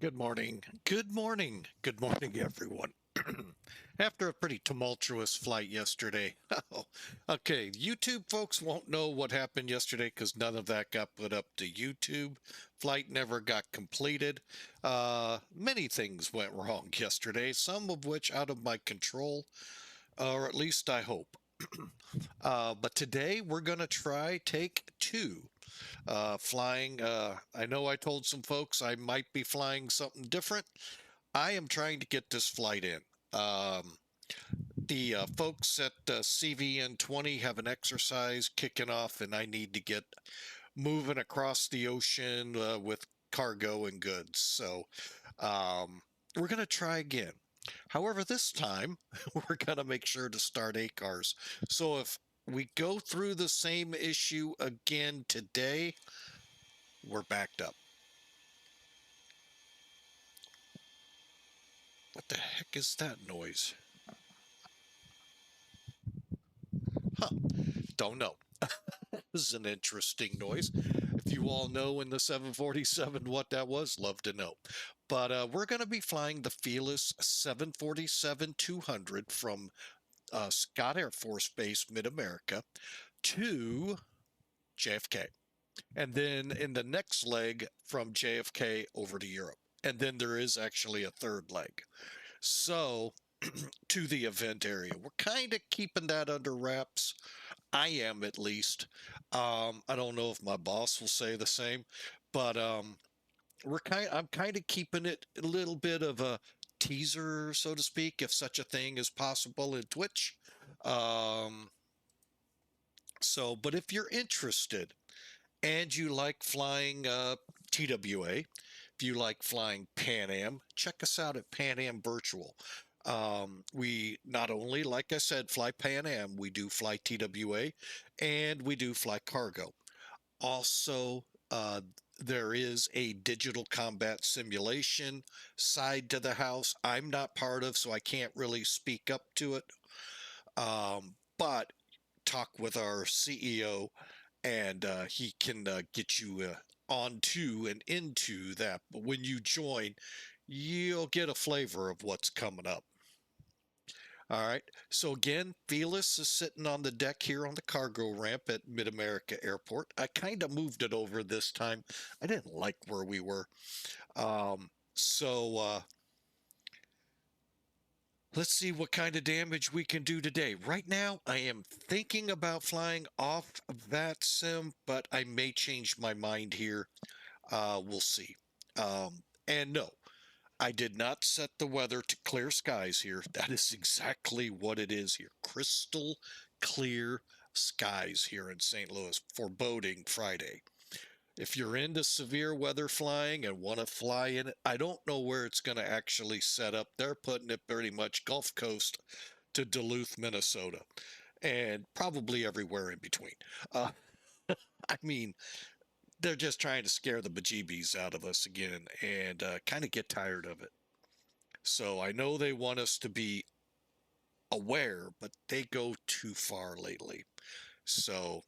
Good morning. Good morning. Good morning, everyone. After a pretty tumultuous flight yesterday. Okay, YouTube folks won't know what happened yesterday because none of that got put up to YouTube. Flight never got completed. Many things went wrong yesterday, some of which out of my control, or at least I hope. But today we're going to try take two. Flying, I know I told some folks I might be flying something different. I am trying to get this flight in. The folks at CVN20 have an exercise kicking off, and I need to get moving across the ocean with cargo and goods. So we're going to try again. However, this time we're going to make sure to start ACARS. So if we go through the same issue again today, we're backed up. What the heck is that noise? Huh, don't know. This is an interesting noise. If you all know in the 747 what that was, love to know. But we're going to be flying the Felis 747-200 from Scott Air Force Base, MidAmerica, to JFK. And then in the next leg from JFK over to Europe. And then there is actually a third leg. So to the event area. We're kind of keeping that under wraps. I am, at least. I don't know if my boss will say the same, but I'm kind of keeping it a little bit of a teaser, so to speak, if such a thing is possible in Twitch. But if you're interested and you like flying TWA, if you like flying Pan Am, check us out at Pan Am Virtual. We not only, like I said, fly Pan Am, we do fly TWA, and we do fly cargo. Also, there is a digital combat simulation side to the house I'm not part of, so I can't really speak up to it. But talk with our CEO, and he can get you onto and into that. But when you join, you'll get a flavor of what's coming up. All right. So again, Felis is sitting on the deck here on the cargo ramp at MidAmerica Airport. I kind of moved it over this time. I didn't like where we were. So let's see what kind of damage we can do today. Right now, I am thinking about flying off VATSIM, but I may change my mind here. We'll see. And no, I did not set the weather to clear skies here. That is exactly what it is here. Crystal clear skies here in St. Louis. Foreboding Friday. If you're into severe weather flying and want to fly in it, I don't know where it's going to actually set up. They're putting it pretty much Gulf Coast to Duluth, Minnesota, and probably everywhere in between. I mean, they're just trying to scare the bejeebies out of us again and kind of get tired of it. So I know they want us to be aware, but they go too far lately. So,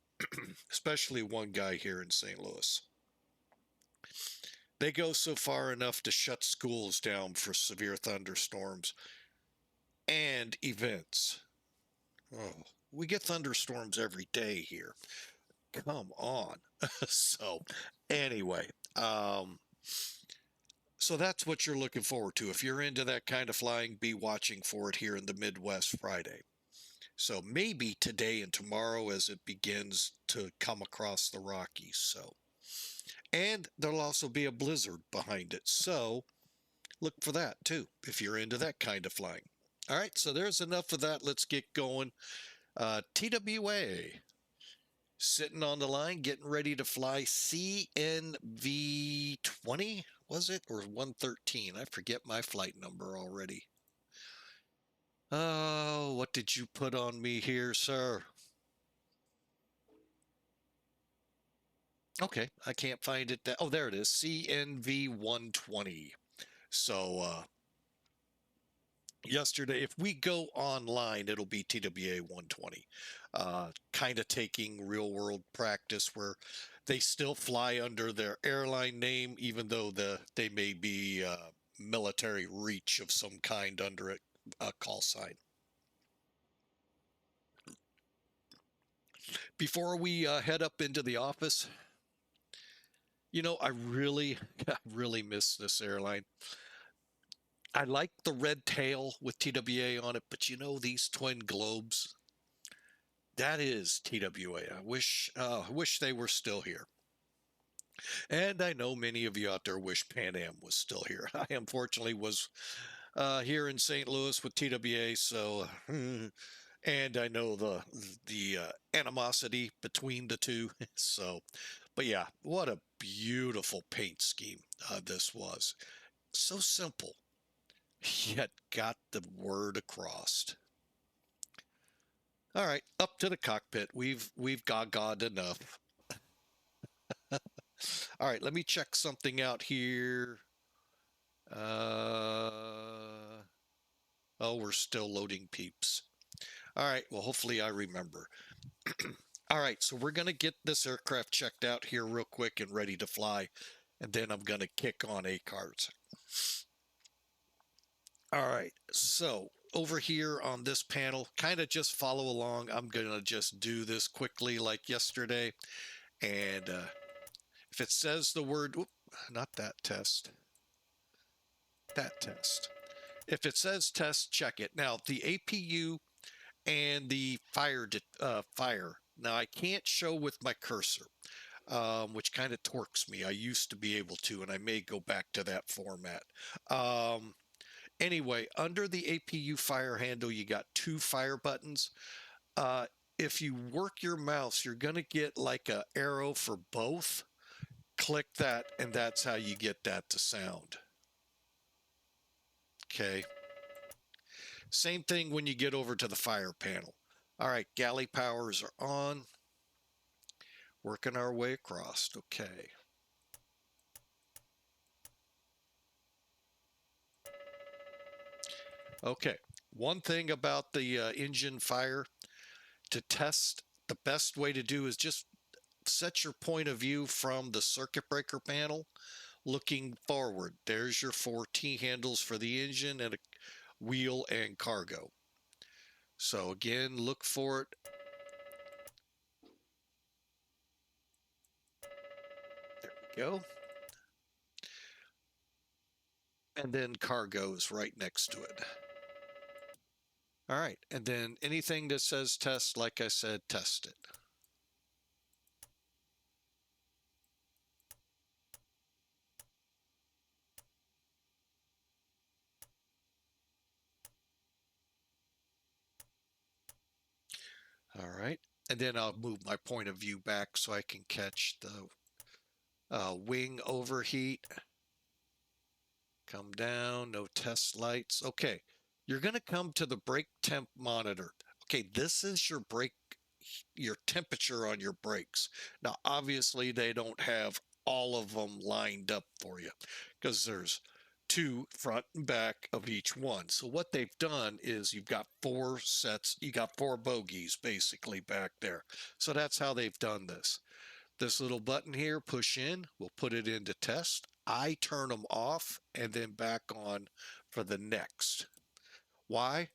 especially one guy here in St. Louis. They go so far enough to shut schools down for severe thunderstorms and events. Oh, we get thunderstorms every day here. Come on. So, anyway, so that's what you're looking forward to. If you're into that kind of flying, be watching for it here in the Midwest Friday. So maybe today and tomorrow as it begins to come across the Rockies. So, and there'll also be a blizzard behind it. So look for that too, if you're into that kind of flying. All right, so there's enough of that. Let's get going. TWA sitting on the line, getting ready to fly CNV20, was it? Or 113? I forget my flight number already. Oh, what did you put on me here, sir? Okay, I can't find it. Oh, there it is. CNV 120. So yesterday. If we go online, it'll be TWA 120. Kind of taking real world practice where they still fly under their airline name, even though they may be military reach of some kind under a call sign. Before we head up into the office, I really, really miss this airline. I like the red tail with TWA on it, but these twin globes, that is TWA. I wish they were still here. And I know many of you out there wish Pan Am was still here. I unfortunately was here in St. Louis with TWA, so and I know the animosity between the two. So, but yeah, what a beautiful paint scheme this was. So simple, yet got the word across. All right, up to the cockpit. We've gawgawed enough. All right, let me check something out here. Oh, we're still loading peeps. All right, well, hopefully I remember. All right, so we're going to get this aircraft checked out here real quick and ready to fly, and then I'm going to kick on A cards. All right, so over here on this panel, kind of just follow along. I'm going to just do this quickly like yesterday. And if it says the word, not that test, that test. If it says test, check it. Now, the APU and the fire. Now, I can't show with my cursor, which kind of torques me. I used to be able to, and I may go back to that format. Anyway, under the APU fire handle, you got two fire buttons. If you work your mouse, you're going to get like a arrow for both. Click that, and that's how you get that to sound. Okay. Same thing when you get over to the fire panel. All right, galley powers are on. Working our way across. Okay. Okay. One thing about the engine fire, to test, the best way to do is just set your point of view from the circuit breaker panel looking forward. There's your 4 T handles for the engine and a wheel and cargo. So again, look for it. There we go. And then cargo is right next to it. All right, and then anything that says test, like I said, test it. All right, and then I'll move my point of view back so I can catch the wing overheat. Come down, no test lights. Okay, you're going to come to the brake temp monitor. Okay, this is your temperature on your brakes. Now, obviously, they don't have all of them lined up for you because there's two front and back of each one. So what they've done is you've got 4 sets, you got 4 bogies basically back there. So that's how they've done this. This little button here, push in, we'll put it into test. I turn them off and then back on for the next. Why?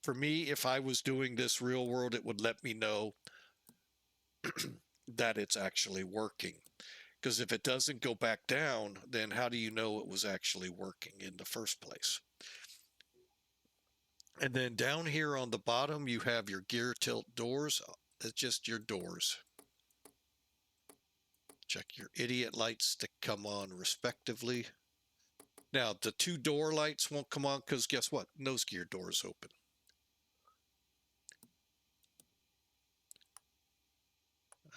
For me, if I was doing this real world, it would let me know that it's actually working. Because if it doesn't go back down, then how do you know it was actually working in the first place? And then down here on the bottom, you have your gear tilt doors. It's just your doors. Check your idiot lights to come on respectively. Now, the 2 door lights won't come on because guess what? Nose gear doors open.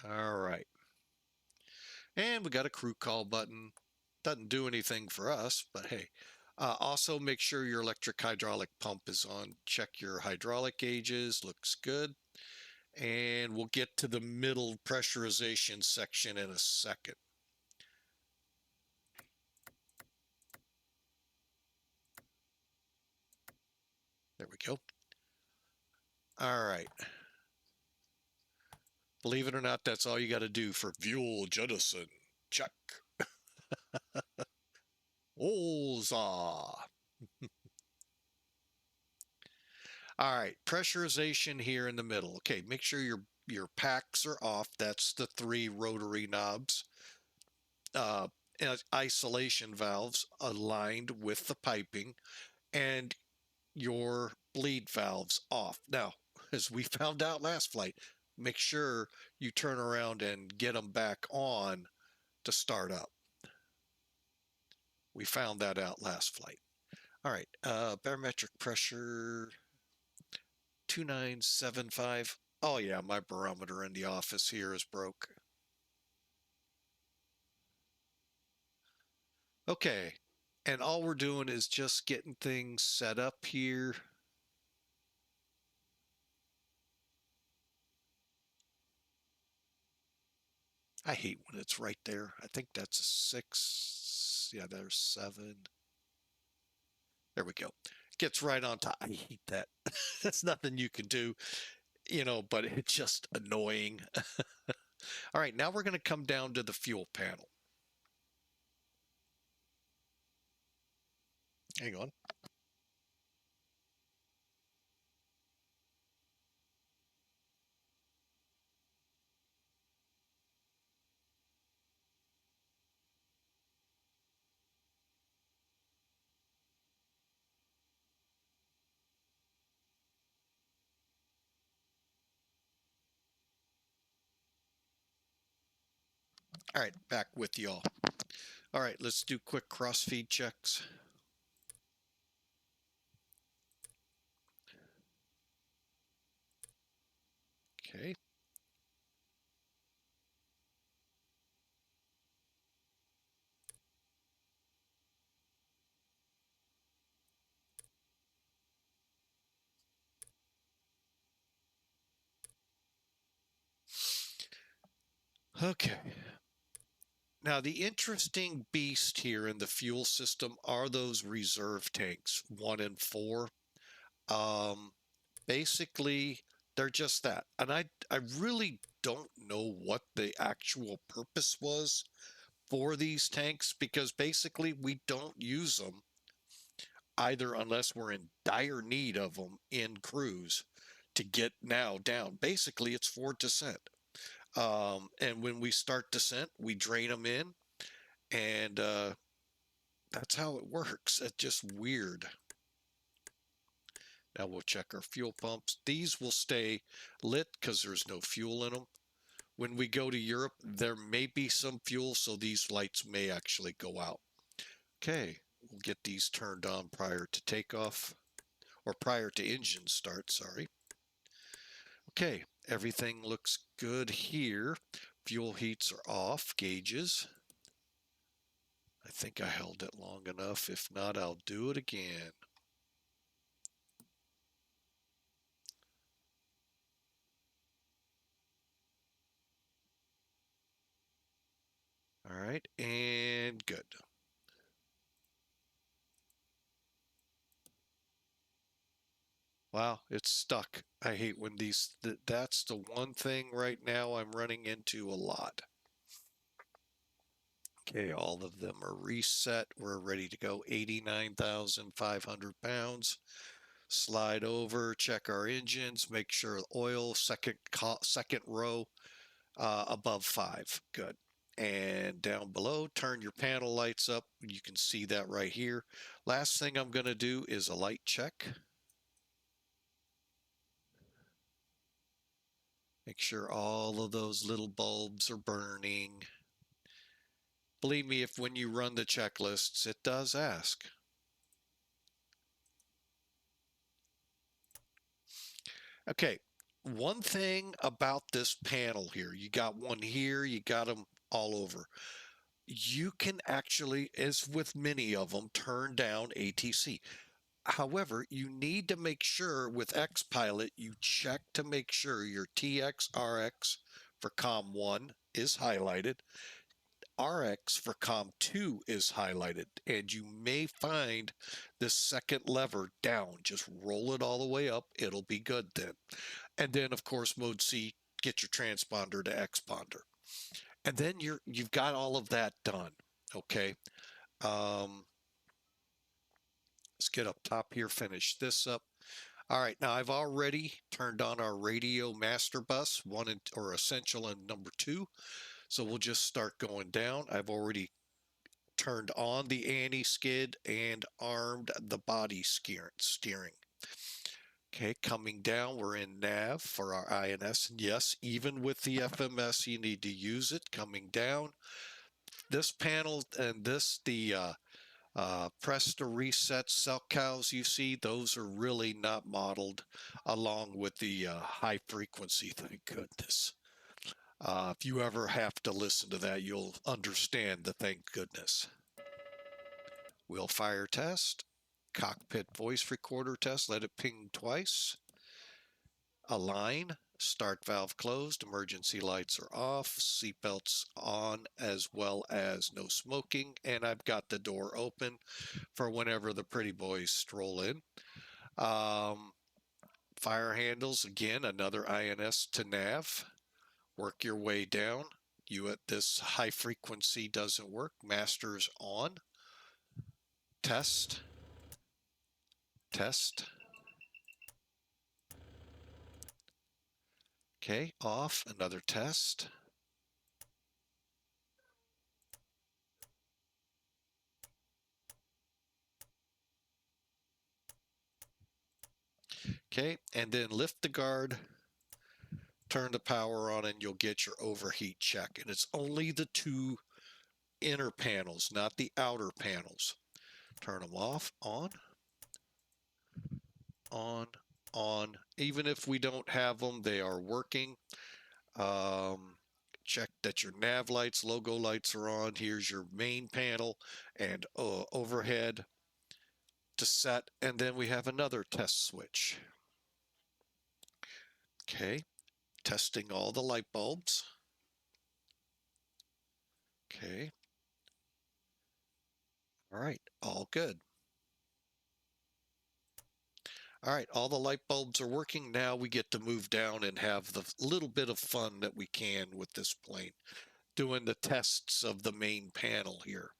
All right. And we got a crew call button. Doesn't do anything for us, but hey. Also, make sure your electric hydraulic pump is on. Check your hydraulic gauges. Looks good. And we'll get to the middle pressurization section in a second. There we go. All right. Believe it or not, that's all you got to do for fuel jettison. Check. Huzzah. All right, pressurization here in the middle. Okay, make sure your packs are off. That's the 3 rotary knobs. Uh, Isolation valves aligned with the piping, and your bleed valves off. Now, as we found out last flight, make sure you turn around and get them back on to start up. We found that out last flight. All right, barometric pressure 2975. Oh yeah, my barometer in the office here is broke. Okay, and all we're doing is just getting things set up here. I hate when it's right there. I think that's a 6. Yeah, there's 7. There we go. Gets right on top. I hate that. That's nothing you can do, but it's just annoying. All right, now we're going to come down to the fuel panel. Hang on. All right, back with y'all. All right, let's do quick cross-feed checks. Okay. Okay. Now, the interesting beast here in the fuel system are those reserve tanks, 1 and 4. Um, Basically, they're just that. And I really don't know what the actual purpose was for these tanks, because basically we don't use them either unless we're in dire need of them in cruise to get now down. Basically, it's for descent. And when we start descent, we drain them in, and that's how it works. It's just weird. Now we'll check our fuel pumps. These will stay lit because there's no fuel in them. When we go to Europe, there may be some fuel, so these lights may actually go out. Okay, we'll get these turned on prior to takeoff, or prior to engine start, sorry. Okay, everything looks good here. Fuel heats are off, gauges. I think I held it long enough. If not, I'll do it again. All right, and good. Wow, it's stuck. I hate when that's the one thing right now I'm running into a lot. Okay, all of them are reset. We're ready to go. 89,500 pounds. Slide over, check our engines, make sure oil, second row above 5. Good. And down below, turn your panel lights up. You can see that right here. Last thing I'm going to do is a light check. Make sure all of those little bulbs are burning. Believe me, if when you run the checklists, it does ask. Okay, one thing about this panel here, you got one here, you got them all over. You can actually, as with many of them, turn down ATC. However, you need to make sure with XPilot, you check to make sure your TX RX for COM1 is highlighted. RX for COM2 is highlighted, and you may find this second lever down. Just roll it all the way up. It'll be good then. And then, of course, mode C, get your transponder to exponder. And then you've got all of that done. Okay. Um, let's get up top here, finish this up. All right, now I've already turned on our radio master bus, or essential and number 2. So we'll just start going down. I've already turned on the anti-skid and armed the body steering. Okay, coming down, we're in nav for our INS. And yes, even with the FMS, you need to use it. Coming down, this panel and the press to reset cell cows you see, those are really not modeled along with the high frequency, thank goodness. If you ever have to listen to that, you'll understand the thank goodness. Wheel fire test, cockpit voice recorder test, let it ping twice. Align, start valve closed, emergency lights are off, seatbelts on, as well as no smoking, and I've got the door open for whenever the pretty boys stroll in. Fire handles, again, another INS to nav. Work your way down. You at this high frequency doesn't work. Masters on. Test. Test. Okay, off. Another test. Okay, and then lift the guard, turn the power on, and you'll get your overheat check. And it's only the 2 inner panels, not the outer panels. Turn them off, on, on. Even if we don't have them, they are working. Check that your nav lights, logo lights are on. Here's your main panel and overhead to set. And then we have another test switch. Okay, testing all the light bulbs. Okay. All right, all good. All right, all the light bulbs are working. Now we get to move down and have the little bit of fun that we can with this plane, doing the tests of the main panel here.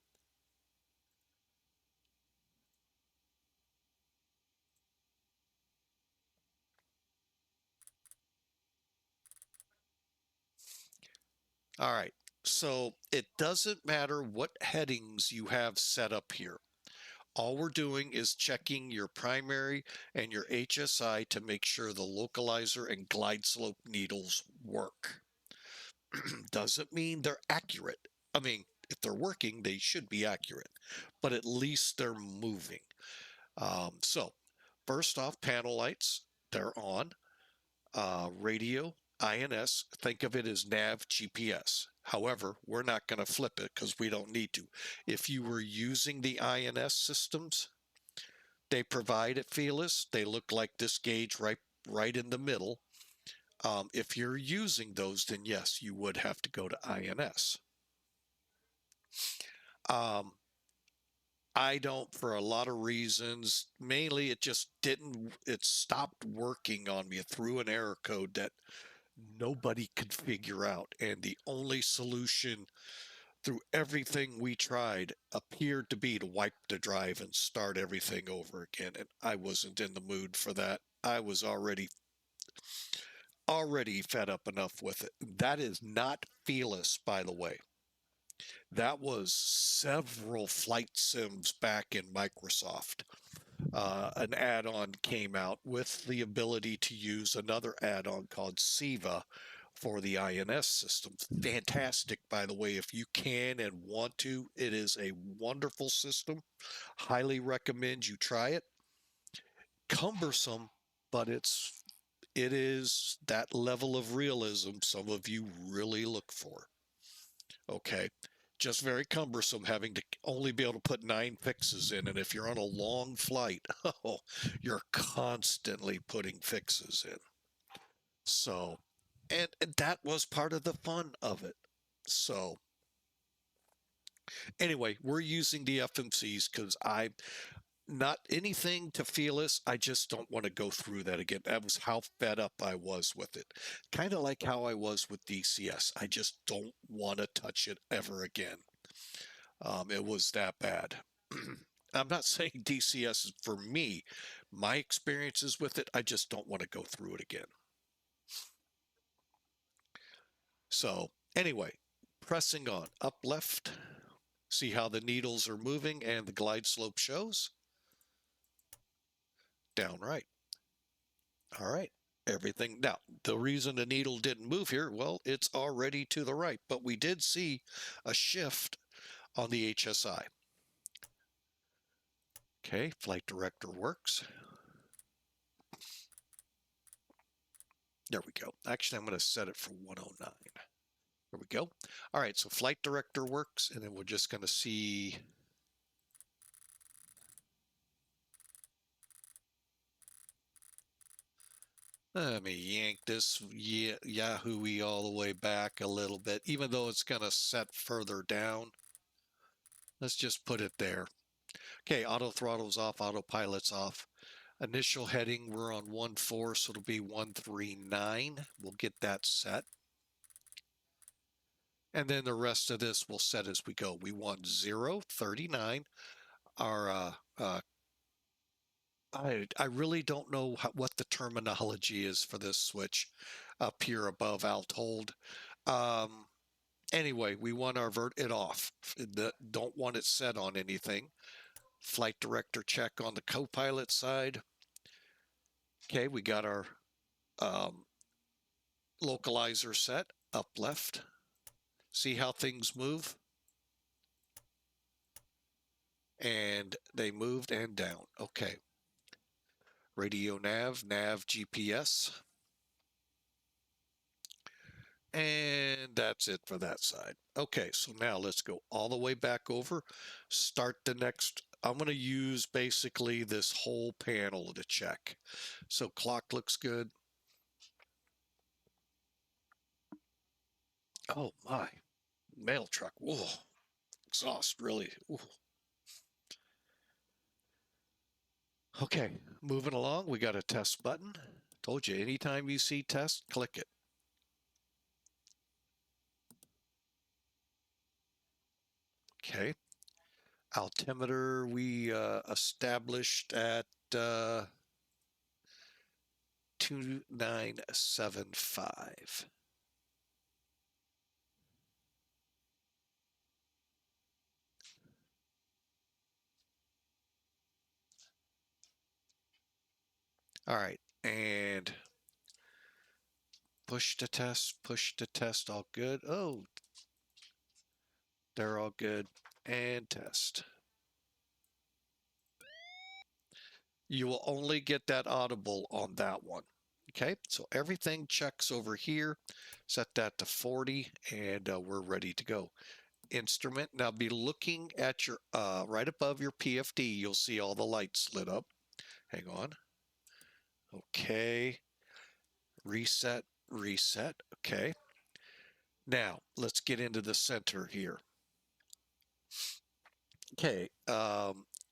All right, so it doesn't matter what headings you have set up here. All we're doing is checking your primary and your HSI to make sure the localizer and glide slope needles work. Doesn't mean they're accurate. I mean, if they're working, they should be accurate, but at least they're moving. So first off, panel lights, they're on. Radio, INS, think of it as nav GPS. However, we're not going to flip it because we don't need to. If you were using the INS systems they provide at Felis, they look like this gauge right in the middle. If you're using those, then yes, you would have to go to INS. I don't, for a lot of reasons. Mainly, it stopped working on me. It threw an error code that nobody could figure out. And the only solution through everything we tried appeared to be to wipe the drive and start everything over again. And I wasn't in the mood for that. I was already fed up enough with it. That is not Felis, by the way. That was several flight sims back in Microsoft. An add-on came out with the ability to use another add-on called SIVA for the INS system. Fantastic, by the way, if you can and want to. It is a wonderful system. Highly recommend you try it. Cumbersome, but it is that level of realism some of you really look for. Okay. Just very cumbersome having to only be able to put 9 fixes in. And if you're on a long flight, oh, you're constantly putting fixes in. So, and that was part of the fun of it. So, Anyway, we're using the FMCs because I not anything to Felis. I just don't want to go through that again. That was how fed up I was with it. Kind of like how I was with DCS. I just don't want to touch it ever again. It was that bad. I'm not saying DCS is for me. My experiences with it, I just don't want to go through it again. So, anyway, pressing on up left. See how the needles are moving and the glide slope shows? Down right. All right. Everything. Now, the reason the needle didn't move here, well, it's already to the right, but we did see a shift on the HSI. Okay, flight director works. There we go. Actually, I'm going to set it for 109. There we go. All right, so flight director works, and then we're just going to see. Let me yank this Yahoo-y all the way back a little bit, even though it's going to set further down. Let's just put it there. Okay, auto throttle's off, autopilot's off. Initial heading, we're on 14, so it'll be 139. We'll get that set. And then the rest of this we'll set as we go. We want 0, 39. Our I really don't know what the terminology is for this switch up here above alt hold. Anyway, we want our it off. Don't want it set on anything. Flight director check on the co-pilot side. Okay, we got our localizer set up left. See how things move? And they moved and down. Okay. Radio nav, GPS. And that's it for that side. Okay, so now let's go all the way back over. Start the next. I'm going to use basically this whole panel to check. So clock looks good. Oh my, mail truck. Whoa, exhaust really. Ooh. Okay, moving along. We got a test button. Told you, anytime you see test, click it. Okay. Altimeter we established at 2975. All right, and push to test, all good. Oh, they're all good. And test. You will only get that audible on that one. Okay, so everything checks over here. Set that to 40, and we're ready to go. Instrument, now be looking at your, right above your PFD, you'll see all the lights lit up. Hang on. Okay. Reset. Okay. Now, let's get into the center here. Okay.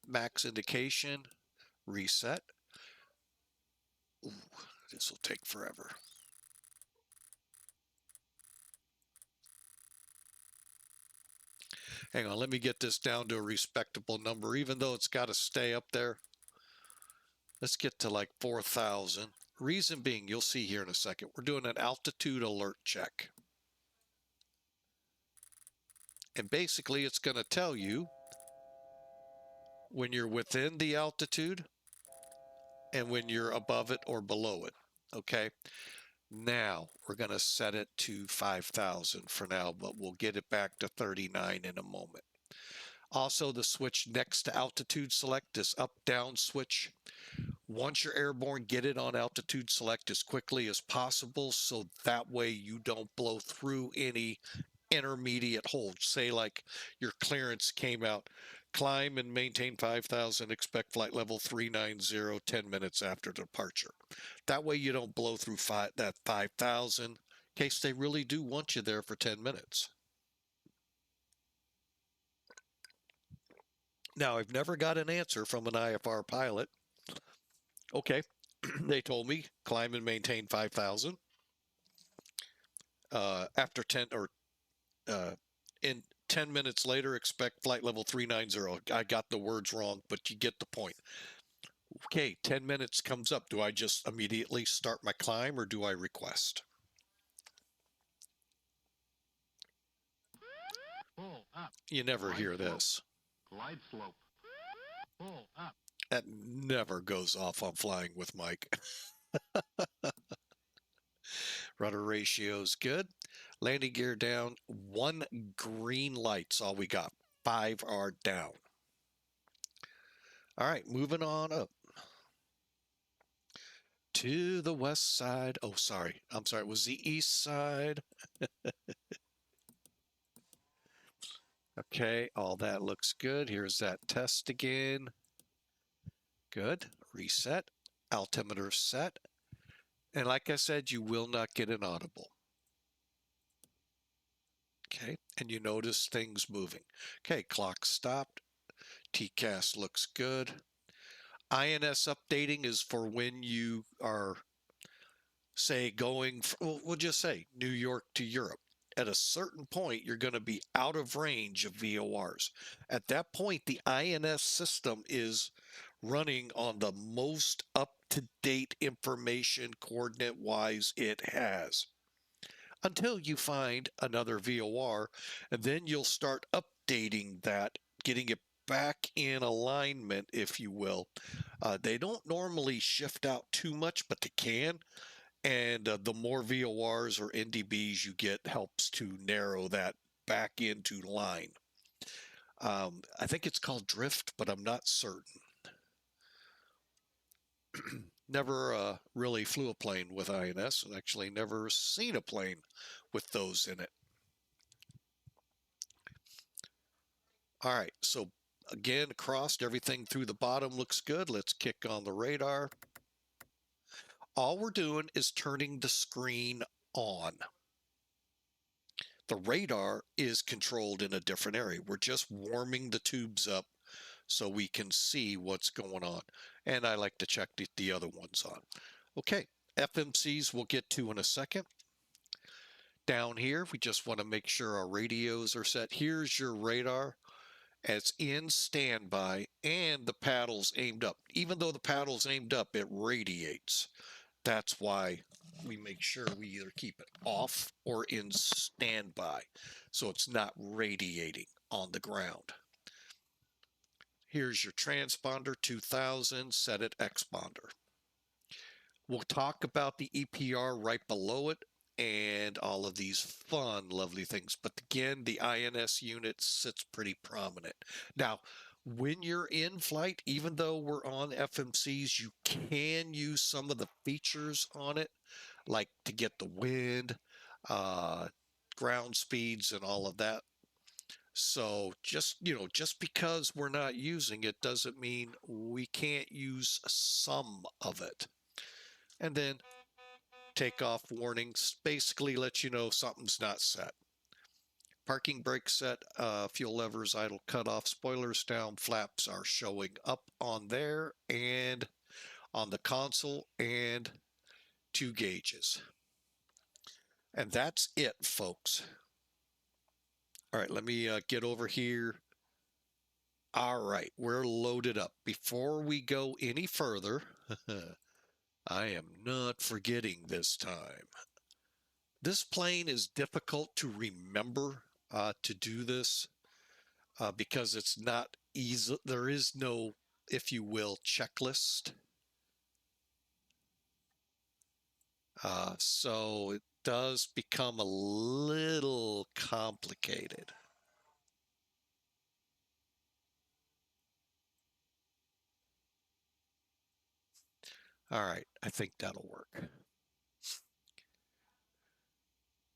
Max indication. Reset. Ooh, this will take forever. Hang on, let me get this down to a respectable number, even though it's got to stay up there. Let's get to like 4,000. Reason being, you'll see here in a second, we're doing an altitude alert check. And basically, it's going to tell you when you're within the altitude and when you're above it or below it. Okay. Now we're going to set it to 5,000 for now, but we'll get it back to 39 in a moment. Also, the switch next to altitude select, this up down switch. Once you're airborne, get it on altitude select as quickly as possible, so that way you don't blow through any intermediate holds. Say like your clearance came out, climb and maintain 5,000, expect flight level 390 10 minutes after departure. That way you don't blow through that 5,000 in case they really do want you there for 10 minutes. Now, I've never got an answer from an IFR pilot. Okay, they told me climb and maintain 5,000. After 10 or in 10 minutes later, expect flight level 390. I got the words wrong, but you get the point. Okay, 10 minutes comes up. Do I just immediately start my climb or do I request? Pull up. You never Glide hear slope. this. Glide slope. Pull up. That never goes off on flying with Mike. Rudder ratio's good. Landing gear down. 1 green light's all we got. 5 are down. All right, moving on up to the west side. Oh, sorry. I'm sorry. It was the east side. Okay, all that looks good. Here's that test again. Good. Reset. Altimeter set. And like I said, you will not get an audible. Okay, and you notice things moving. Okay, clock stopped. TCAS looks good. INS updating is for when you are, say, going, we'll just say New York to Europe. At a certain point, you're going to be out of range of VORs. At that point, the INS system is running on the most up-to-date information coordinate-wise it has until you find another VOR, and then you'll start updating that, getting it back in alignment, if you will. They don't normally shift out too much, but they can. And the more VORs or NDBs you get helps to narrow that back into line. I think it's called drift, but I'm not certain. Never really flew a plane with INS, and actually never seen a plane with those in it. All right, so again, across everything through the bottom looks good. Let's kick on the radar. All we're doing is turning the screen on. The radar is controlled in a different area. We're just warming the tubes up so we can see what's going on. And I like to check the other ones on. Okay, FMCs we'll get to in a second. Down here, we just want to make sure our radios are set. Here's your radar. It's in standby and the paddle's aimed up. Even though the paddle's aimed up, it radiates. That's why we make sure we either keep it off or in standby so it's not radiating on the ground. Here's your transponder 2000, set it exponder. We'll talk about the EPR right below it and all of these fun, lovely things. But again, the INS unit sits pretty prominent. Now, when you're in flight, even though we're on FMCs, you can use some of the features on it, like to get the wind, ground speeds, and all of that. So just because we're not using it doesn't mean we can't use some of it. And then takeoff warnings basically let you know something's not set. Parking brake set, fuel levers, idle cutoff, spoilers down, flaps are showing up on there and on the console, and 2 gauges. And that's it, folks. All right, let me get over here. All right, we're loaded up. Before we go any further, I am not forgetting this time. This plane is difficult to remember to do this because it's not easy. There is no, if you will, checklist. So it does become a little complicated. All right, I think that'll work.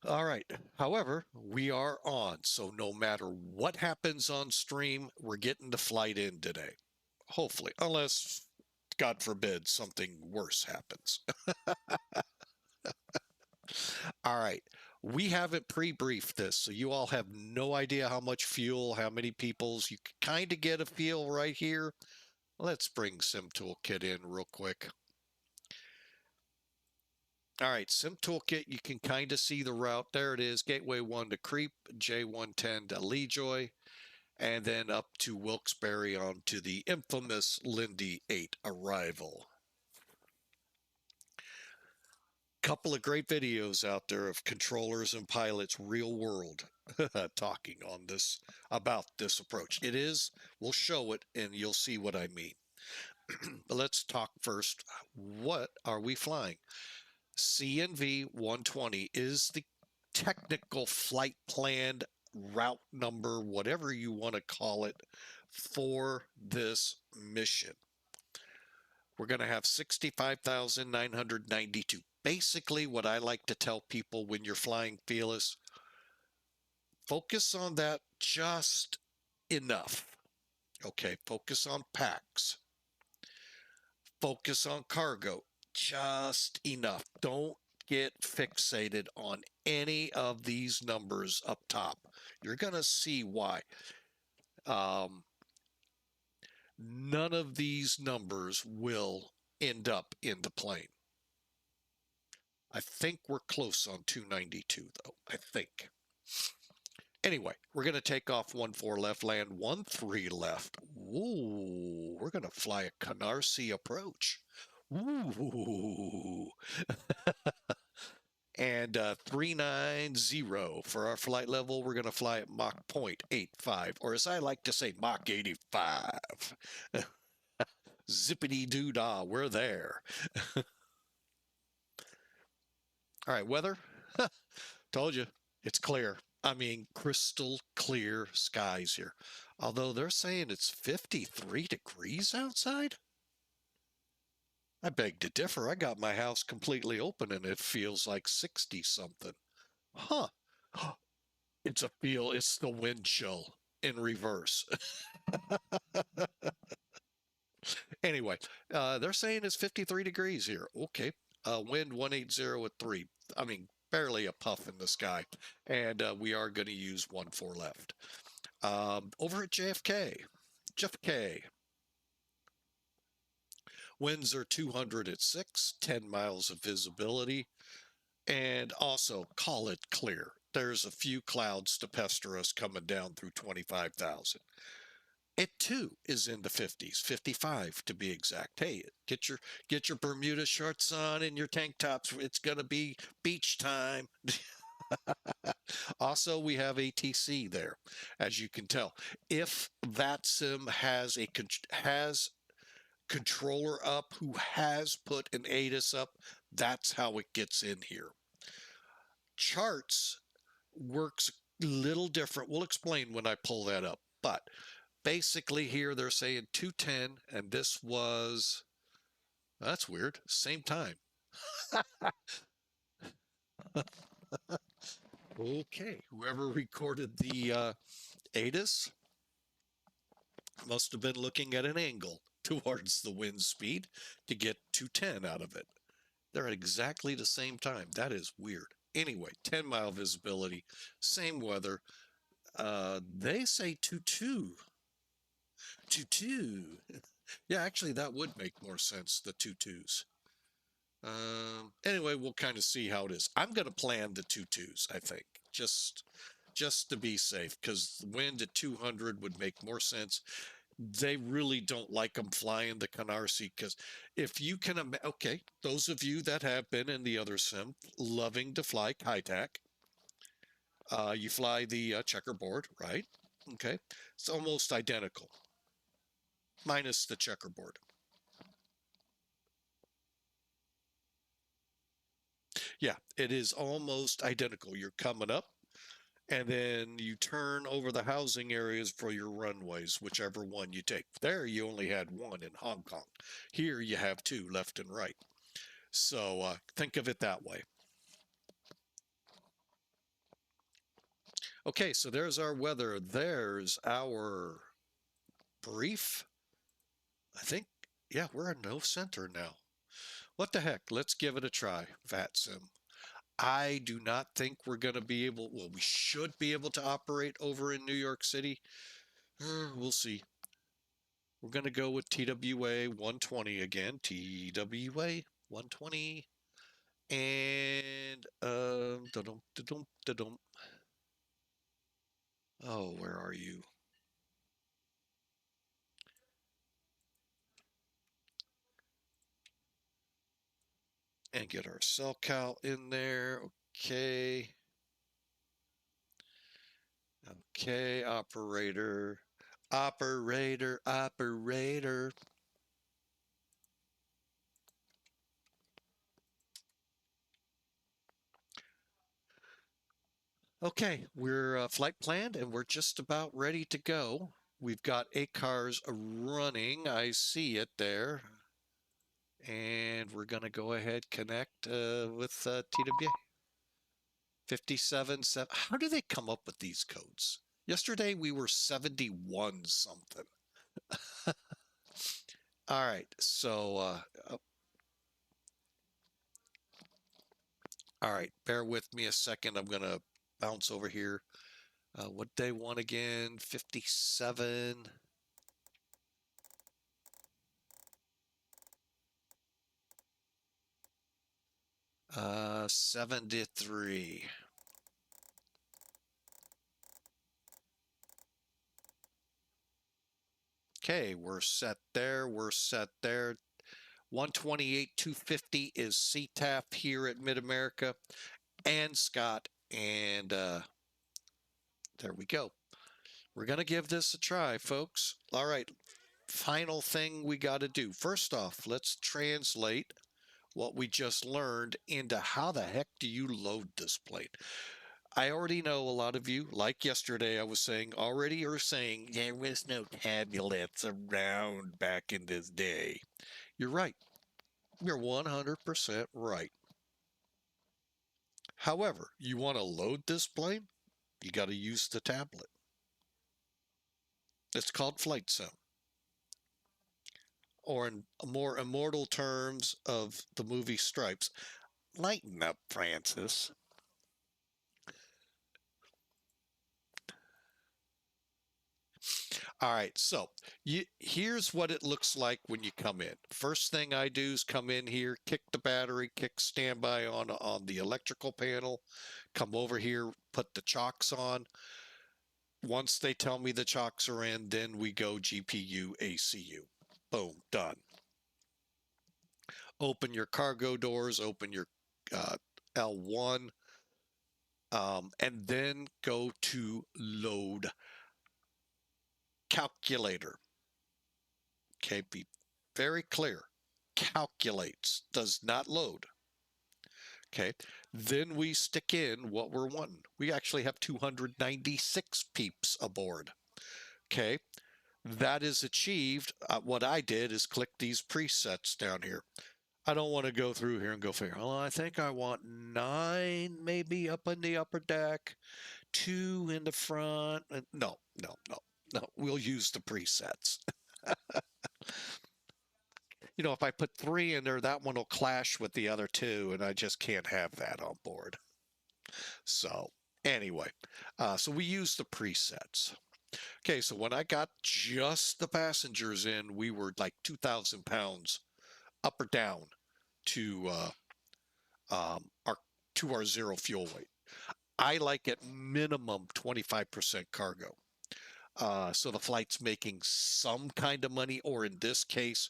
All right. However, we are on, so no matter what happens on stream, we're getting the flight in today. Hopefully, unless, God forbid, something worse happens. All right. We haven't pre-briefed this, so you all have no idea how much fuel, how many people's. You can kind of get a feel right here. Let's bring Sim Toolkit in real quick. All right, Sim Toolkit, you can kind of see the route. There it is, Gateway 1 to Creep, J110 to LEJOY, and then up to Wilkes-Barre on to the infamous Lindy 8 arrival. Couple of great videos out there of controllers and pilots real world talking on this about this approach. It is, we'll show it and you'll see what I mean. But let's talk first. What are we flying? CNV 120 is the technical flight plan, route number, whatever you want to call it, for this mission. We're going to have 65,992. Basically, what I like to tell people when you're flying Felis, focus on that just enough. Okay, focus on packs. Focus on cargo just enough. Don't get fixated on any of these numbers up top. You're going to see why. None of these numbers will end up in the plane. I think we're close on 292, though. I think. Anyway, we're going to take off 14 left, land 13 left. Ooh, we're going to fly a Canarsie approach. Ooh. And 390 for our flight level. We're going to fly at Mach 0.85, or as I like to say, Mach 85. Zippity doo dah, we're there. All right, weather. Told you, it's clear. I mean, crystal clear skies here. Although they're saying it's 53 degrees outside. I beg to differ. I got my house completely open and it feels like 60 something. Huh. It's the wind chill in reverse. Anyway, they're saying it's 53 degrees here. Okay. Wind 180 at 3. I mean, barely a puff in the sky. And we are going to use 14 left. Over at JFK. Winds are 200 at 6, 10 miles of visibility. And also, call it clear. There's a few clouds to pester us coming down through 25,000. It too is in the 50s, 55 to be exact. Hey, get your Bermuda shorts on and your tank tops. It's going to be beach time. Also, we have ATC there, as you can tell. If VATSIM has controller up who has put an ATIS up, that's how it gets in here. Charts works a little different. We'll explain when I pull that up, but basically here they're saying 210, and this was, that's weird, same time. Okay, whoever recorded the ATIS must have been looking at an angle towards the wind speed to get 210 out of it. They're at exactly the same time. That is weird. Anyway, 10-mile visibility, same weather. They say 22. 22. Yeah, actually, that would make more sense, the 22s. Anyway, we'll kind of see how it is. I'm going to plan the 22s, I think, just to be safe, because the wind at 200 would make more sense. They really don't like them flying the Canarsie, because if you can, okay, those of you that have been in the other sim loving to fly Kajtak, you fly the checkerboard, right? Okay, it's almost identical, minus the checkerboard. Yeah, it is almost identical. You're coming up, and then you turn over the housing areas for your runways, whichever one you take. There, you only had one in Hong Kong. Here, you have two, left and right. So think of it that way. Okay, so there's our weather. There's our brief. I think, yeah, we're in no center now. What the heck? Let's give it a try, VATSIM. I do not think we're going to be able, well, we should be able to operate over in New York City. We'll see. We're going to go with TWA 120 again. TWA 120. And, da-dum, da-dum, da-dum. Oh, where are you? And get our cell count in there. Okay. Okay, operator. Operator, operator. Okay, we're flight planned and we're just about ready to go. We've got 8 cars running. I see it there. And we're going to go ahead connect with TWA 57. How do they come up with these codes? Yesterday we were 71 something. All right, so all right, bear with me a second. I'm going to bounce over here. What they want again? 57. 73. Okay, we're set there. We're set there. 128,250 is CTAF here at MidAmerica and Scott. And there we go. We're going to give this a try, folks. All right, final thing we got to do. First off, let's translate what we just learned into how the heck do you load this plane. I already know a lot of you, like yesterday, I was saying, already are saying there was no tablets around back in this day. You're right. You're 100% right. However, you want to load this plane, you got to use the tablet. It's called Flight Sim, or in more immortal terms of the movie Stripes, lighten up, Francis. All right, so here's what it looks like when you come in. First thing I do is come in here, kick the battery, kick standby on the electrical panel, come over here, put the chocks on. Once they tell me the chocks are in, then we go GPU, ACU. Boom, done. Open your cargo doors, open your L1, and then go to load calculator. Okay, be very clear. Calculates, does not load. Okay, then we stick in what we're wanting. We actually have 296 peeps aboard. Okay, that is achieved. What I did is click these presets down here. I don't want to go through here and go figure, well, I think I want 9 maybe up in the upper deck, 2 in the front. No, no, no, no. We'll use the presets. You know, if I put 3 in there, that one will clash with the other 2, and I just can't have that on board. So anyway, so we use the presets. Okay, so when I got just the passengers in, we were like 2,000 pounds up or down to our zero fuel weight. I like at minimum 25% cargo. So the flight's making some kind of money, or in this case,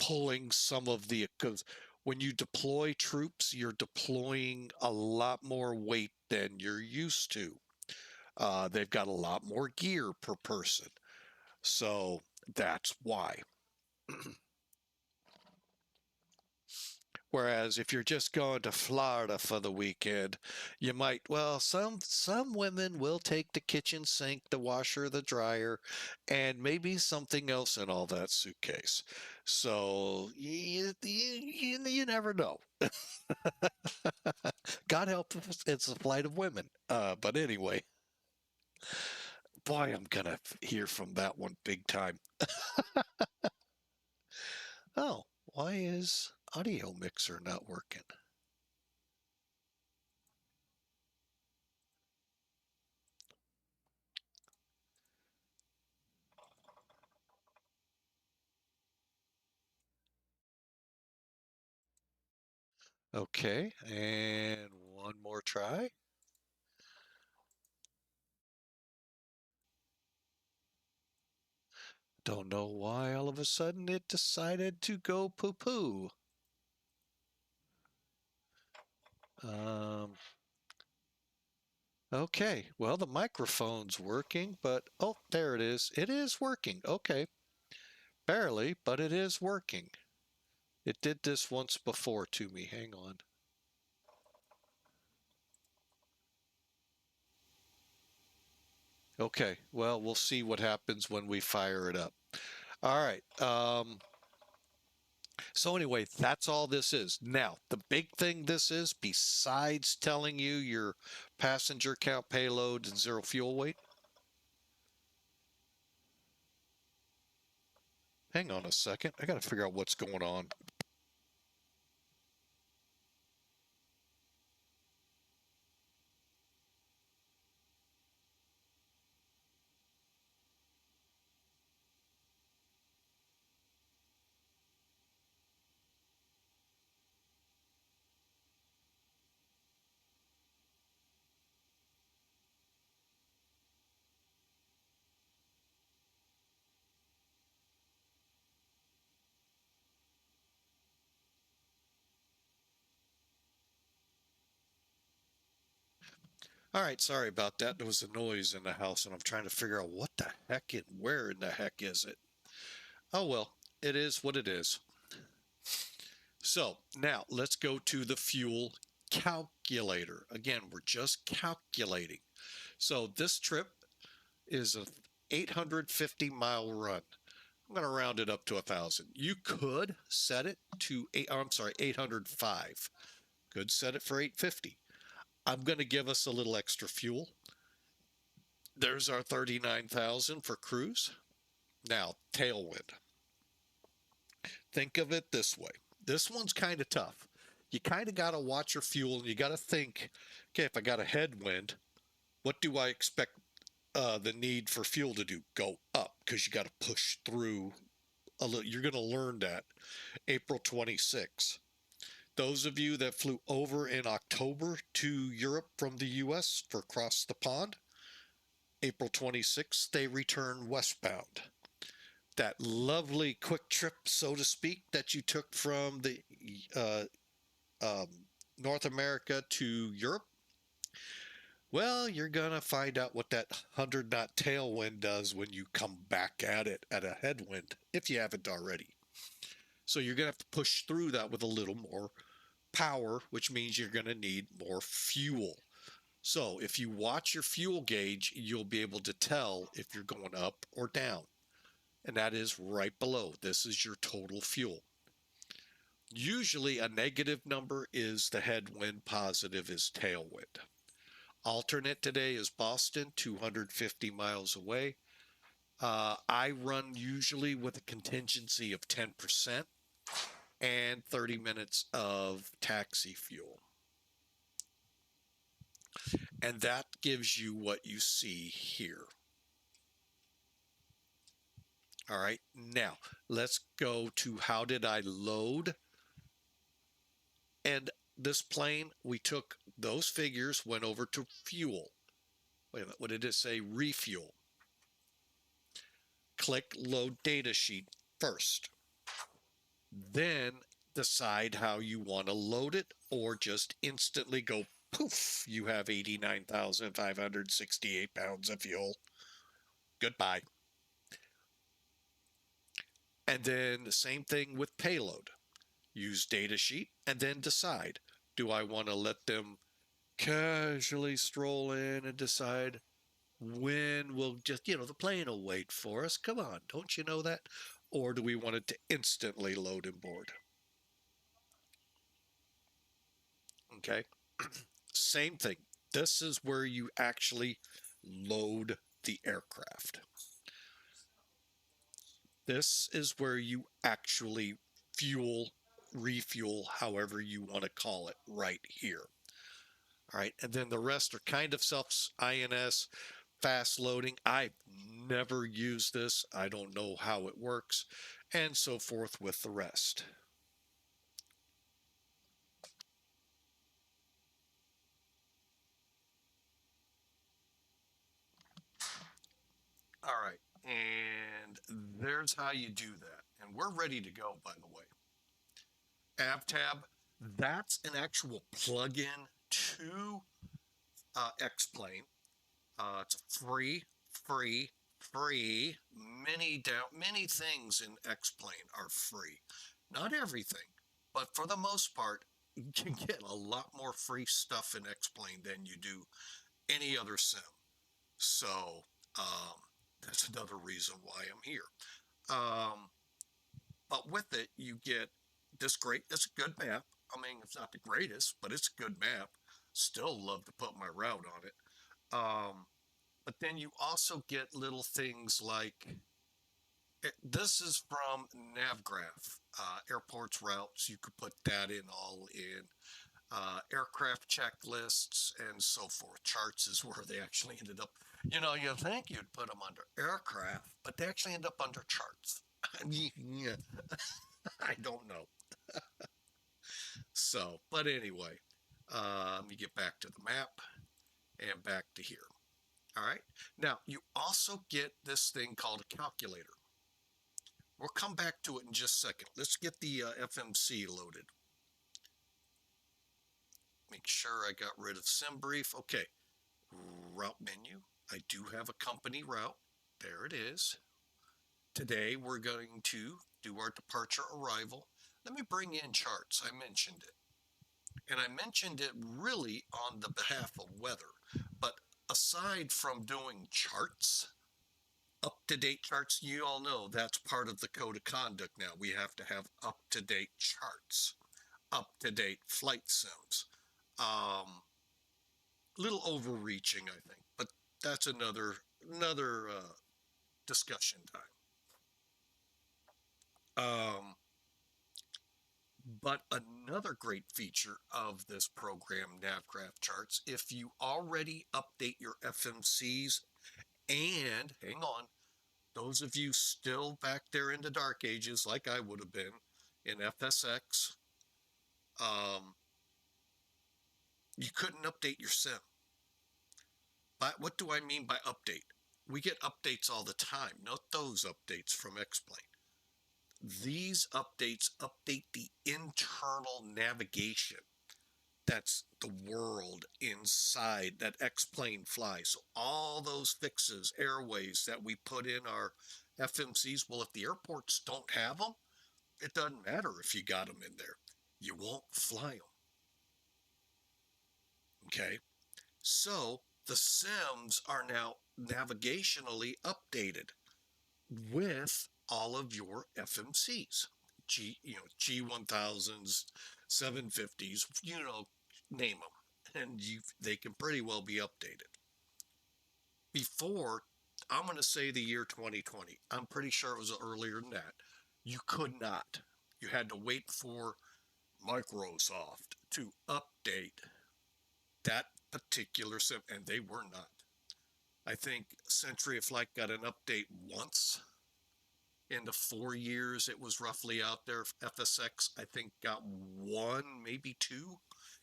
pulling some of the, because when you deploy troops, you're deploying a lot more weight than you're used to. They've got a lot more gear per person. So that's why. Whereas if you're just going to Florida for the weekend, you might, well, some women will take the kitchen sink, the washer, the dryer, and maybe something else in all that suitcase. So you never know. God help us, it's a flight of women. But anyway, boy, I'm gonna hear from that one big time. Oh, why is audio mixer not working? Okay, and one more try. Don't know why all of a sudden it decided to go poo-poo. Okay, well, the microphone's working, but oh, there it is. It is working. Okay, barely, but it is working. It did this once before to me. Hang on. Okay, well, we'll see what happens when we fire it up. All right. So anyway, that's all this is. Now, the big thing this is, besides telling you your passenger count, payload, and zero fuel weight. Hang on a second. I got to figure out what's going on. All right, sorry about that. There was a noise in the house, and I'm trying to figure out what the heck and where in the heck is it. Oh well, it is what it is. So now let's go to the fuel calculator. Again, we're just calculating. So this trip is a 850-mile run. I'm going to round it up to 1,000. You could set it to 805. Could set it for 850. I'm going to give us a little extra fuel. There's our 39,000 for cruise. Now, tailwind. Think of it this way. This one's kind of tough. You kind of got to watch your fuel, and you got to think, okay, if I got a headwind, what do I expect the need for fuel to do? Go up, because you got to push through a little. You're going to learn that April 26th. Those of you that flew over in October to Europe from the US for across the pond, April 26th, they return westbound. That lovely quick trip, so to speak, that you took from the uh, um, North America to Europe, well, you're going to find out what that 100-knot tailwind does when you come back at it at a headwind, if you haven't already. So you're going to have to push through that with a little more power, which means you're going to need more fuel. So if you watch your fuel gauge, you'll be able to tell if you're going up or down. And that is right below. This is your total fuel. Usually a negative number is the headwind, positive is tailwind. Alternate today is Boston, 250 miles away. I run usually with a contingency of 10% and 30 minutes of taxi fuel. And that gives you what you see here. All right, now let's go to how did I load? And this plane, we took those figures, went over to fuel. Wait a minute, what did it say? Refuel. Click load data sheet first. Then decide how you want to load it, or just instantly go poof, you have 89,568 pounds of fuel. Goodbye. And then the same thing with payload. Use datasheet and then decide, do I want to let them casually stroll in and decide when we'll just, the plane will wait for us? Come on, don't you know that? Or do we want it to instantly load and board? Okay. Same thing. This is where you actually load the aircraft. This is where you actually fuel, refuel, however you want to call it, right here. All right, and then the rest are kind of self-INS, fast loading. I've never used this. I don't know how it works, and so forth with the rest. All right. And there's how you do that. And we're ready to go, by the way. AvTab, that's an actual plug-in to X-Plane. It's free. Many things in X-Plane are free. Not everything, but for the most part, you can get a lot more free stuff in X-Plane than you do any other sim. So um, that's another reason why I'm here. Um, but with it, you get this great. It's a good map. I mean, it's not the greatest, but it's a good map. Still love to put my route on it. But then you also get little things like this is from Navgraph, airports routes. You could put that in all in aircraft checklists and so forth. Charts is where they actually ended up. You know, you think you'd put them under aircraft, but they actually end up under charts. Yeah, I don't know. So, but anyway, let me get back to the map and back to here. All right. Now, you also get this thing called a calculator. We'll come back to it in just a second. Let's get the FMC loaded. Make sure I got rid of SimBrief. Okay. Route menu. I do have a company route. There it is. Today, we're going to do our departure arrival. Let me bring in charts. I mentioned it. And I mentioned it really on the behalf of weather. But aside from doing charts, up-to-date charts, you all know that's part of the code of conduct now. We have to have up-to-date charts, up-to-date flight sims. Little overreaching, I think, but that's another discussion time. But another great feature of this program, Navgraph Charts, if you already update your FMCs and, hang on, those of you still back there in the dark ages, like I would have been in FSX, you couldn't update your sim. But what do I mean by update? We get updates all the time, not those updates from X-Plane. These updates update the internal navigation. That's the world inside that X-Plane flies. So all those fixes, airways that we put in our FMCs, well, if the airports don't have them, it doesn't matter if you got them in there. You won't fly them. Okay? So the sims are now navigationally updated with all of your FMCs. G1000s, 750s, name them. And they can pretty well be updated. Before, I'm going to say the year 2020. I'm pretty sure it was earlier than that. You could not. You had to wait for Microsoft to update that particular sim, and they were not. I think Century of Flight got an update once in the 4 years it was roughly out there. FSX, I think, got one, maybe two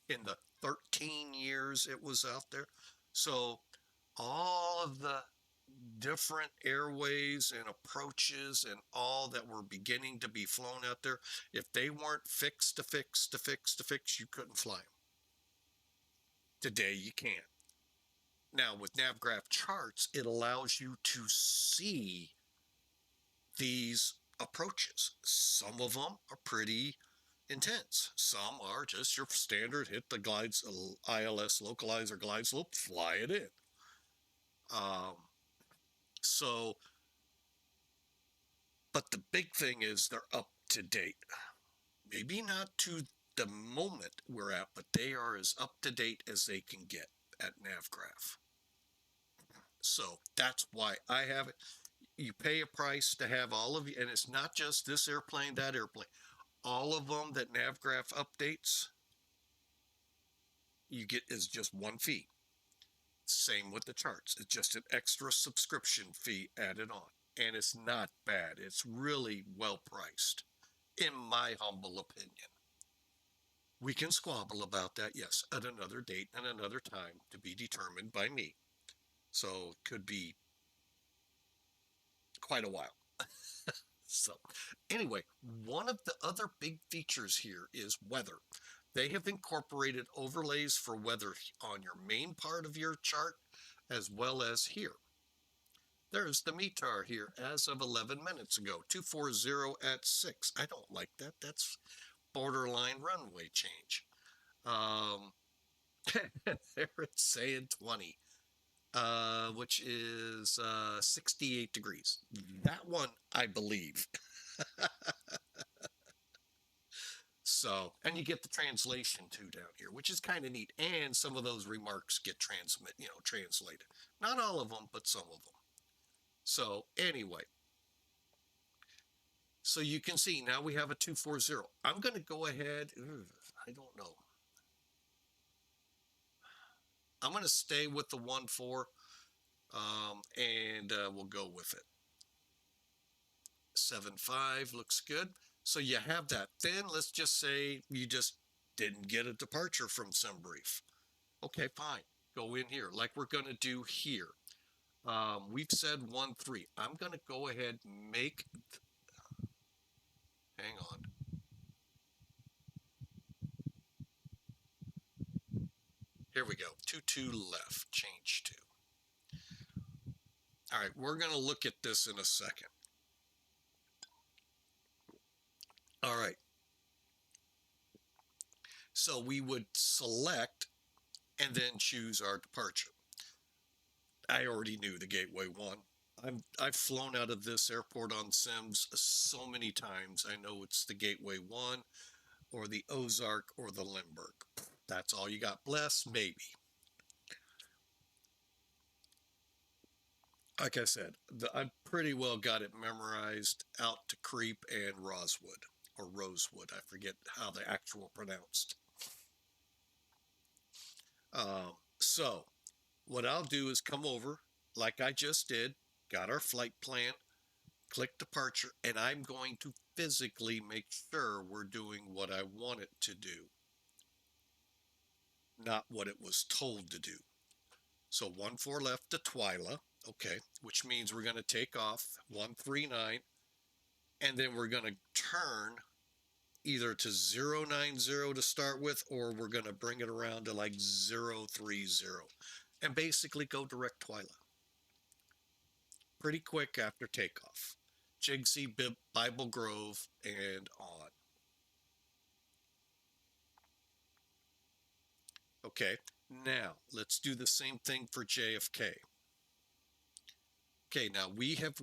in the 13 years it was out there. So all of the different airways and approaches and all that were beginning to be flown out there, if they weren't fixed to fix, you couldn't fly them. Today you can. Now with Navgraph charts, it allows you to see these approaches. Some of them are pretty intense. Some are just your standard hit the glides, ILS localizer glide slope, fly it in. So, but the big thing is they're up to date. Maybe not to the moment we're at, but they are as up to date as they can get at Navgraph. So that's why I have it. You pay a price to have all of you, and it's not just this airplane, that airplane. All of them that Navgraph updates, you get is just one fee. Same with the charts. It's just an extra subscription fee added on. And it's not bad. It's really well priced, in my humble opinion. We can squabble about that, yes, at another date and another time to be determined by me. So it could be quite a while. So anyway, one of the other big features here is weather. They have incorporated overlays for weather on your main part of your chart as well as here. There's the METAR here as of 11 minutes ago, 240 at 6. I don't like that. That's borderline runway change. There it's saying 20, which is 68 degrees. That one, I believe. So, and you get the translation too down here, which is kind of neat. And some of those remarks get translated. Not all of them, but some of them. So anyway, so you can see now we have a 240. I'm going to go ahead. I don't know. I'm going to stay with the 1.4, and we'll go with it. 7.5 looks good. So you have that. Then let's just say you just didn't get a departure from SimBrief. Okay, fine. Go in here like we're going to do here. We've said 1.3. I'm going to go ahead and make, hang on. Here we go. 2.2 left, change 2. All right, we're going to look at this in a second. All right. So we would select and then choose our departure. I already knew the Gateway 1. I've flown out of this airport on Sims so many times. I know it's the Gateway 1 or the Ozark or the Lindbergh. That's all you got. Bless, maybe. Like I said, I pretty well got it memorized out to Creep and Rosewood, or Rosewood. I forget how the actual pronounced. So what I'll do is come over like I just did, got our flight plan, click departure, and I'm going to physically make sure we're doing what I want it to do, not what it was told to do. So 1.4 left to Twyla, okay, which means we're going to take off 139, and then we're going to turn either to 090 to start with, or we're going to bring it around to like 030 and basically go direct Twyla. Pretty quick after takeoff. Jigsy, Bible Grove, and on. Okay, now let's do the same thing for JFK. Okay, now we have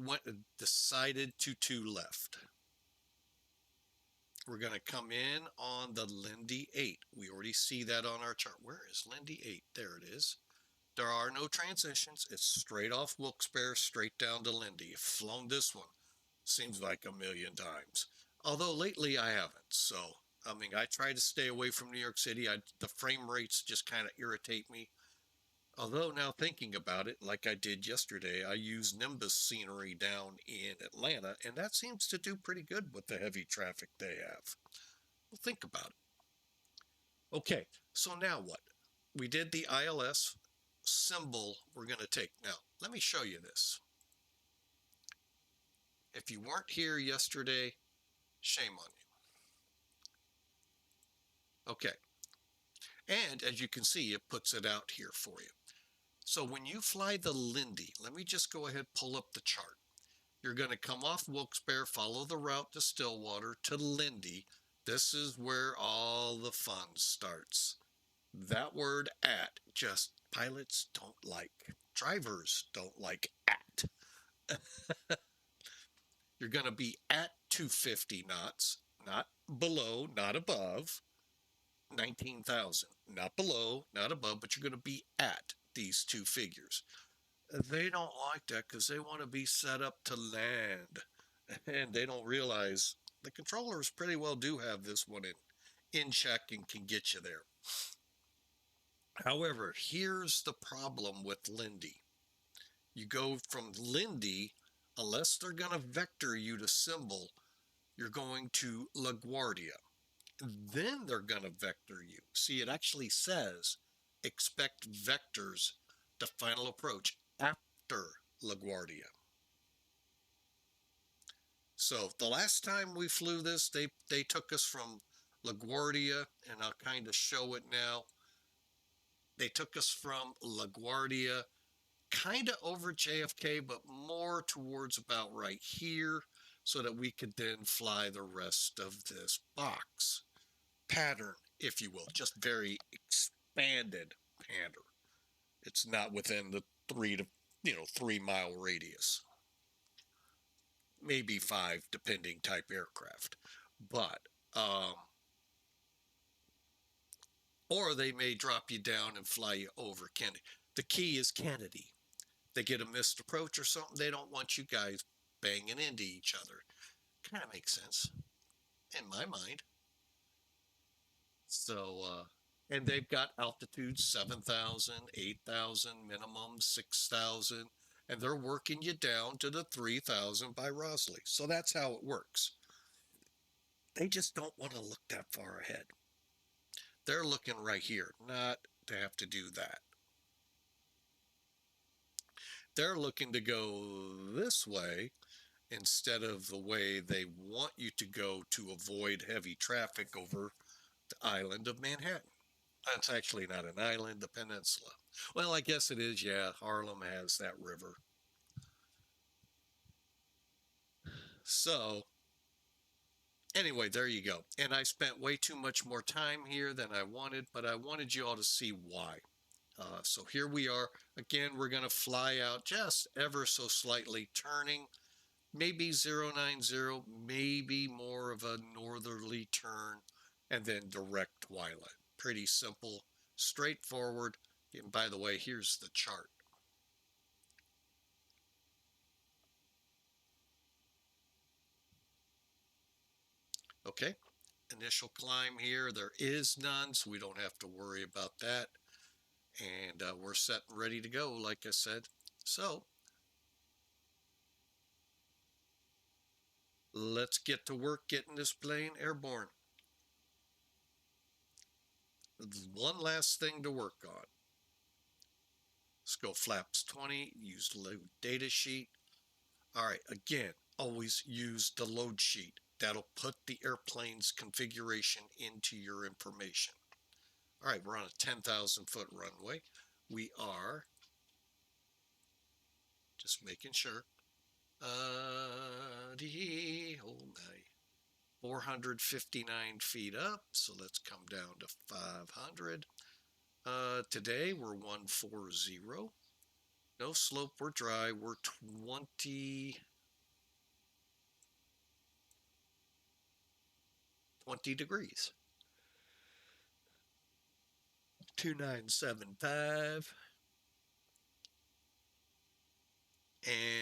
decided to 2 left. We're going to come in on the Lindy 8. We already see that on our chart. Where is Lindy 8? There it is. There are no transitions. It's straight off Wilkes-Barre, straight down to Lindy. I've flown this one, seems like a million times. Although lately I haven't. So, I mean, I try to stay away from New York City. The frame rates just kind of irritate me. Although now thinking about it, like I did yesterday, I use Nimbus scenery down in Atlanta, and that seems to do pretty good with the heavy traffic they have. Well, think about it. Okay, so now what? We did the ILS symbol we're going to take. Now, let me show you this. If you weren't here yesterday, shame on you. Okay. And as you can see, it puts it out here for you. So when you fly the Lindy, let me just go ahead and pull up the chart. You're going to come off Wilkes-Barre, follow the route to Stillwater to Lindy. This is where all the fun starts. That word at, just pilots don't like. Drivers don't like at. You're going to be at 250 knots, not below, not above. 19,000, not below, not above, but you're going to be at these 2 figures. They don't like that because they want to be set up to land, and they don't realize the controllers pretty well do have this one in check and can get you there. However, here's the problem with Lindy. You go from Lindy, unless they're going to vector you to symbol, you're going to LaGuardia. Then they're going to vector you. See, it actually says expect vectors to final approach after LaGuardia. So the last time we flew this, they took us from LaGuardia, and I'll kind of show it now. They took us from LaGuardia kind of over JFK, but more towards about right here, so that we could then fly the rest of this box pattern, if you will, just very expanded pattern. It's not within the 3 mile radius, maybe 5, depending type aircraft. But or they may drop you down and fly you over Kennedy. The key is Kennedy. They get a missed approach or something, they don't want you guys banging into each other. Kind of makes sense in my mind. So, and they've got altitudes 7,000, 8,000, minimum 6,000, and they're working you down to the 3,000 by Rosley. So that's how it works. They just don't want to look that far ahead. They're looking right here, not to have to do that. They're looking to go this way instead of the way they want you to go to avoid heavy traffic over the island of Manhattan. That's actually not an island, the peninsula. Well, I guess it is, yeah. Harlem has that river. So, anyway, there you go. And I spent way too much more time here than I wanted, but I wanted you all to see why. So here we are. Again, we're going to fly out just ever so slightly, turning maybe 090, maybe more of a northerly turn, and then direct twilight. Pretty simple, straightforward. And by the way, here's the chart. Okay, initial climb here, there is none, so we don't have to worry about that. And we're set and ready to go, like I said. So let's get to work getting this plane airborne. One last thing to work on. Let's go flaps 20, use load data sheet. All right, again, always use the load sheet. That'll put the airplane's configuration into your information. All right, we're on a 10,000 foot runway. We are just making sure. Oh my, 459 feet up. So let's come down to 500. Today we're 140. No slope, we're dry. We're 20 degrees. 2975.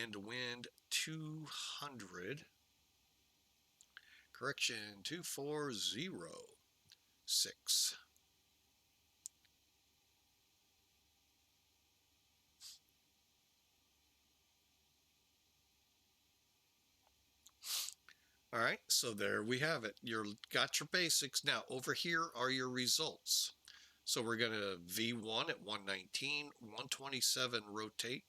And wind 200. Correction, 2406. All right, so there we have it. You've got your basics. Now, over here are your results. So we're going to V1 at 119, 127 rotate.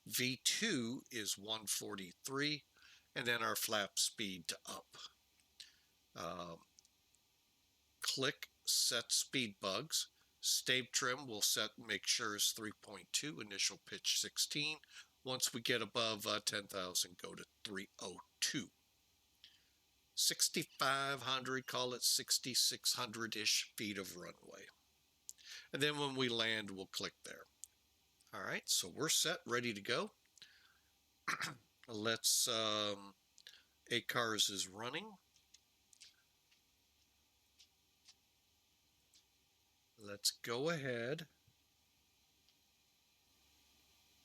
V2 is 143, and then our flap speed to up. Click set speed bugs. Stave trim will set, make sure is 3.2, initial pitch 16. Once we get above 10,000, go to 302. 6,500, call it 6,600-ish feet of runway. And then when we land, we'll click there. All right, so we're set, ready to go. Let's, ACARS is running. Let's go ahead.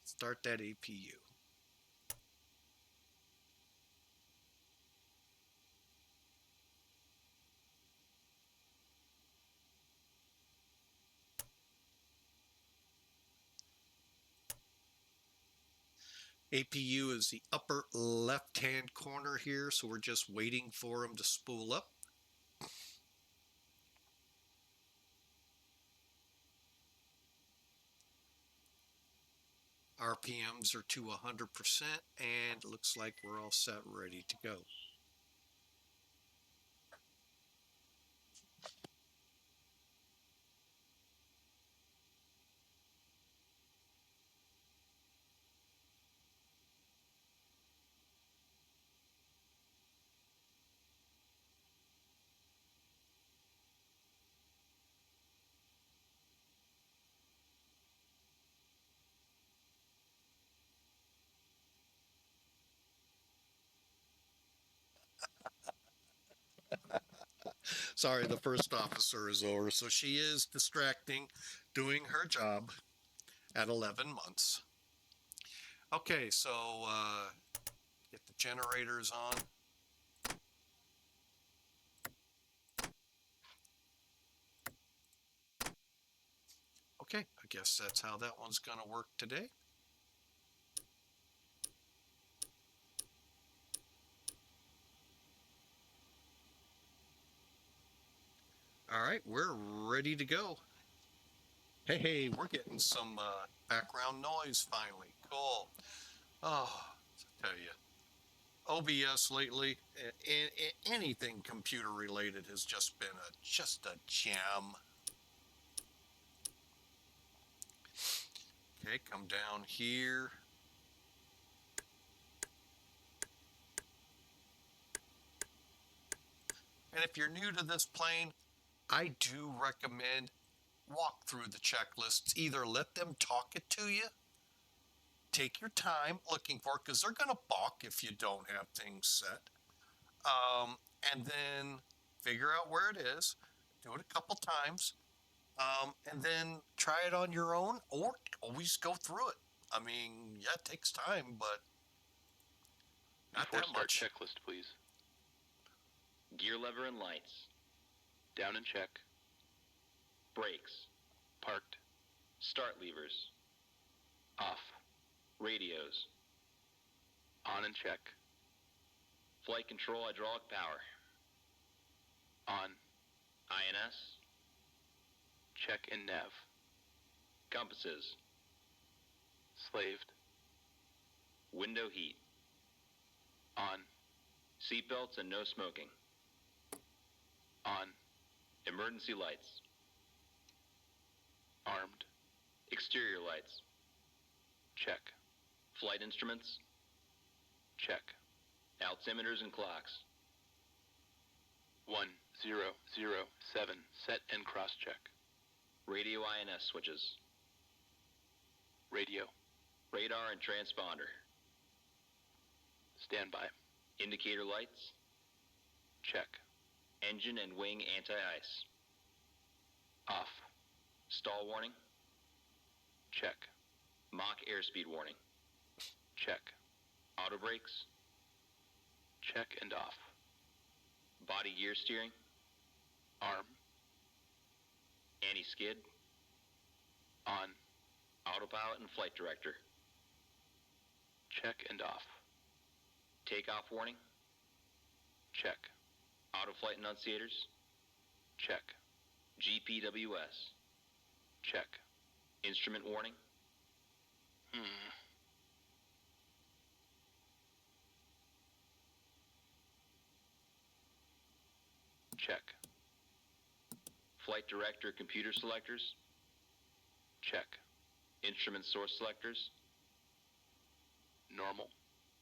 Start that APU. APU is the upper left-hand corner here, so we're just waiting for them to spool up. RPMs are to 100%, and it looks like we're all set, ready to go. Sorry, the first officer is over. So she is distracting, doing her job at 11 months. Okay, so get the generators on. Okay, I guess that's how that one's going to work today. All right, we're ready to go. Hey, we're getting some background noise finally. Cool. Oh, I tell you, OBS lately, anything computer related has just been just a gem. Okay, come down here. And if you're new to this plane, I do recommend walk through the checklists. Either let them talk it to you, take your time looking for it, because they're going to balk if you don't have things set. And then figure out where it is, do it a couple times, and then try it on your own, or always go through it. I mean, yeah, it takes time, but not Before that start much. checklist, please. Gear lever and lights. Down and check. Brakes. Parked. Start levers. Off. Radios. On and check. Flight control hydraulic power. On. INS. Check in nav. Compasses. Slaved. Window heat. On. Seatbelts and no smoking. On. Emergency lights. Armed. Exterior lights. Check. Flight instruments. Check. Altimeters and clocks. 1007 set and cross check. Radio INS switches. Radio. Radar and transponder. Standby. Indicator lights. Check. Engine and wing anti-ice. Off. Stall warning. Check. Mach airspeed warning. Check. Auto brakes. Check and off. Body gear steering. Arm. Anti-skid. On. Autopilot and flight director. Check and off. Takeoff warning. Check. Auto flight annunciators. Check. GPWS. Check. Instrument warning. Check. Flight director computer selectors. Check. Instrument source selectors. Normal.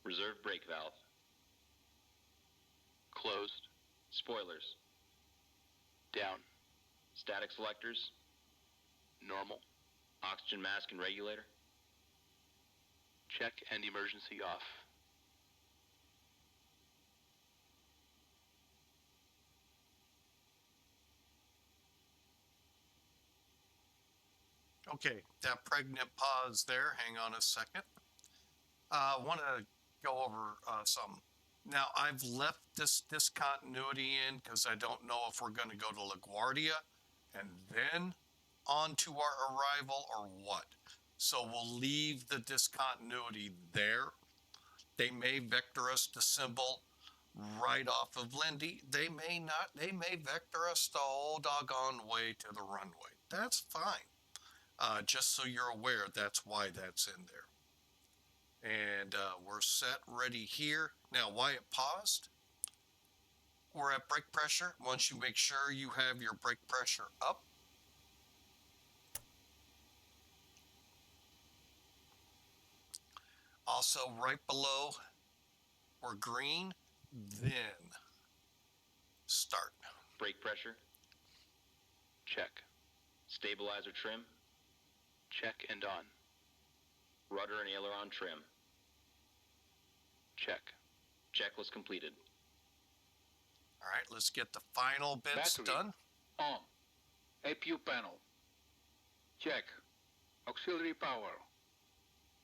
Reserve brake valve. Closed. Spoilers. Down. Static selectors. Normal. Oxygen mask and regulator. Check and emergency off. Okay, that pregnant pause there. Hang on a second. I want to go over some. Now, I've left this discontinuity in because I don't know if we're going to go to LaGuardia and then on to our arrival or what. So we'll leave the discontinuity there. They may vector us to symbol right off of Lindy. They may not. They may vector us the whole doggone way to the runway. That's fine. Just so you're aware, that's why that's in there. And we're set ready here. Now, why it paused? We're at brake pressure. Once you make sure you have your brake pressure up, also right below, we're green, then start. Brake pressure. Check. Stabilizer trim. Check and on. Rudder and aileron trim. Check. Checklist completed. All right, let's get the final bits Battery. done. On. APU panel. Check. Auxiliary power.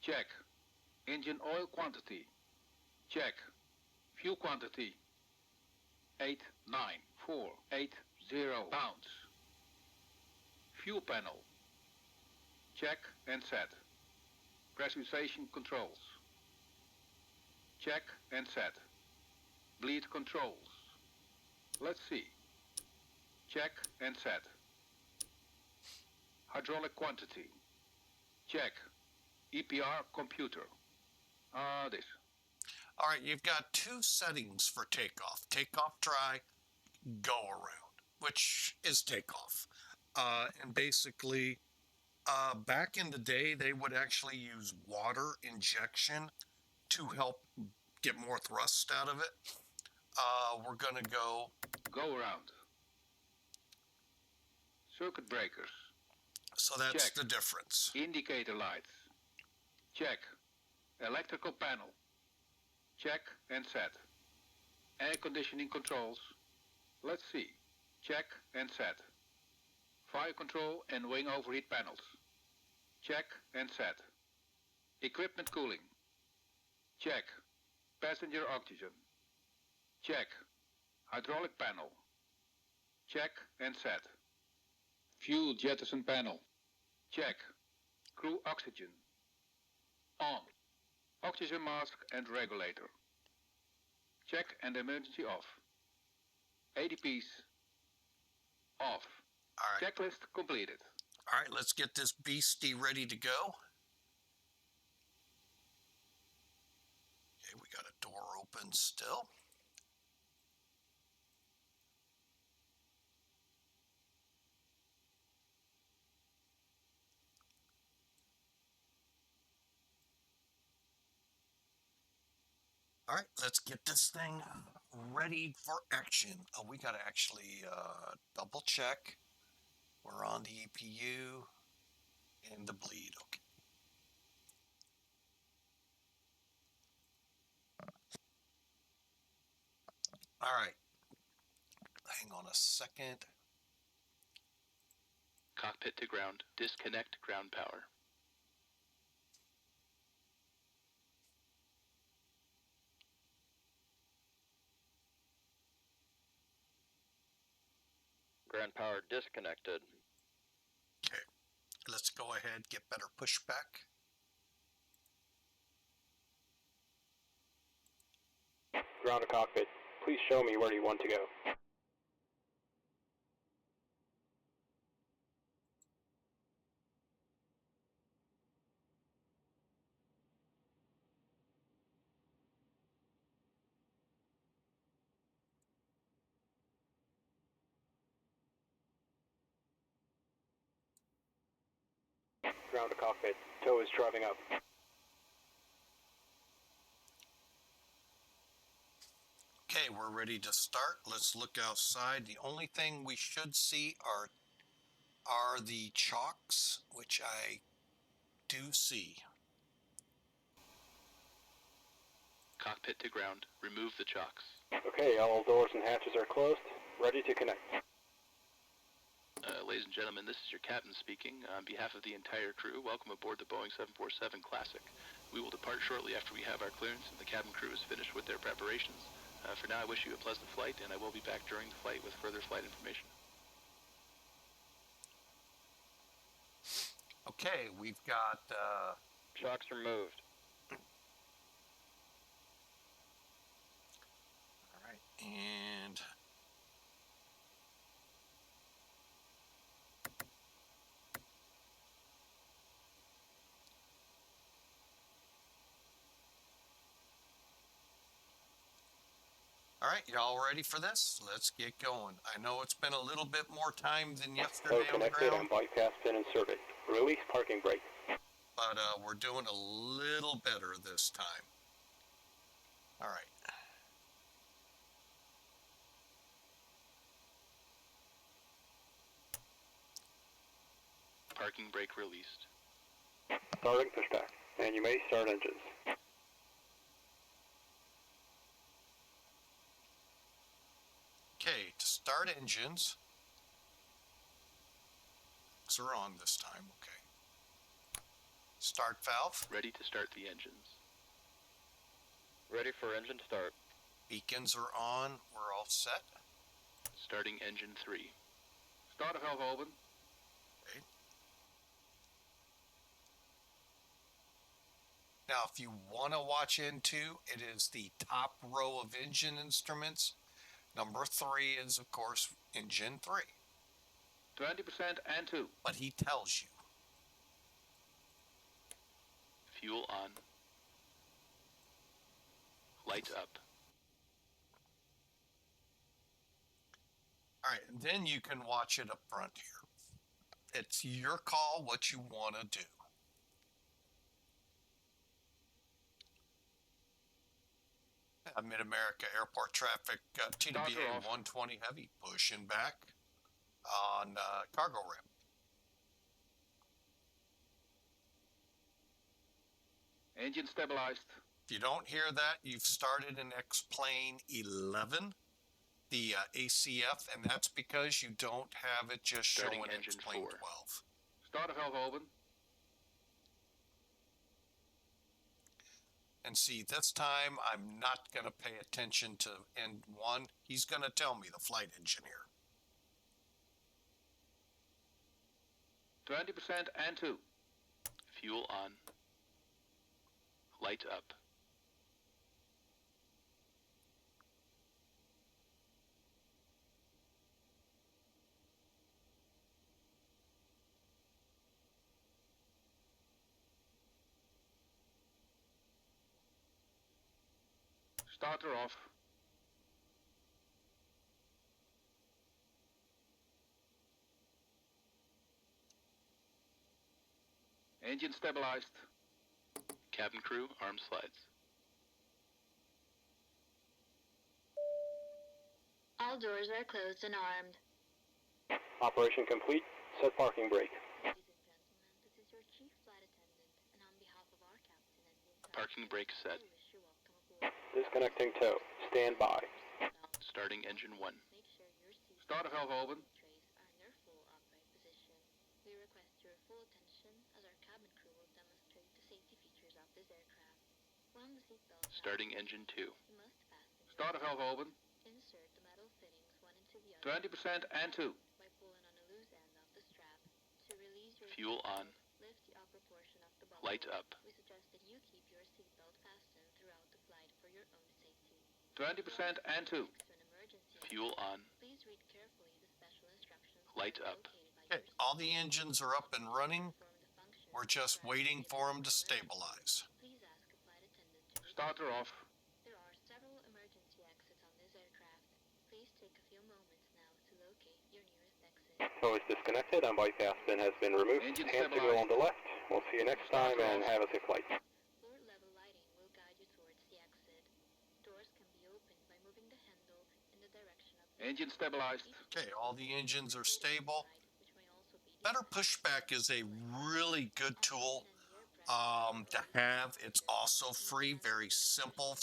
Check. Engine oil quantity. Check. Fuel quantity. 89480 pounds. Fuel panel. Check and set. Pressurization controls. Check and set. Bleed controls. Let's see. Check and set. Hydraulic quantity. Check. EPR computer. This. All right, you've got two settings for takeoff. Takeoff dry, go around, which is takeoff. And basically, back in the day, they would actually use water injection to help get more thrust out of it. We're going to go. Go around. Circuit breakers. So that's Check. the difference. Indicator lights. Check. Electrical panel. Check and set. Air conditioning controls. Let's see. Check and set. Fire control and wing overheat panels. Check and set. Equipment cooling. Check. Passenger oxygen. Check. Hydraulic panel. Check and set. Fuel jettison panel. Check. Crew oxygen. On. Oxygen mask and regulator. Check and emergency off. ADPs off. All right. Checklist completed. All right, let's get this beastie ready to go. Okay, we got a door open still. All right, let's get this thing ready for action. Oh, we got to actually double check. We're on the EPU and the bleed. Okay. All right. Hang on a second. Cockpit to ground. Disconnect ground power. Ground power disconnected. Okay. Let's go ahead, get better pushback. Ground to cockpit. Please show me where you want to go. Ground to cockpit. Tow is driving up. Okay, we're ready to start. Let's look outside. The only thing we should see are the chocks, which I do see. Cockpit to ground. Remove the chocks. Okay, all doors and hatches are closed. Ready to connect. Ladies and gentlemen, this is your captain speaking. On behalf of the entire crew, welcome aboard the Boeing 747 Classic. We will depart shortly after we have our clearance and the cabin crew is finished with their preparations. For now, I wish you a pleasant flight, and I will be back during the flight with further flight information. Okay, we've got... Chocks removed. all right, and... All right, y'all ready for this? Let's get going. I know it's been a little bit more time than Tow yesterday on the connected ground, and bypass pin inserted. Release parking brake. but we're doing a little better this time. All right. Parking brake released. Starting pushback. And you may start engines. start engines. So we're on this time, okay. Start valve. Ready to start the engines. Ready for engine start. Beacons are on. We're all set. Starting engine 3. Starter valve open. Okay. Now, if you want to watch into, it is the top row of engine instruments. Number 3 is, of course, engine 3. 20% and 2. But he tells you. Fuel on. Lights up. All right, and then you can watch it up front here. It's your call what you want to do. MidAmerica airport traffic, TWA 120 heavy, pushing back on cargo ramp. Engine stabilized. If you don't hear that, you've started in X-plane 11, the ACF, and that's because you don't have it just Starting showing engine X-plane 4. 12. Starter valve open. And see, this time I'm not going to pay attention to end 1. He's going to tell me, the flight engineer. 20% and 2. Fuel on. Lights up. Starter off. Engine stabilized. Cabin crew, arm slides. All doors are closed and armed. Operation complete. Set parking brake. Ladies and gentlemen, this is your chief flight attendant, and on behalf of our captain and the entire Parking brake set. we wish you welcome aboard. Disconnecting tow. Stand by. Starting engine 1. Make sure your seat Starter valve open. trays are in their full upright position. We request your full attention as our cabin crew will demonstrate the safety features of this aircraft. When the seatbelt Starting engine 2. you must fasten your Starter valve open. insert the metal fittings one into the other 20% and 2. by pulling on the loose end of the strap. To release your Fuel on. lift the upper portion of the buckle. Lights up. We suggest that you keep your seatbelt fastened throughout the flight for your own safety. 20% and 2. Next to an emergency Fuel on. please read carefully the special instructions Lights up. located by Okay, all the engines are up and running. perform the function. We're just waiting for them to stabilize. Please ask a flight attendant to Starter off. There are several emergency exits on this aircraft. Please take a few moments now to locate your nearest exit. Tow is disconnected and bypass bin has been removed. Engine Hand signal on stabilized. the left. We'll see you next time and have a safe flight. Floor level lighting will guide you towards the exit. Doors can be opened by moving the handle in the direction of the Engine stabilized. Okay, all the engines are stable. which may also be Better pushback is a really good tool to have. It's also free, very simple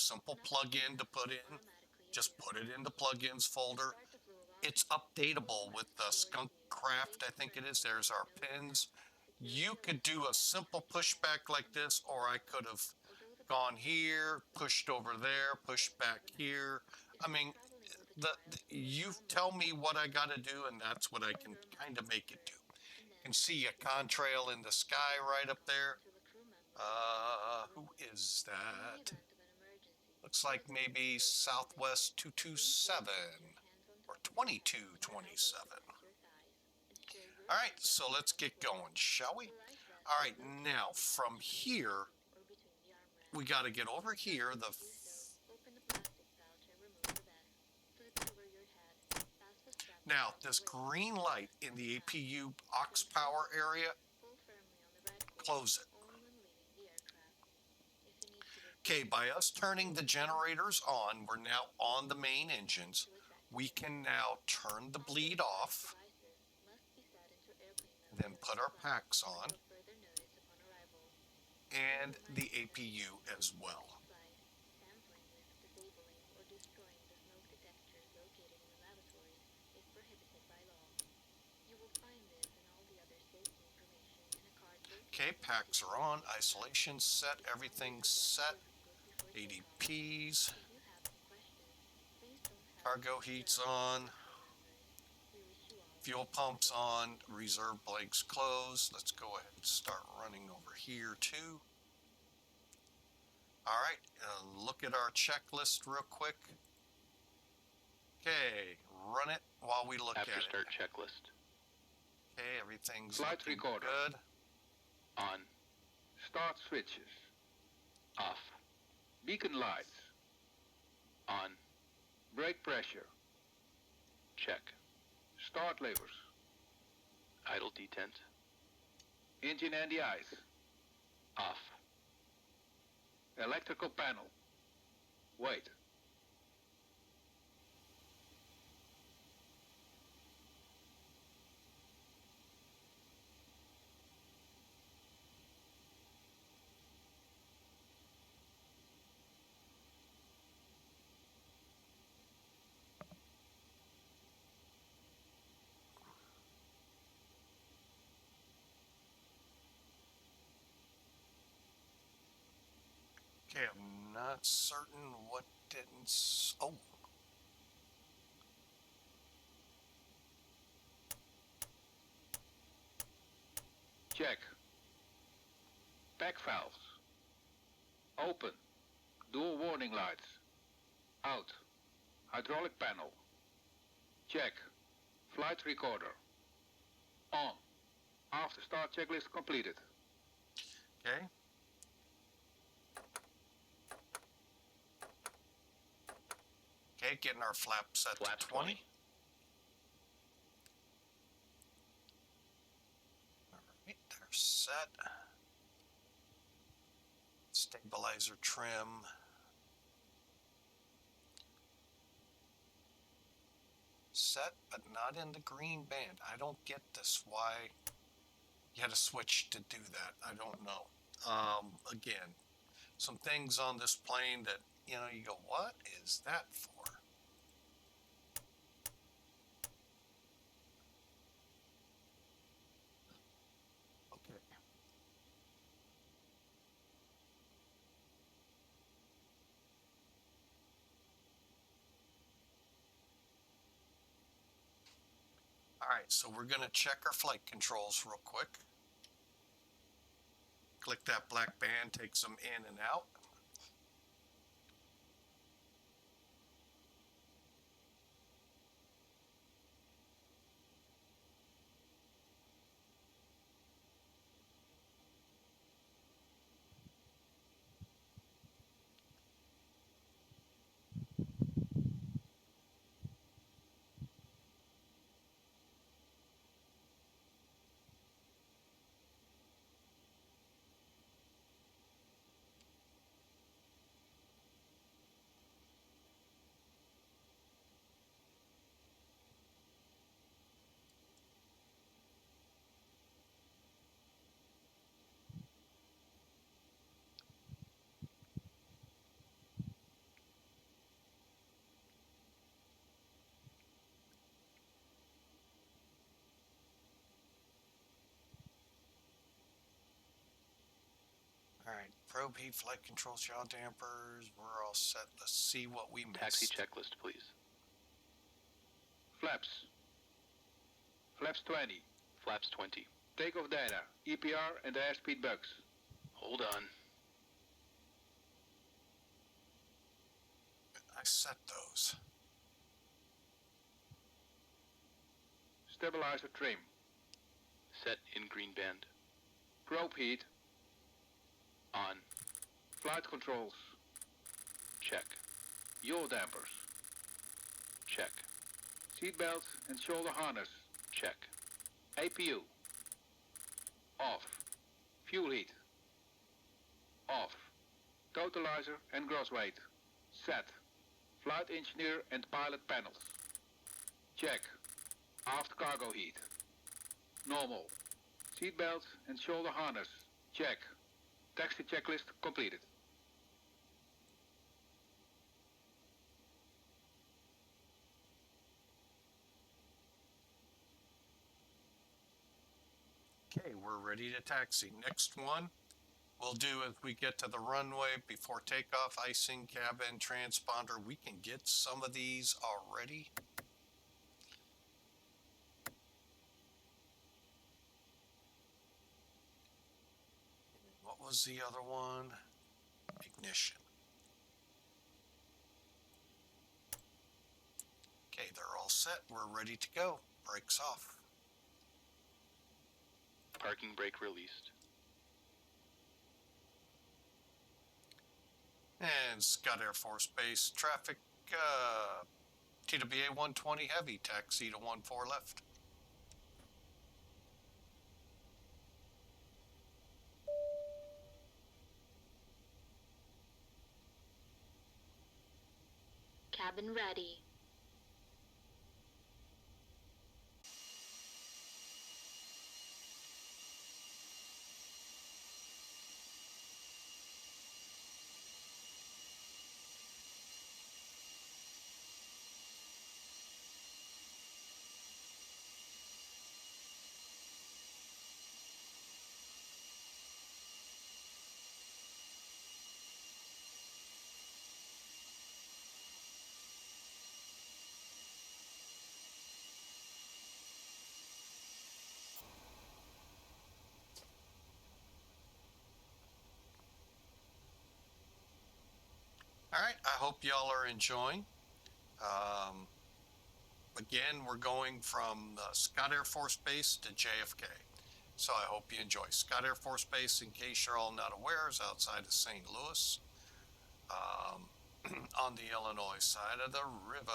plug-in to put in. Just put it in the plugins folder. It's updatable with the Skunk Craft, I think it is. There's our pins. You could do a simple pushback like this, or I could have gone here, pushed over there, pushed back here. I mean, you tell me what I got to do, and that's what I can kind of make it do. You can see a contrail in the sky right up there. Who is that? Looks like maybe Southwest 227 or 2227. All right, so let's get going, shall we? All right, now from here, we got to get over here. Now, this green light in the APU aux power area, close it. Okay, by us turning the generators on, we're now on the main engines. We can now turn the bleed off, then put our packs on, and the APU as well. Okay, packs are on, isolation set, everything's set, ADPs, cargo heat's on, fuel pump's on, reserve blanks closed. Let's go ahead and start running over here too. All right, look at our checklist real quick. Okay, run it while we look After at start it. checklist. Okay, everything's Flight looking recorder. good. On. Start switches. Off. Beacon lights. On. Brake pressure. Check. Start levers. Idle detent. Engine anti-ice. Off. Electrical panel. Wait. Okay, I'm not certain what didn't. Oh, Check. Pack valves. Open. Dual warning lights. Out. Hydraulic panel. Check. Flight recorder. On. After start checklist completed. okay. Okay, getting our flap set Flap to 20. 20. All right, they're set. Stabilizer trim. Set, but not in the green band. I don't get this. Why you had to switch to do that? I don't know. Again, some things on this plane that, you know, you go, what is that for? Okay. All right, so we're going to check our flight controls real quick. Click that black band, takes them in and out. All right, probe heat, flight controls, yaw dampers. We're all set. Let's see what we missed. Taxi checklist, please. Flaps. Flaps 20. Flaps 20. Takeoff data. EPR and airspeed bugs. Hold on. I set those. Stabilizer trim. Set in green band. Probe heat. On. Flight controls. Check. Yaw dampers. Check. Seatbelt and shoulder harness. Check. APU. Off. Fuel heat. Off. Totalizer and gross weight. Set. Flight engineer and pilot panels. Check. Aft cargo heat. Normal. Seatbelt and shoulder harness. Check. Taxi checklist completed. Okay, we're ready to taxi. Next one we'll do as we get to the runway before takeoff, icing, cabin, transponder. We can get some of these already. What was the other one? Ignition. Okay, they're all set. We're ready to go. Brakes off. Parking brake released. And Scott Air Force Base traffic, TWA 120 heavy, taxi to 14 left. Cabin ready. All right, I hope y'all are enjoying. Again, we're going from Scott Air Force Base to JFK. So I hope you enjoy. Scott Air Force Base, in case you're all not aware, is outside of St. Louis, on the Illinois side of the river.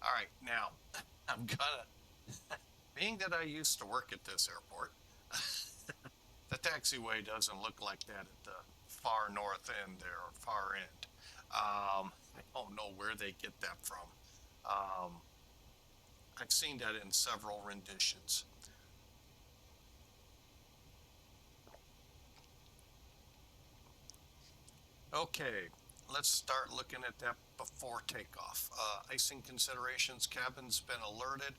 All right, now I'm gonna, being that I used to work at this airport, the taxiway doesn't look like that at the far north end there, or far end. I don't know where they get that from. I've seen that in several renditions. Okay, let's start looking at that before takeoff. Icing considerations, cabin's been alerted.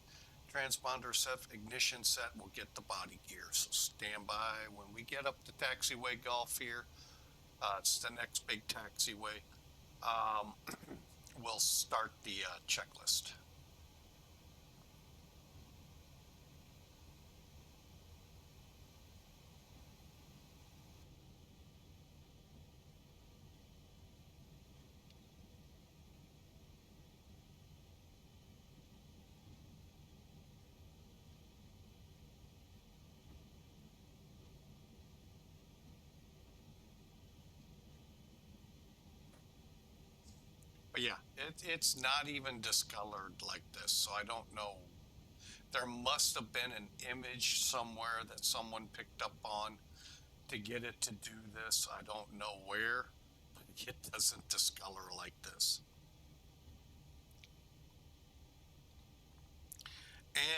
Transponder set, ignition set, we'll get the body gear. So stand by when we get up to taxiway Gulf here. It's the next big taxiway. We'll start the checklist. But yeah, it's not even discolored like this, so I don't know. There must have been an image somewhere that someone picked up on to get it to do this. I don't know where, but it doesn't discolor like this.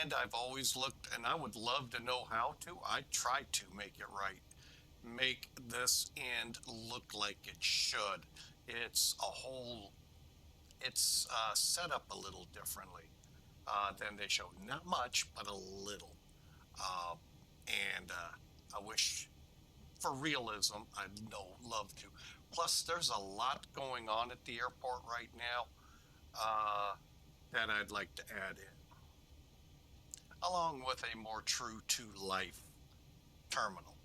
And I've always looked, and I would love to know how to. I try to make it right. Make this end look like it should. It's a whole, it's set up a little differently than they showed. Not much, but a little. Uh, and I wish, for realism, I'd love to. Plus, there's a lot going on at the airport right now that I'd like to add in, along with a more true to life terminal.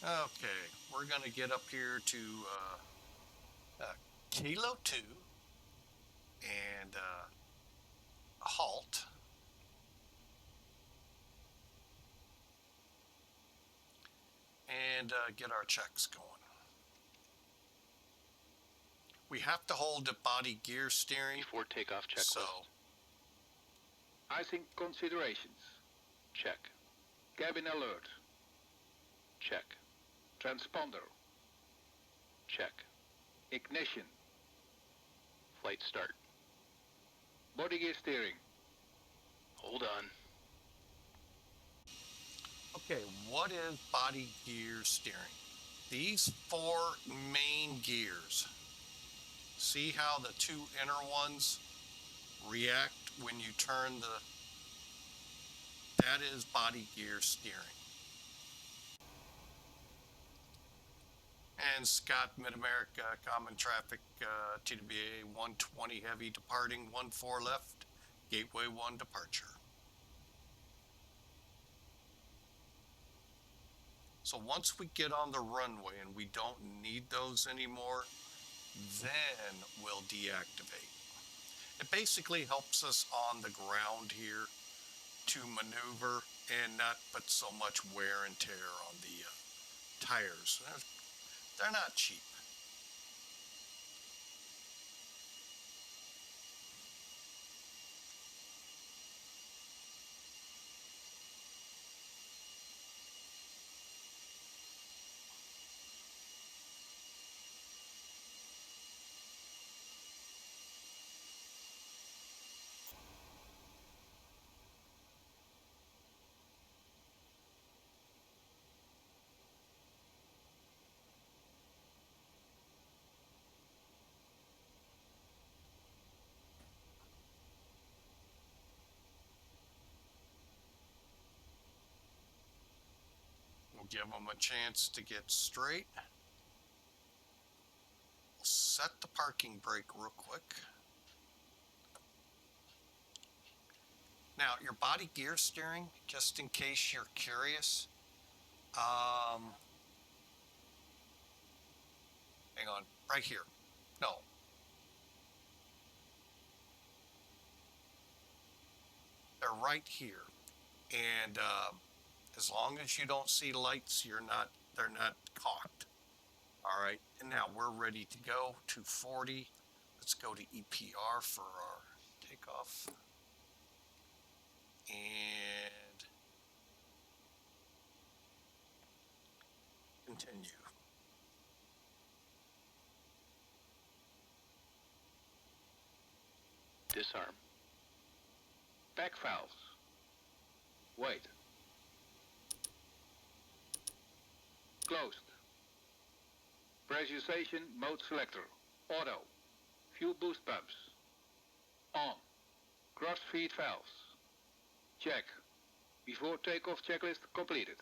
Okay, we're going to get up here to Kilo 2 and halt. And get our checks going. We have to hold the body gear steering. Before takeoff checklist. So Icing considerations. Check. Cabin alert. Check. Transponder. Check. Ignition. Flight start. Body gear steering. Hold on. Okay, what is body gear steering? These four main gears. See how the two inner ones react when you turn that is body gear steering. And Scott, MidAmerica, common traffic, TWA 120 heavy departing, 14 left, gateway 1 departure. So once we get on the runway and we don't need those anymore, then we'll deactivate. It basically helps us on the ground here to maneuver and not put so much wear and tear on the tires. They're not cheap. We'll give them a chance to get straight. We'll set the parking brake real quick. Now, your body gear steering, just in case you're curious, hang on, right here. No. They're right here. And as long as you don't see lights, they're not cocked. All right, and now we're ready to go. 240. Let's go to EPR for our takeoff. And continue. Disarm. Back valves. Wait. Closed. Pressurization mode selector. Auto. Fuel boost pumps. On. Cross feed valves. Check. Before takeoff checklist completed.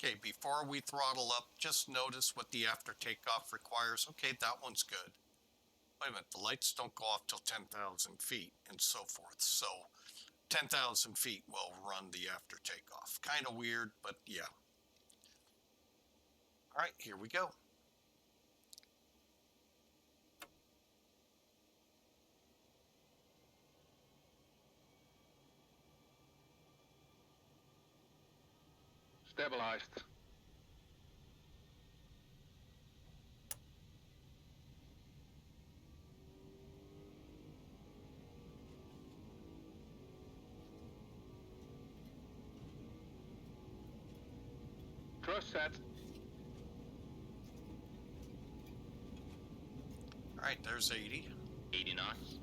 Okay, before we throttle up, just notice what the after takeoff requires. Okay, that one's good. Wait a minute, the lights don't go off till 10,000 feet and so forth. So 10,000 feet will run the after takeoff. Kind of weird, but yeah. All right, here we go. Stabilized. Thrust set. All right, there's 80. 80 knots.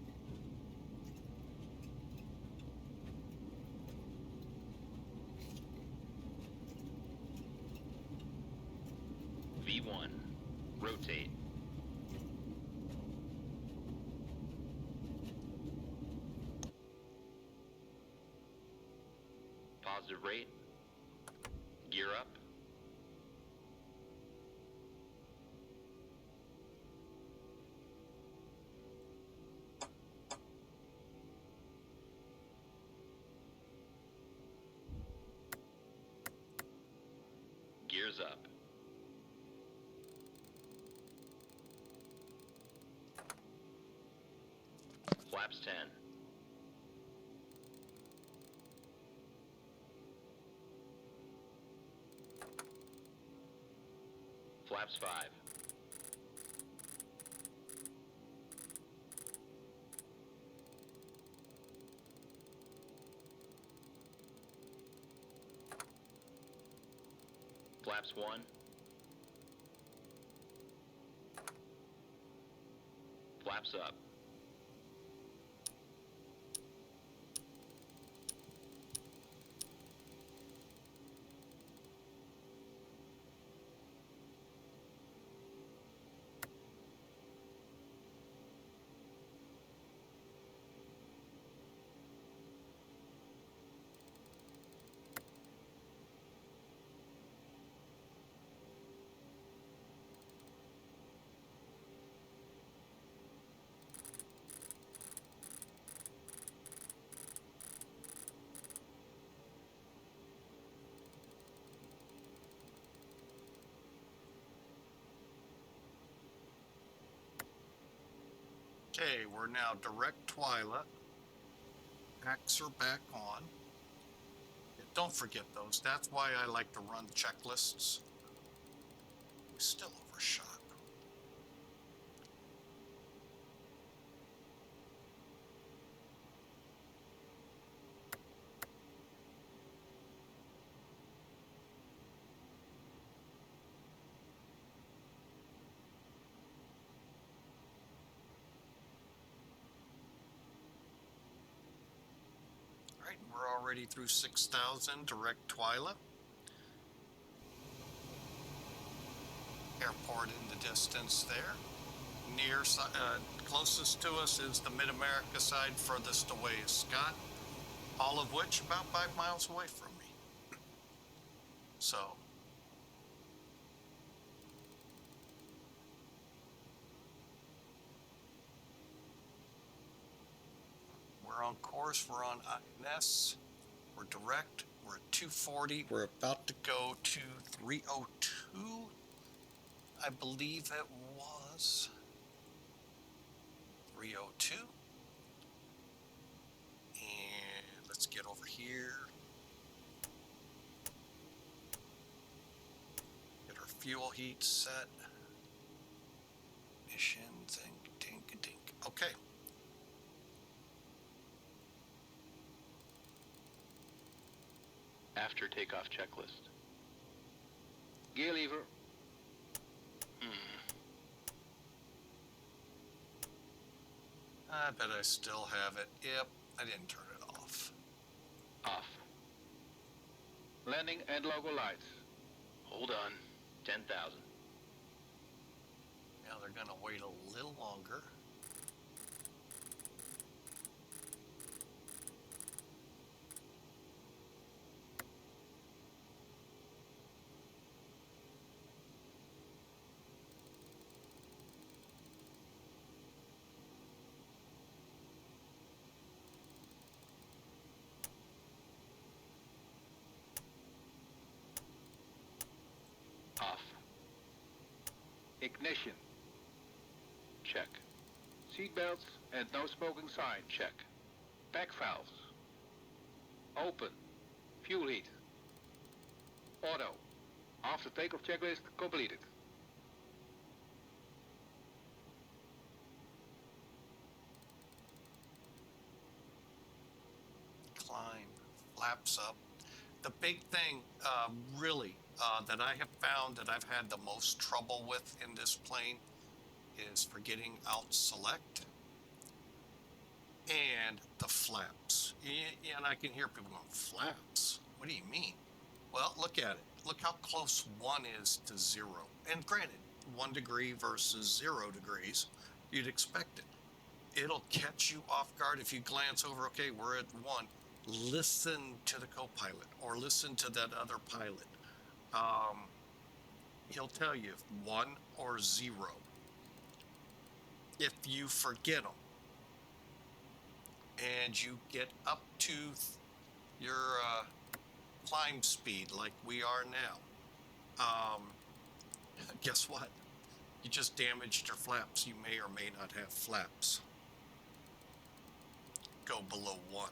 V1. Rotate. Positive rate. Gear up. Gears up. Flaps 10. Flaps 5. Flaps 1. Flaps up. Okay, we're now direct twilight. Packs are back on. Yeah, don't forget those. That's why I like to run checklists. We still overshot. All right, we're already through 6,000 direct twilight. Airport in the distance there. Closest to us is the MidAmerica side, furthest away is Scott, all of which about 5 miles away from me. So, we're on course, we're on INS, we're direct, we're at 240, we're about to go to 302, I believe it was 302. And let's get over here. Get our fuel heat set. Mission dink. Okay. After takeoff checklist. Gear lever. I bet I still have it. Yep, I didn't turn it off. Off. Landing and logo lights. Hold on. 10,000. Now they're going to wait a little longer. Off. Ignition. Check. Seatbelts and no smoking sign. Check. Back valves. Open. Fuel heat. Auto. After takeoff checklist completed. Climb. Flaps up. The big thing, really, that I have found that I've had the most trouble with in this plane is forgetting out select and the flaps. And I can hear people going, flaps? What do you mean? Well, look at it. Look how close 1 is to 0. And granted, 1 degree versus 0 degrees, you'd expect it. It'll catch you off guard if you glance over, okay, we're at 1. Listen to the co-pilot or listen to that other pilot. He'll tell you 1 or 0. If you forget them and you get up to your climb speed like we are now, guess what? You just damaged your flaps. You may or may not have flaps. Go below 1.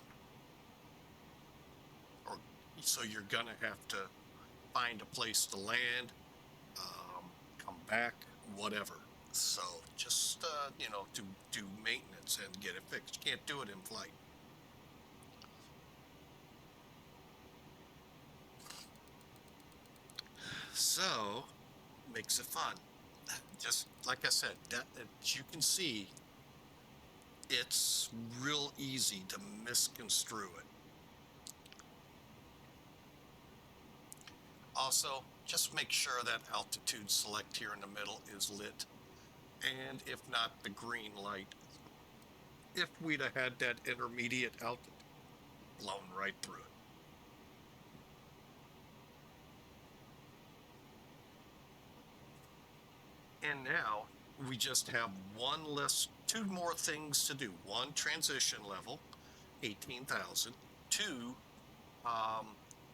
Or so you're gonna have to find a place to land, come back, whatever. So just do maintenance and get it fixed. You can't do it in flight. So, makes it fun. Just like I said, as you can see, it's real easy to misconstrue it. Also, just make sure that altitude select here in the middle is lit, and if not, the green light. If we'd have had that intermediate altitude, blown right through it. And now we just have two more things to do. One, transition level, 18,000. Two,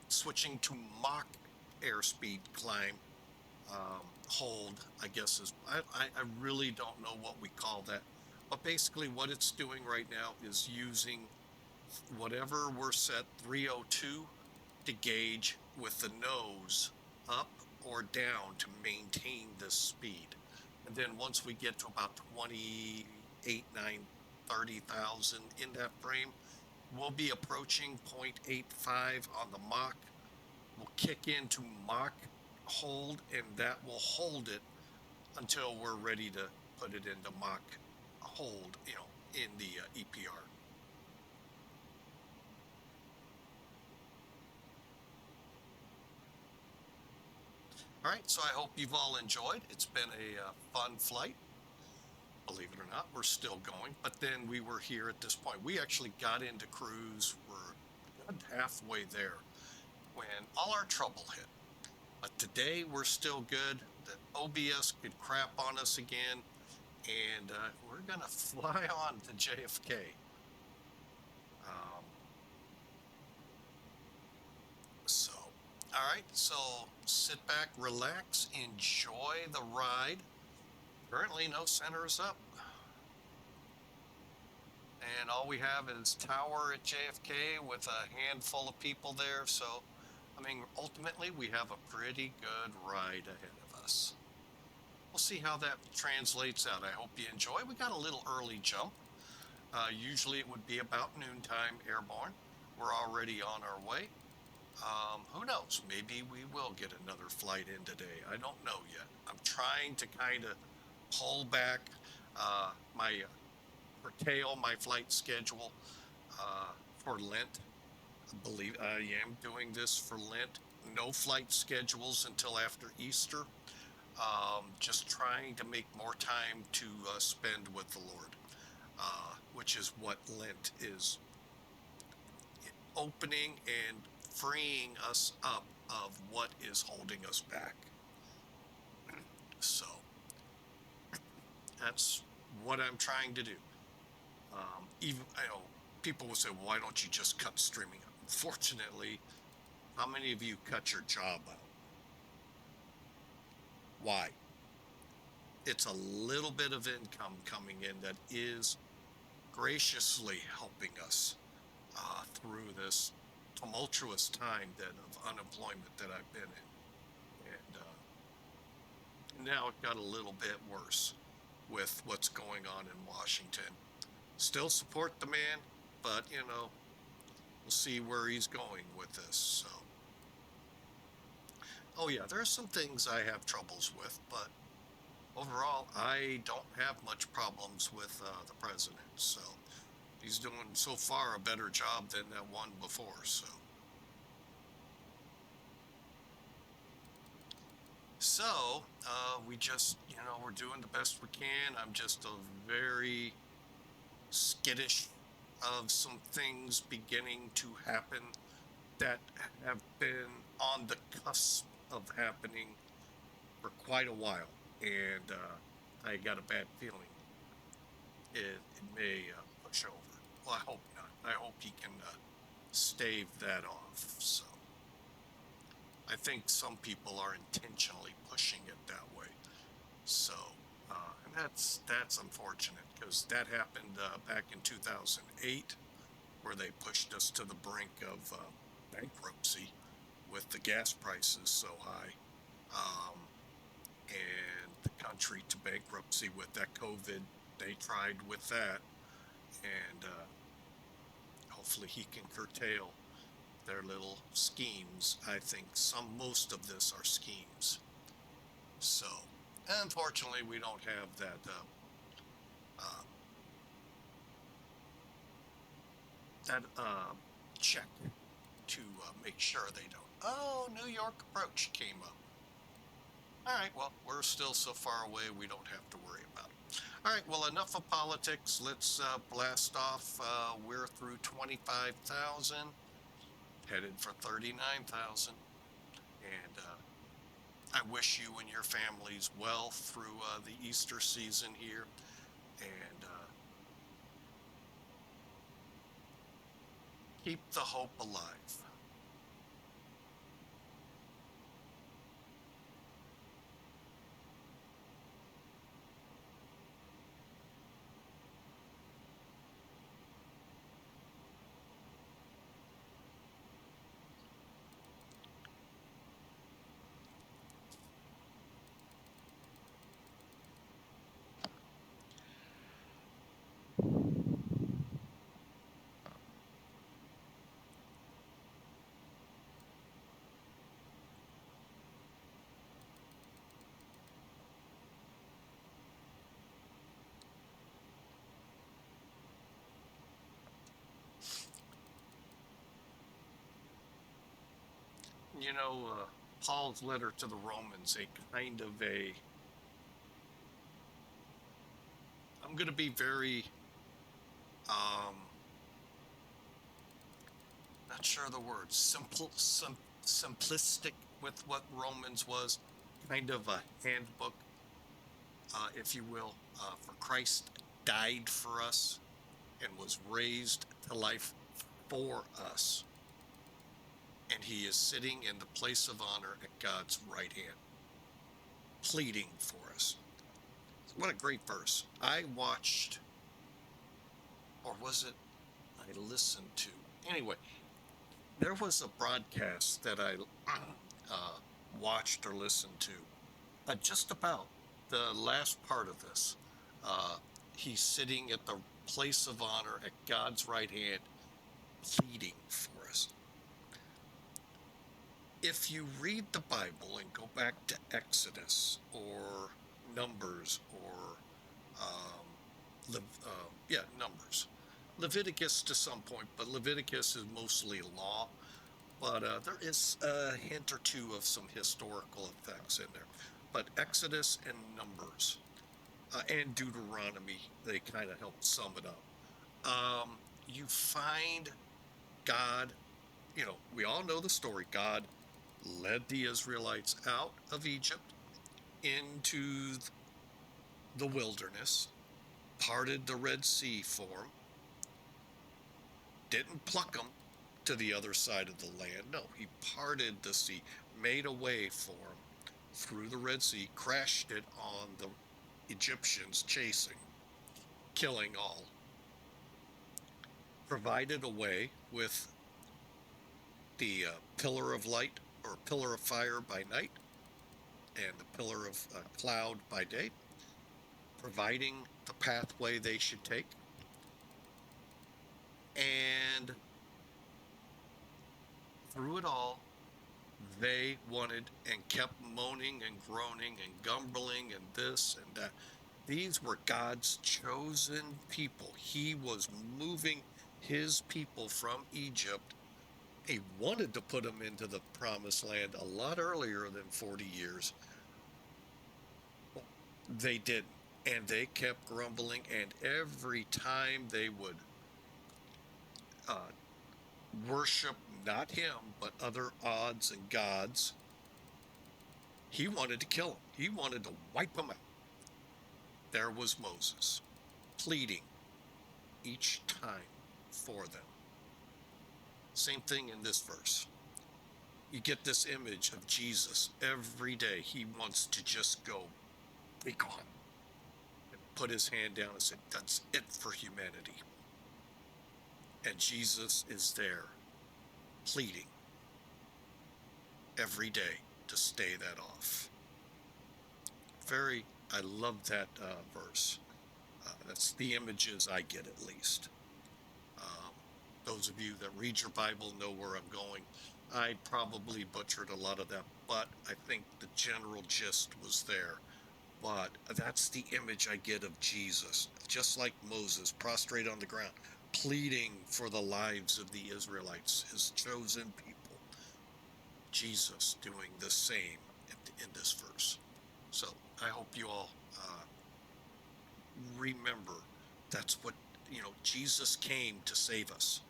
switching to Mach airspeed climb, hold, I guess is, I really don't know what we call that. But basically what it's doing right now is using whatever we're set 302 to gauge with the nose up or down to maintain this speed. And then once we get to about 28, 9, 30,000 in that frame, we'll be approaching 0.85 on the Mach. We'll kick into Mach hold, and that will hold it until we're ready to put it into Mach hold, in the EPR. All right, so I hope you've all enjoyed. It's been a fun flight. Believe it or not, we're still going, but then we were here at this point. We actually got into cruise. We're good halfway there when all our trouble hit. But today we're still good. The OBS could crap on us again, and we're gonna fly on to JFK. All right, so sit back, relax, enjoy the ride. Currently no centers up. And all we have is tower at JFK with a handful of people there. So, I mean, ultimately we have a pretty good ride ahead of us. We'll see how that translates out. I hope you enjoy. We got a little early jump. Usually it would be about noontime airborne. We're already on our way. Who knows? Maybe we will get another flight in today. I don't know yet. I'm trying to kind of pull back curtail my flight schedule for Lent. I believe I am doing this for Lent. No flight schedules until after Easter. Just trying to make more time to spend with the Lord, which is what Lent is, opening and freeing us up of what is holding us back. So that's what I'm trying to do. Even people will say, well, why don't you just cut streaming out? Unfortunately, how many of you cut your job out? Why? It's a little bit of income coming in that is graciously helping us through this tumultuous time of unemployment that I've been in. And now it got a little bit worse with what's going on in Washington. Still support the man, but we'll see where he's going with this. So, oh yeah, there's some things I have troubles with, but overall, I don't have much problems with the president. So he's doing so far a better job than that one before. So we just, we're doing the best we can. I'm just a very skittish of some things beginning to happen that have been on the cusp of happening for quite a while, and I got a bad feeling it may push over. Well, I hope not. I hope he can stave that off. So I think some people are intentionally pushing it that way. So and that's unfortunate, because that happened back in 2008, where they pushed us to the brink of bankruptcy with the gas prices so high, and the country to bankruptcy with that COVID. They tried with that, and hopefully he can curtail their little schemes. I think most of this are schemes. So, unfortunately, we don't have that check to make sure they don't. Oh, New York approach came up. All right, well, we're still so far away, we don't have to worry about it. All right, well, enough of politics. Let's blast off. We're through 25,000, headed for 39,000. And I wish you and your families well through the Easter season here. And keep the hope alive. You know, Paul's letter to the Romans, a kind of a, I'm going to be very, not sure the word, simplistic with what Romans was, kind of a handbook, if you will, for Christ died for us and was raised to life for us. And he is sitting in the place of honor at God's right hand, pleading for us. What a great verse. I watched, or was it I listened to? Anyway, there was a broadcast that I watched or listened to, just about the last part of this. He's sitting at the place of honor at God's right hand, pleading for us. If you read the Bible and go back to Exodus or Numbers or Numbers, Leviticus to some point, but Leviticus is mostly law. But there is a hint or two of some historical effects in there. But Exodus and Numbers and Deuteronomy, they kind of help sum it up. You find God, we all know the story. God led the Israelites out of Egypt into the wilderness, parted the Red Sea for them, didn't pluck them to the other side of the land. No, he parted the sea, made a way for them through the Red Sea, crashed it on the Egyptians chasing, killing all, provided a way with the pillar of light or pillar of fire by night and the pillar of cloud by day, providing the pathway they should take. And through it all, they wanted and kept moaning and groaning and grumbling and this and that. These were God's chosen people. He was moving his people from Egypt. He wanted to put them into the promised land a lot earlier than 40 years. They didn't. And they kept grumbling. And every time they would worship not him, but other odds and gods, he wanted to kill them. He wanted to wipe them out. There was Moses pleading each time for them. Same thing in this verse. You get this image of Jesus every day. He wants to just go, be gone, and put his hand down and say, that's it for humanity. And Jesus is there pleading every day to stay that off. I love that verse. That's the images I get, at least. Those of you that read your Bible know where I'm going. I probably butchered a lot of that, but I think the general gist was there. But that's the image I get of Jesus, just like Moses, prostrate on the ground, pleading for the lives of the Israelites, his chosen people. Jesus doing the same in this verse. So I hope you all remember that's what, Jesus came to save us.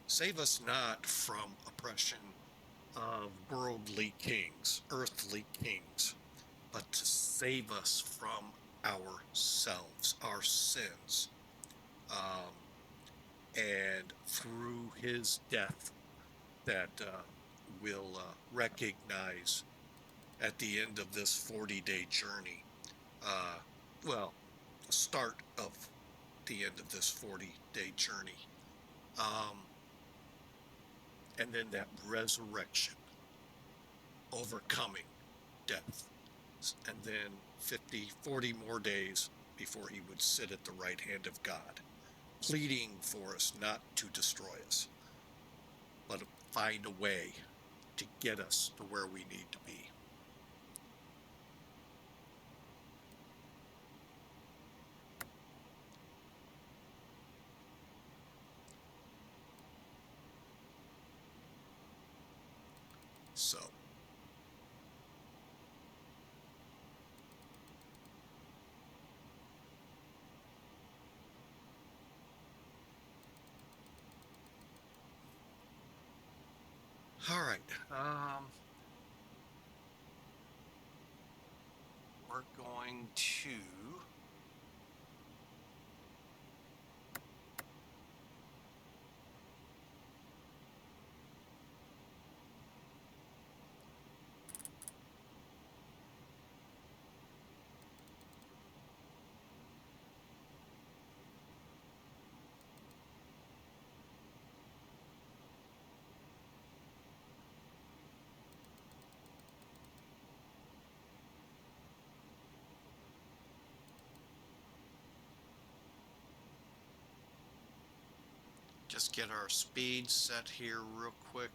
Save us not from oppression of worldly kings, earthly kings, but to save us from ourselves, our sins. And through his death, that we'll recognize at the end of this 40-day journey, well, the start of the end of this 40-day journey, and then that resurrection, overcoming death, and then 40 more days before he would sit at the right hand of God, pleading for us not to destroy us, but find a way to get us to where we need to be. So, all right, we're going to just get our speed set here real quick.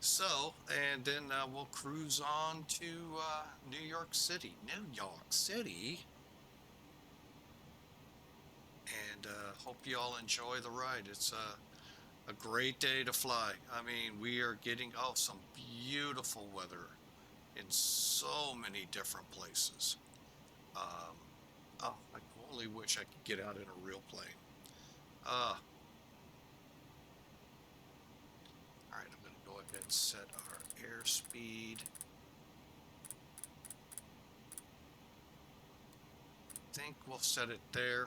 So, and then we'll cruise on to New York City. New York City. And hope you all enjoy the ride. It's a great day to fly. I mean, we are getting, some beautiful weather in so many different places. I only wish I could get out in a real plane. All right, I'm going to go ahead and set our airspeed. I think we'll set it there.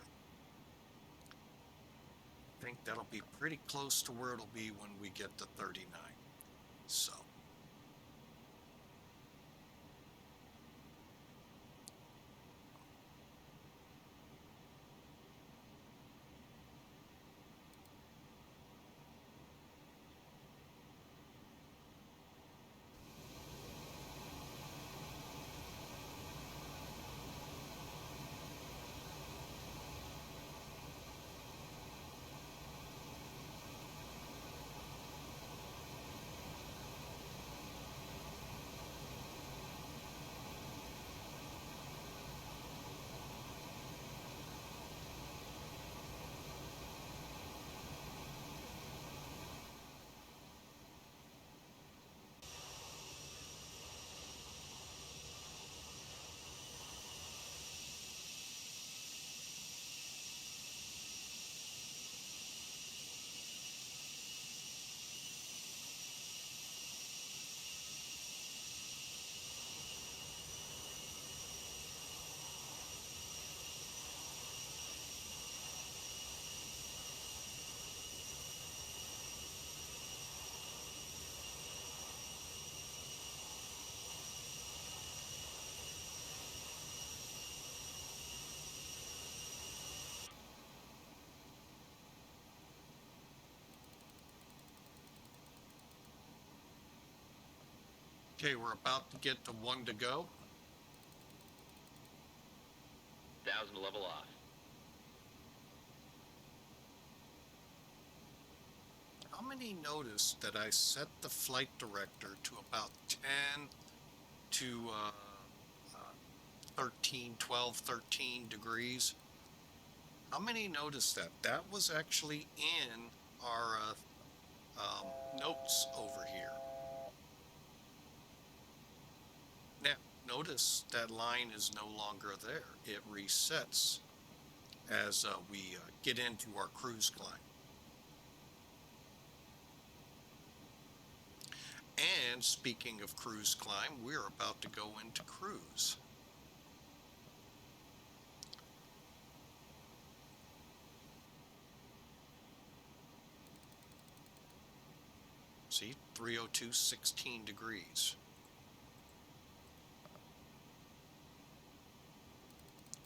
I think that'll be pretty close to where it'll be when we get to 39. So. Okay, we're about to get to 1 to go. 1,000 to level off. How many noticed that I set the flight director to about 10 to 13 degrees? How many noticed that? That was actually in our notes over here. Now, notice that line is no longer there. It resets as we get into our cruise climb. And speaking of cruise climb, we're about to go into cruise. See, 302, 16 degrees.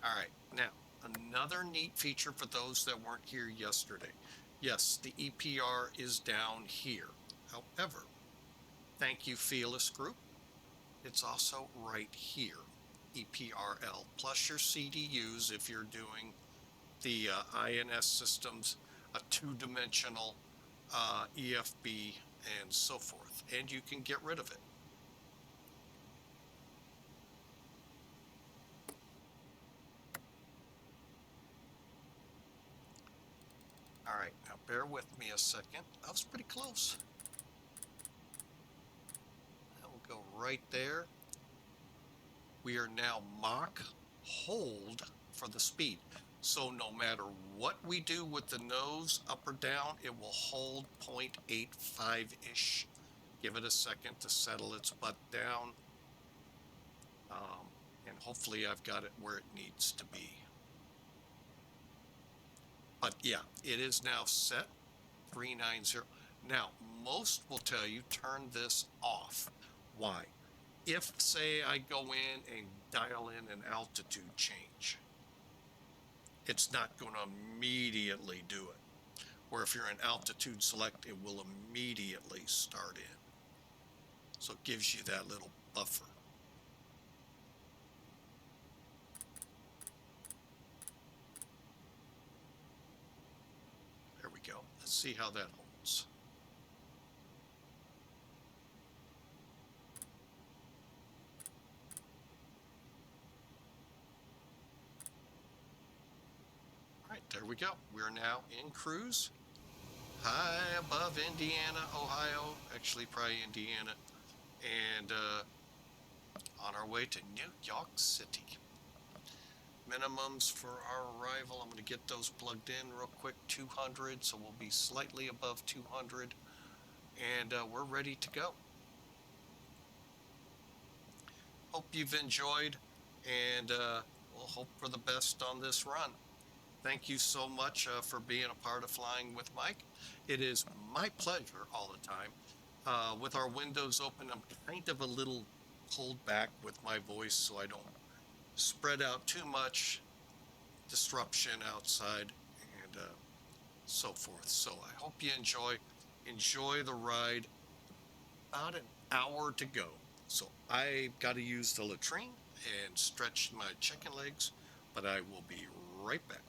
All right, now, another neat feature for those that weren't here yesterday. Yes, the EPR is down here. However, thank you, Felis Group. It's also right here, EPRL, plus your CDUs if you're doing the INS systems, a two-dimensional EFB, and so forth. And you can get rid of it. All right, now bear with me a second. I was pretty close. That will go right there. We are now Mach hold for the speed. So no matter what we do with the nose up or down, it will hold 0.85-ish. Give it a second to settle its butt down. And hopefully I've got it where it needs to be. But yeah, it is now set 390. Now, most will tell you turn this off. Why? If, say, I go in and dial in an altitude change, it's not going to immediately do it. Or if you're in altitude select, it will immediately start in. So it gives you that little buffer. There we go. Let's see how that holds. All right, there we go. We're now in cruise. High above Indiana, Ohio, actually probably Indiana, and on our way to New York City. Minimums for our arrival, I'm going to get those plugged in real quick, 200, so we'll be slightly above 200, and we're ready to go. Hope you've enjoyed, and we'll hope for the best on this run. Thank you so much for being a part of Flying with Mike. It is my pleasure all the time. With our windows open, I'm kind of a little pulled back with my voice so I don't spread out too much disruption outside and so forth. So I hope you enjoy the ride. About an hour to go. So I've got to use the latrine and stretch my chicken legs, but I will be right back.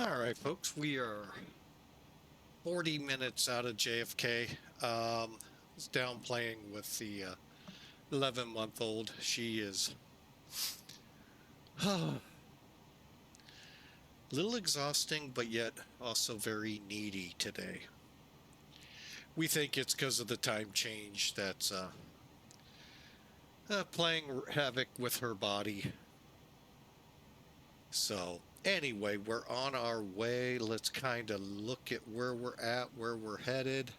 All right, folks, we are 40 minutes out of JFK. I was down playing with the 11-month-old. She is a little exhausting, but yet also very needy today. We think it's because of the time change that's playing havoc with her body. So anyway, we're on our way. Let's kind of look at where we're at, where we're headed.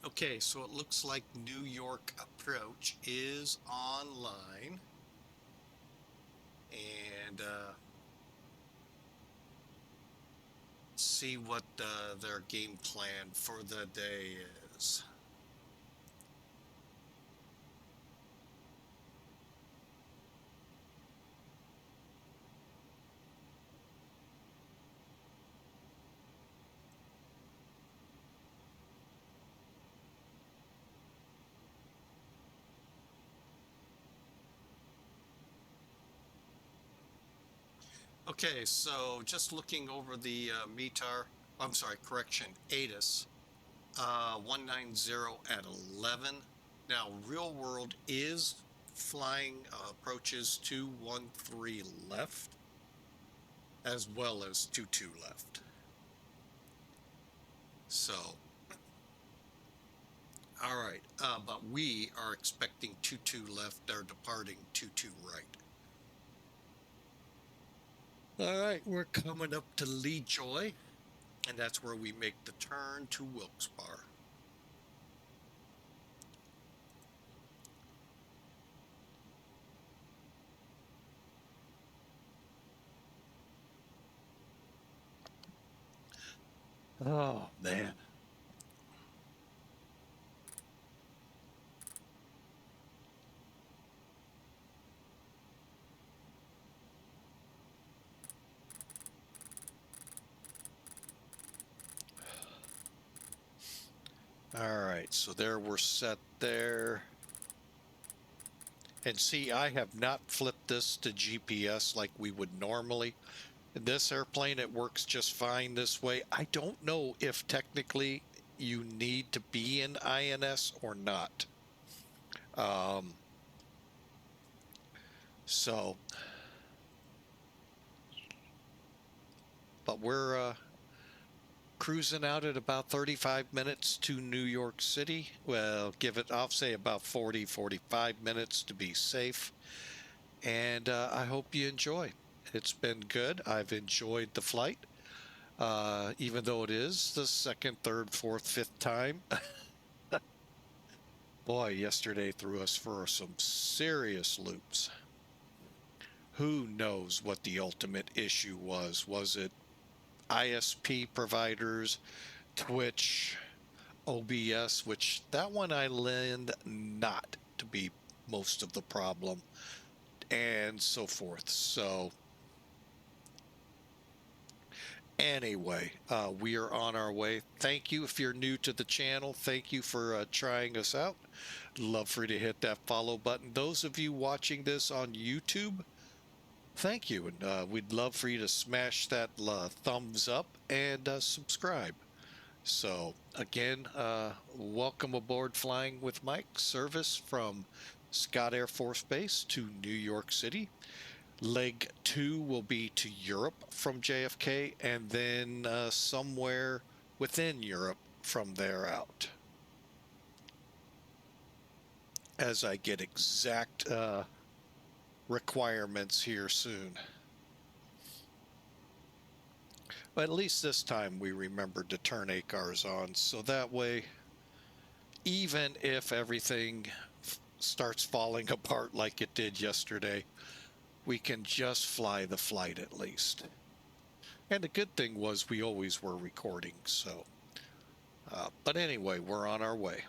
Okay, so it looks like New York approach is online. And see what their game plan for the day is. Okay, so just looking over the ATIS 190 at 11. Now, real world is flying approaches 213 left, as well as 22 left. So, all right, but we are expecting 22 left. They're departing 22 right. All right, we're coming up to LEJOY, and that's where we make the turn to Wilkes-Barre. Oh, man. All right, so there we're set there. And see, I have not flipped this to GPS like we would normally. In this airplane, it works just fine this way. I don't know if technically you need to be in INS or not. But we're cruising out at about 35 minutes to New York City. Well, I'll say about 45 minutes to be safe. And I hope you enjoy. It's been good. I've enjoyed the flight, even though it is the second, third, fourth, fifth time. Boy, yesterday threw us for some serious loops. Who knows what the ultimate issue was? Was it ISP providers, Twitch, OBS, which that one I lend not to be most of the problem, and so forth. So anyway, we are on our way. Thank you if you're new to the channel. Thank you for trying us out. Love for you to hit that follow button. Those of you watching this on YouTube, thank you. And we'd love for you to smash that thumbs up and subscribe. So again, welcome aboard Flying with Mike, service from Scott Air Force Base to New York City. Leg 2 will be to Europe from JFK, and then somewhere within Europe from there out, as I get exact requirements here soon. But at least this time we remembered to turn ACARS on, so that way, even if everything starts falling apart like it did yesterday, we can just fly the flight at least. And the good thing was we always were recording, so. But anyway, we're on our way.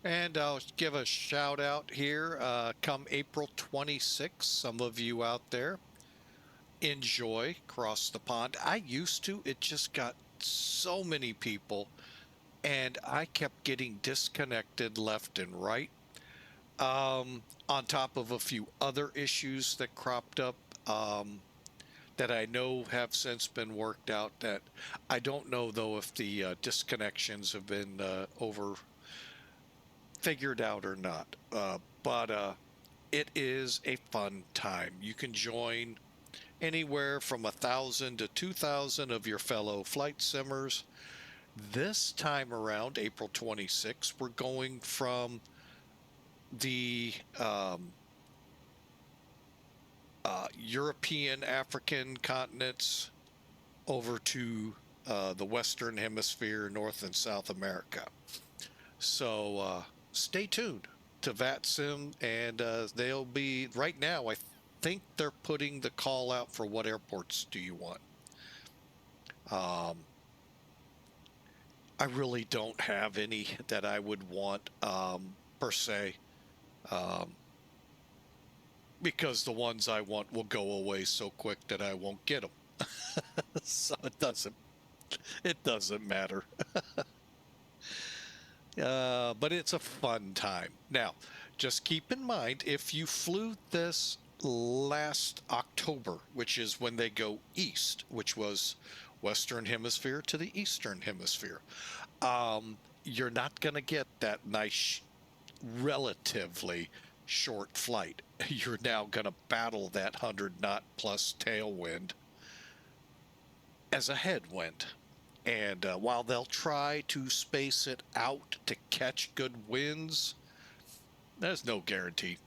And I'll give a shout out here. Come April 26th, some of you out there enjoy Cross the Pond. I used to, it just got so many people, and I kept getting disconnected left and right. On top of a few other issues that cropped up, that I know have since been worked out. That I don't know though if the disconnections have been over figured out or not. But it is a fun time. You can join anywhere from 1,000 to 2,000 of your fellow flight simmers. This time around, April 26th, we're going from the European, African continents over to the Western Hemisphere, North and South America. So stay tuned to VATSIM, and they'll be, right now, I think they're putting the call out for what airports do you want. I really don't have any that I would want per se, because the ones I want will go away so quick that I won't get them. So it doesn't matter. But it's a fun time. Now, just keep in mind, if you flew this last October, which is when they go east, which was Western Hemisphere to the Eastern Hemisphere, you're not going to get that nice, relatively short flight. You're now going to battle that 100-knot plus tailwind as a headwind. And while they'll try to space it out to catch good winds, there's no guarantee.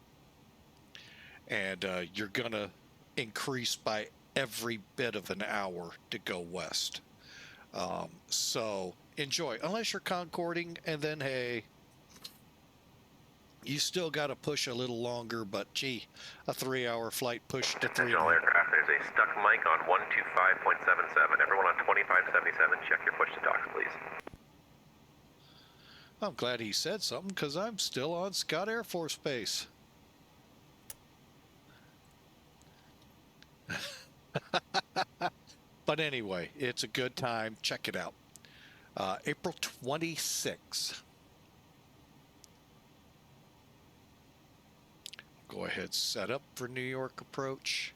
And you're going to increase by every bit of an hour to go west. So enjoy, unless you're concording, and then, hey, you still got to push a little longer, but gee, a 3-hour flight pushed to 3. Attention all aircraft, there's a stuck mic on 125.77. Everyone on 2577, check your push to talks, please. I'm glad he said something, because I'm still on Scott Air Force Base. But anyway, it's a good time. Check it out. April 26th. Go ahead, set up for New York approach.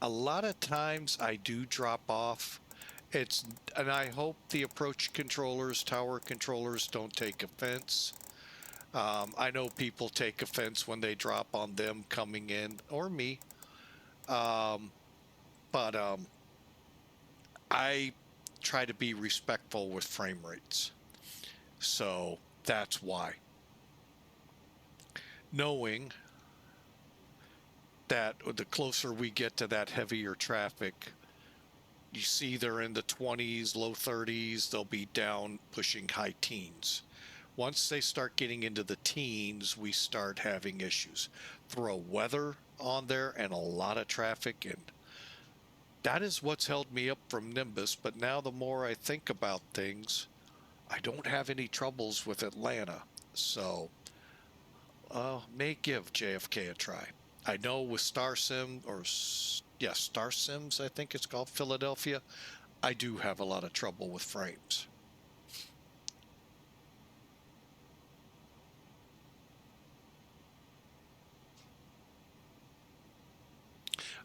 A lot of times I do drop off. And I hope the approach controllers, tower controllers don't take offense. I know people take offense when they drop on them coming in, or me. But I try to be respectful with frame rates. So that's why. Knowing that the closer we get to that heavier traffic, you see they're in the 20s, low 30s, they'll be down pushing high teens. Once they start getting into the teens, we start having issues. Throw weather on there and a lot of traffic, and that is what's held me up from Nimbus. But now the more I think about things, I don't have any troubles with Atlanta. So may give JFK a try. I know with StarSim, StarSims, I think it's called, Philadelphia, I do have a lot of trouble with frames.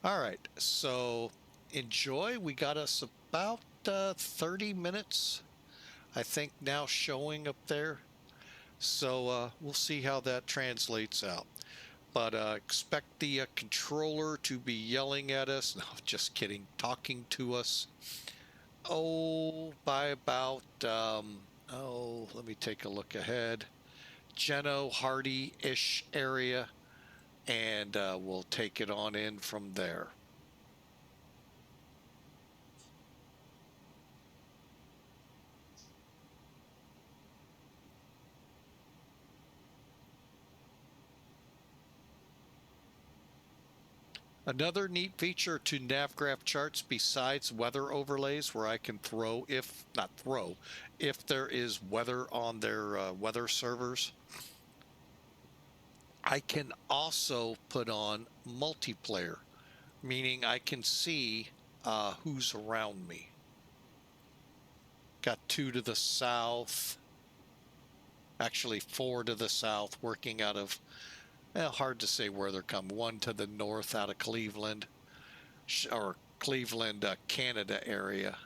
All right, so enjoy. We got us about 30 minutes, I think, now showing up there. So we'll see how that translates out. But expect the controller to be yelling at us. No, just kidding. Talking to us. By about, let me take a look ahead. Geno, Hardy-ish area. And we'll take it on in from there. Another neat feature to NavGraph charts besides weather overlays where I can throw, if there is weather on their weather servers, I can also put on multiplayer, meaning I can see who's around me. Got 2 to the south, actually 4 to the south, working out of, hard to say where they're coming. 1 to the north out of Cleveland, or Cleveland, Canada area.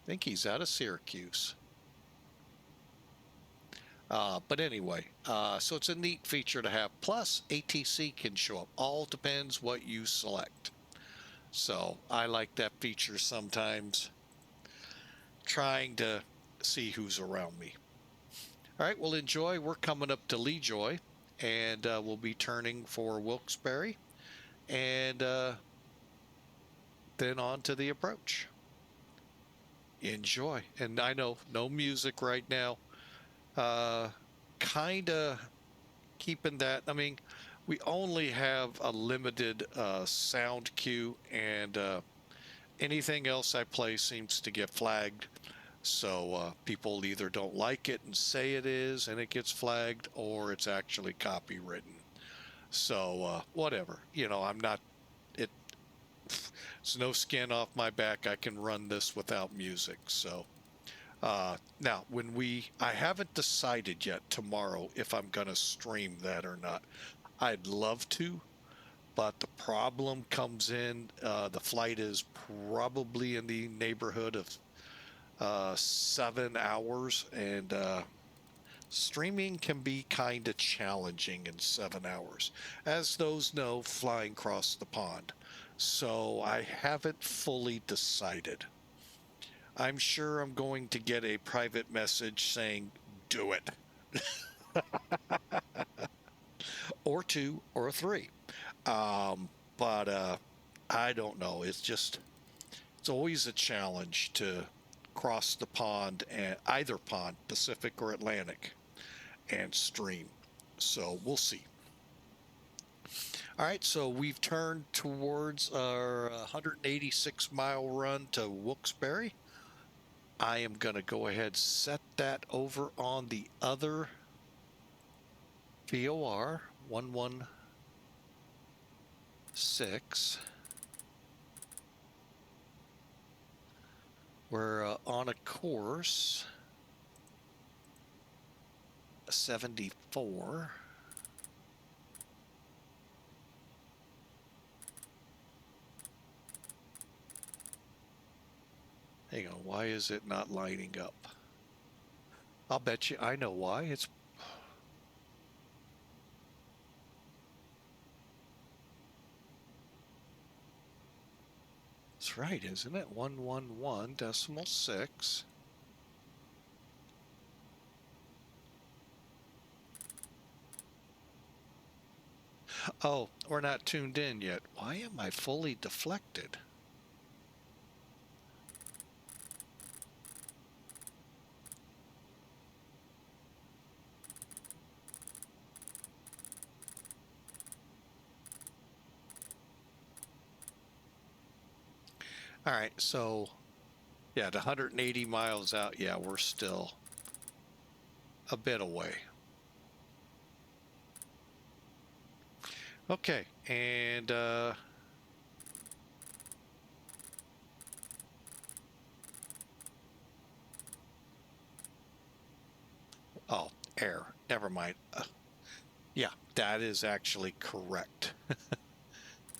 I think he's out of Syracuse. But anyway, so it's a neat feature to have. Plus, ATC can show up. All depends what you select. So I like that feature sometimes, trying to see who's around me. All right, well, enjoy. We're coming up to LEJOY, and we'll be turning for Wilkes-Barre, and then on to the approach. Enjoy. And I know no music right now. Kind of keeping that. I mean, we only have a limited sound cue, and anything else I play seems to get flagged. So people either don't like it and say it is and it gets flagged, or it's actually copywritten. So whatever, I'm not, it's no skin off my back. I can run this without music. So now I haven't decided yet tomorrow if I'm going to stream that or not. I'd love to, but the problem comes in, the flight is probably in the neighborhood of 7 hours, and streaming can be kind of challenging in 7 hours, as those know flying across the pond. So I haven't fully decided. I'm sure I'm going to get a private message saying, do it. Or 2 or 3. But I don't know. It's always a challenge to cross the pond, and either pond, Pacific or Atlantic, and stream. So we'll see. All right, so we've turned towards our 186-mile run to Wilkes-Barre. I am going to go ahead and set that over on the other VOR 116. We're on a course 74. Hang on, why is it not lining up? I'll bet you I know why. That's right, isn't it? 111.6. Oh, we're not tuned in yet. Why am I fully deflected? All right, so yeah, the 180 miles out, yeah, we're still a bit away. Okay, and oh, air. Never mind. Yeah, that is actually correct.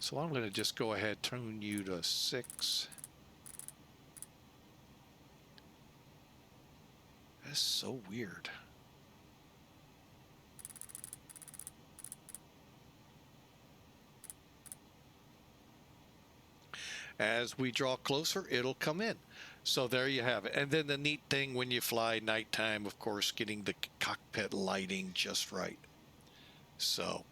So I'm going to just go ahead, tune you to 6. That's so weird. As we draw closer, it'll come in. So there you have it. And then the neat thing when you fly nighttime, of course, getting the cockpit lighting just right. So,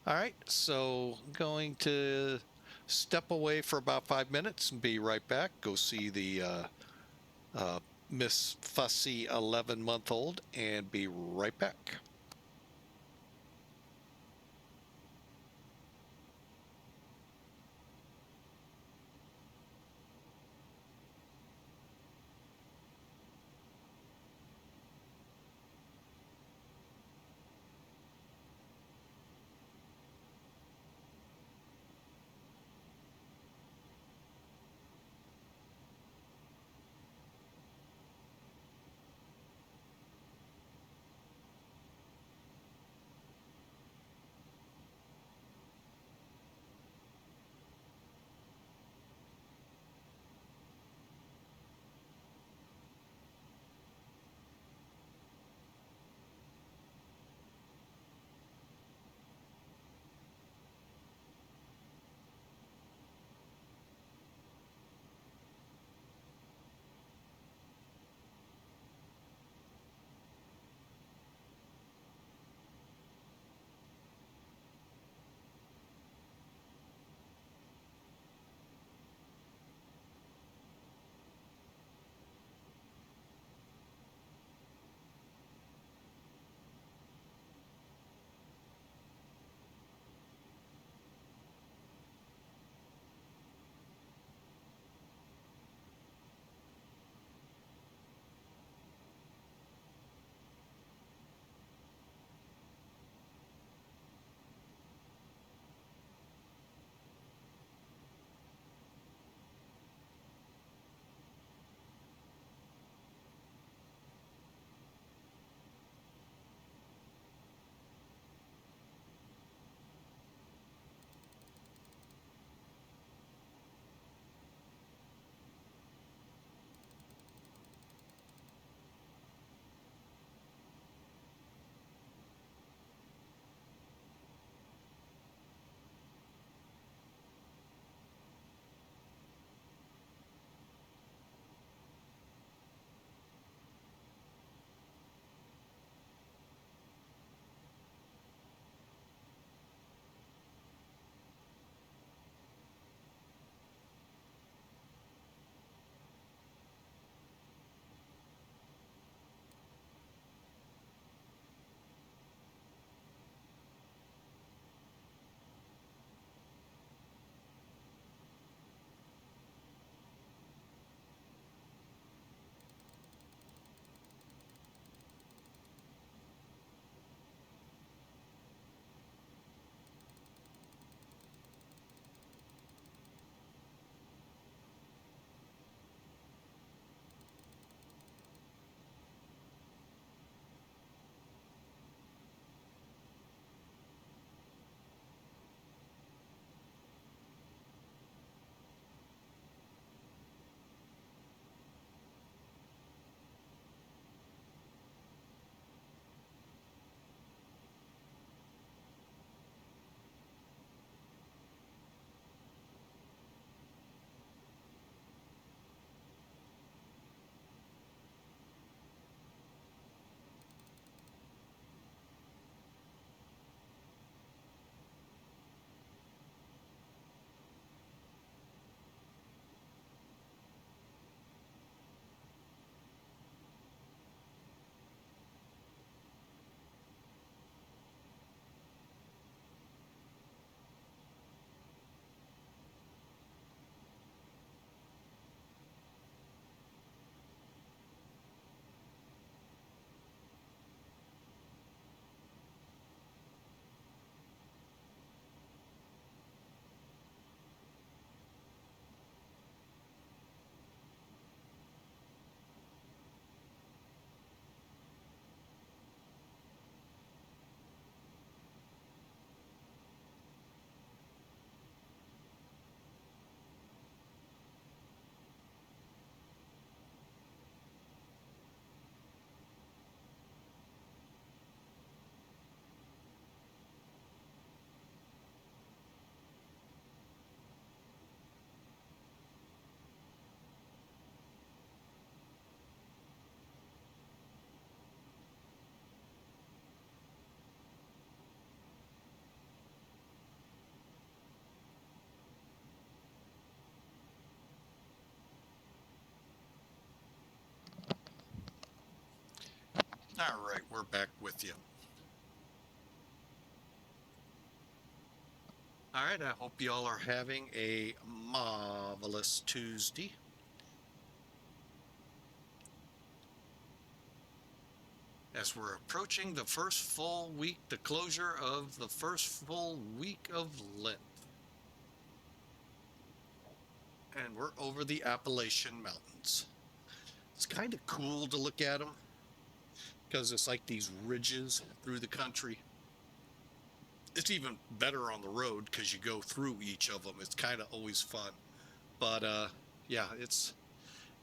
all right. So I'm going to step away for about 5 minutes and be right back. Go see the Miss Fussy 11-month-old and be right back. All right, we're back with you. All right, I hope y'all are having a marvelous Tuesday. As we're approaching the first full week, the closure of the first full week of Lent. And we're over the Appalachian Mountains. It's kind of cool to look at them because it's like these ridges through the country. It's even better on the road because you go through each of them. It's kind of always fun. But yeah, it's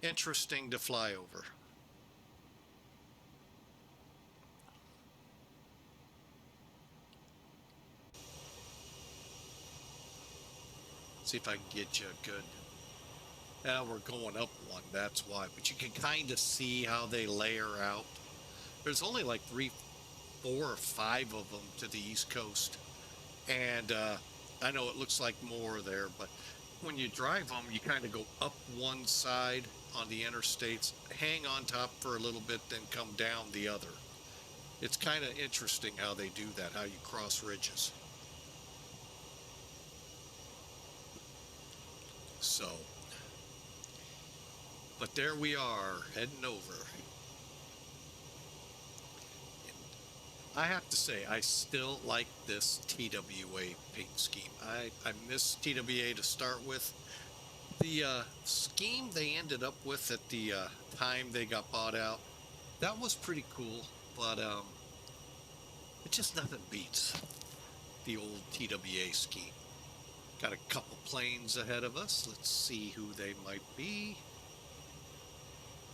interesting to fly over. See if I can get you a good. Now we're going up one, that's why. But you can kind of see how they layer out. There's only like 3, 4, or 5 of them to the East Coast. And I know it looks like more there, but when you drive them, you kind of go up one side on the interstates, hang on top for a little bit, then come down the other. It's kind of interesting how they do that, how you cross ridges. So, but there we are, heading over. I have to say, I still like this TWA paint scheme. I miss TWA to start with. The scheme they ended up with at the time they got bought out, that was pretty cool, but it just nothing beats the old TWA scheme. Got a couple planes ahead of us. Let's see who they might be.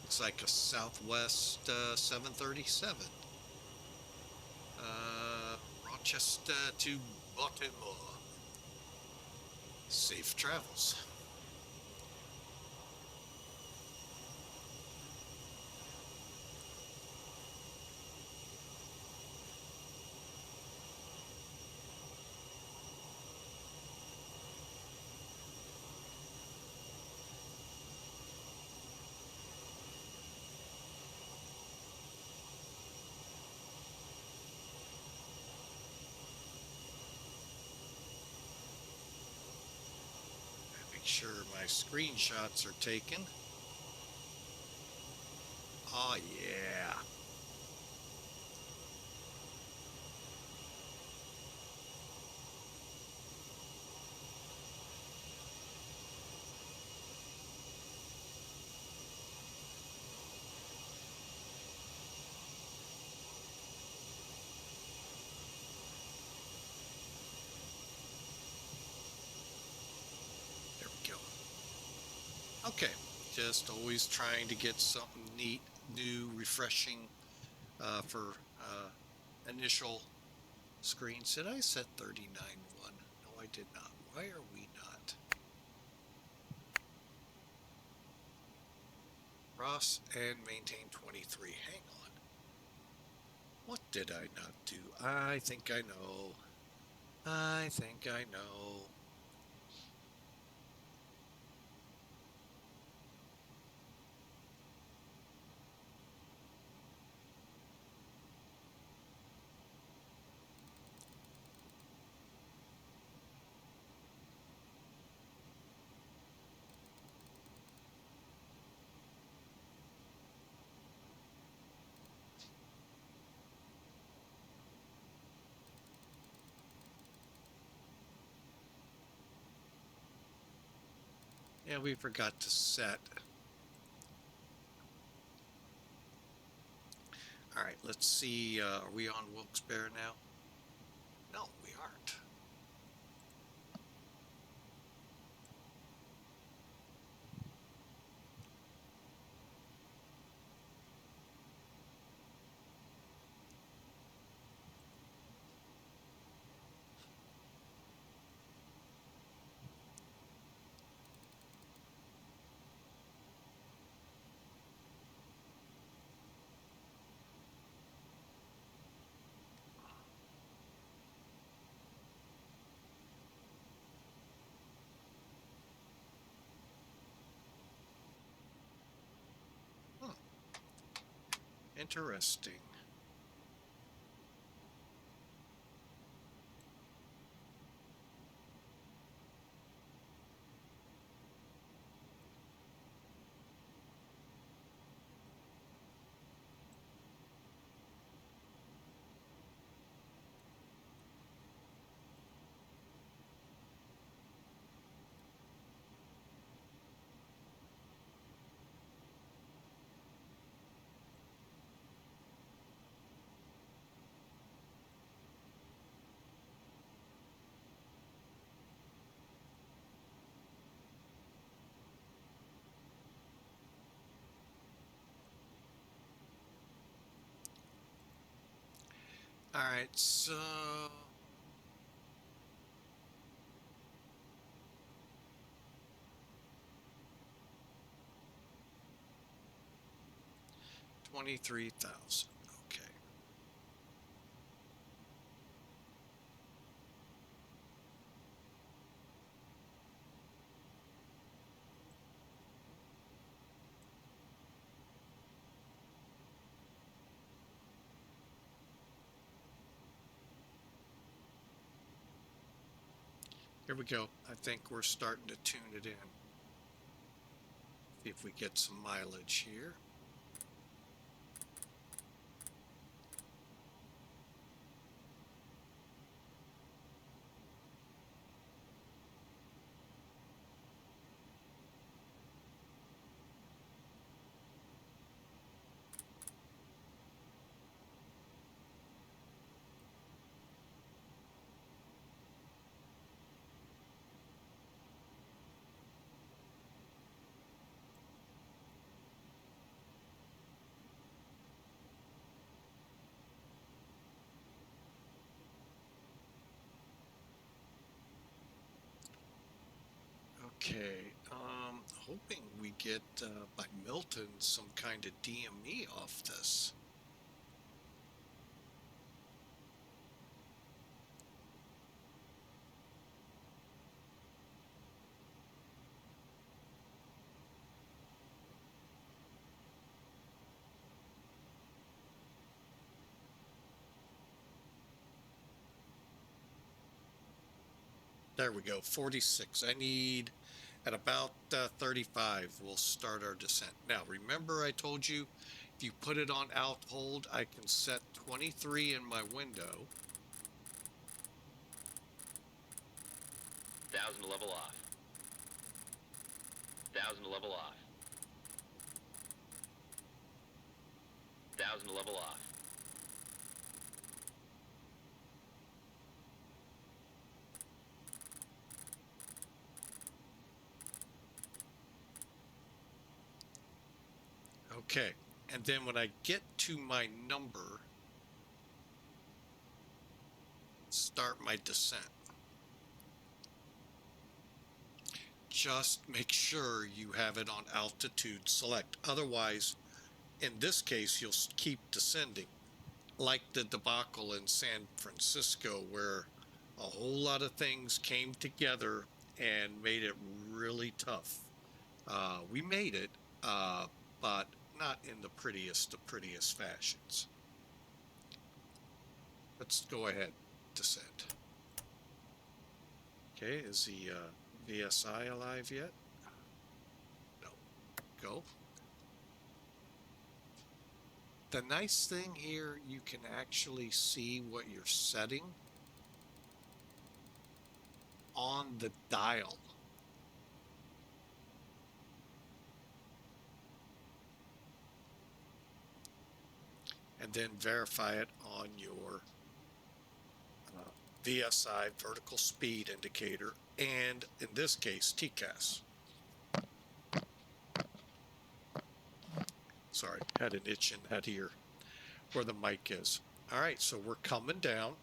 Looks like a Southwest 737. Rochester to Baltimore. Safe travels. Make sure my screenshots are taken. Oh yeah. There we go. Okay, just always trying to get something neat, new, refreshing for initial screens. Did I set 39.1? No, I did not. Why are we not? Ross and maintain 23. Hang on. What did I not do? I think I know. I think I know. Yeah, we forgot to set. All right, let's see. Are we on Wilkes-Barre now? No, we aren't. Interesting. All right, so $23,000. Okay. Here we go. I think we're starting to tune it in. See if we get some mileage here. Okay, hoping we get by Milton some kind of DME off this. There we go, 46. I need at about 35, we'll start our descent. Now, remember I told you, if you put it on alt hold, I can set 23 in my window. 1,000 to level off. 1,000 to level off. 1,000 to level off. Okay, and then when I get to my number, start my descent. Just make sure you have it on altitude select. Otherwise, in this case, you'll keep descending, like the debacle in San Francisco, where a whole lot of things came together and made it really tough. We made it, but not in the prettiest of prettiest fashions. Let's go ahead, descend. Okay, is the VSI alive yet? No. Go. The nice thing here, you can actually see what you're setting on the dial. And then verify it on your VSI, vertical speed indicator, and in this case, TCAS. Sorry, had an itch in that ear where the mic is. All right, so we're coming down.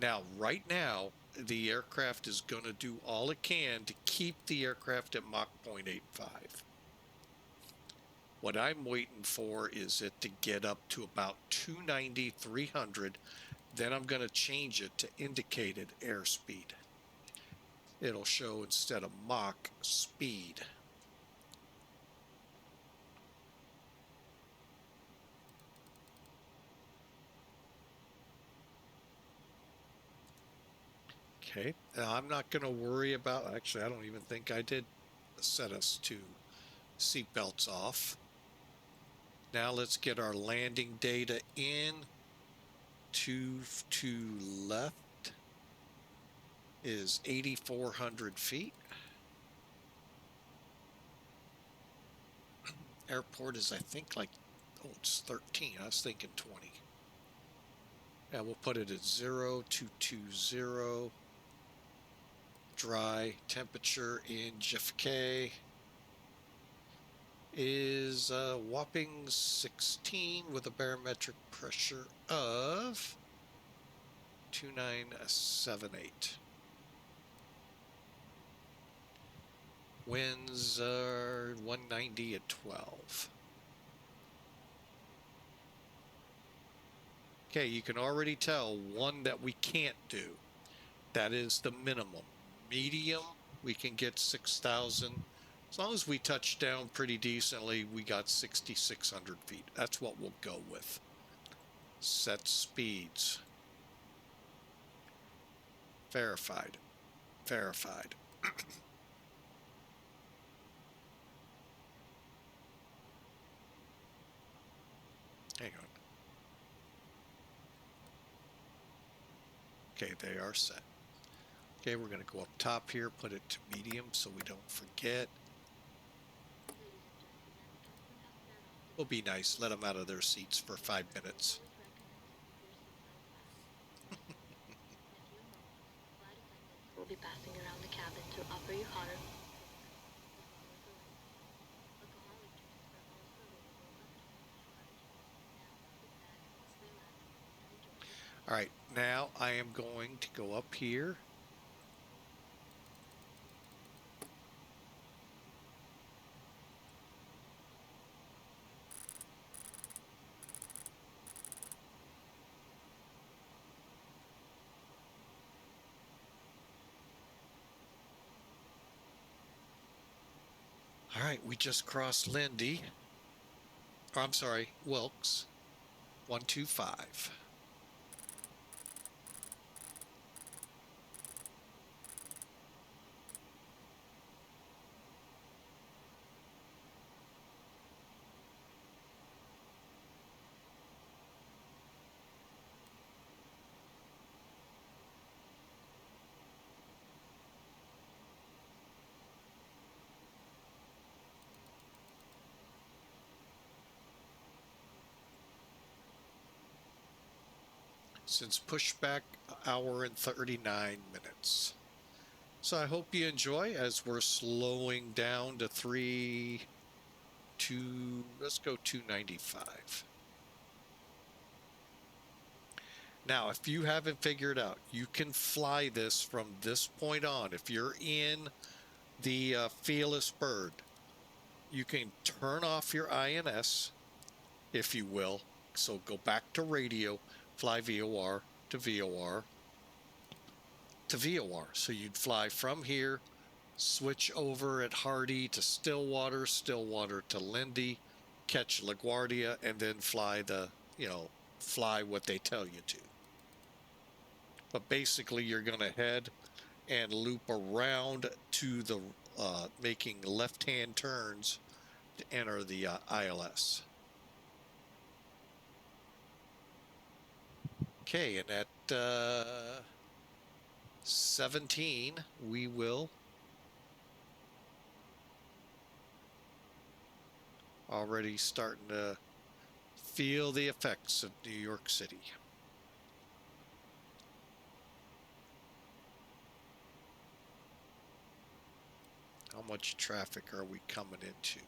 Now, right now, the aircraft is going to do all it can to keep the aircraft at Mach 0.85. What I'm waiting for is it to get up to about 290, 300. Then I'm going to change it to indicated airspeed. It'll show instead of Mach speed. Okay, now I'm not going to worry about, actually, I don't even think I did set us to seatbelts off. Now let's get our landing data in. To left is 8,400 feet. Airport is, I think, like, oh, it's 13. I was thinking 20. And we'll put it at 0220. Dry temperature in JFK. is a whopping 16 with a barometric pressure of 2978. Winds are 190 at 12. Okay, you can already tell one that we can't do. That is the minimum. Medium, we can get 6,000. As long as we touch down pretty decently, we got 6,600 feet. That's what we'll go with. Set speeds. Verified. Verified. Hang on. Okay, they are set. Okay, we're going to go up top here, put it to medium so we don't forget. We'll be nice, let them out of their seats for 5 minutes. We'll be passing around the cabin to offer you hotter. All right, now I am going to go up here. All right, we just crossed Lindy. Oh, I'm sorry, Wilkes. 125. Since pushback, hour and 39 minutes. So I hope you enjoy as we're slowing down to let's go 295. Now, if you haven't figured out, you can fly this from this point on. If you're in the Felis bird, you can turn off your INS, if you will. So go back to radio, fly VOR to VOR to VOR. So you'd fly from here, switch over at Hardy to Stillwater, Stillwater to Lindy, catch LaGuardia, and then fly fly what they tell you to. But basically, you're going to head and loop around to the making left-hand turns to enter the ILS. Okay, and at 17, we will already starting to feel the effects of New York City. How much traffic are we coming into?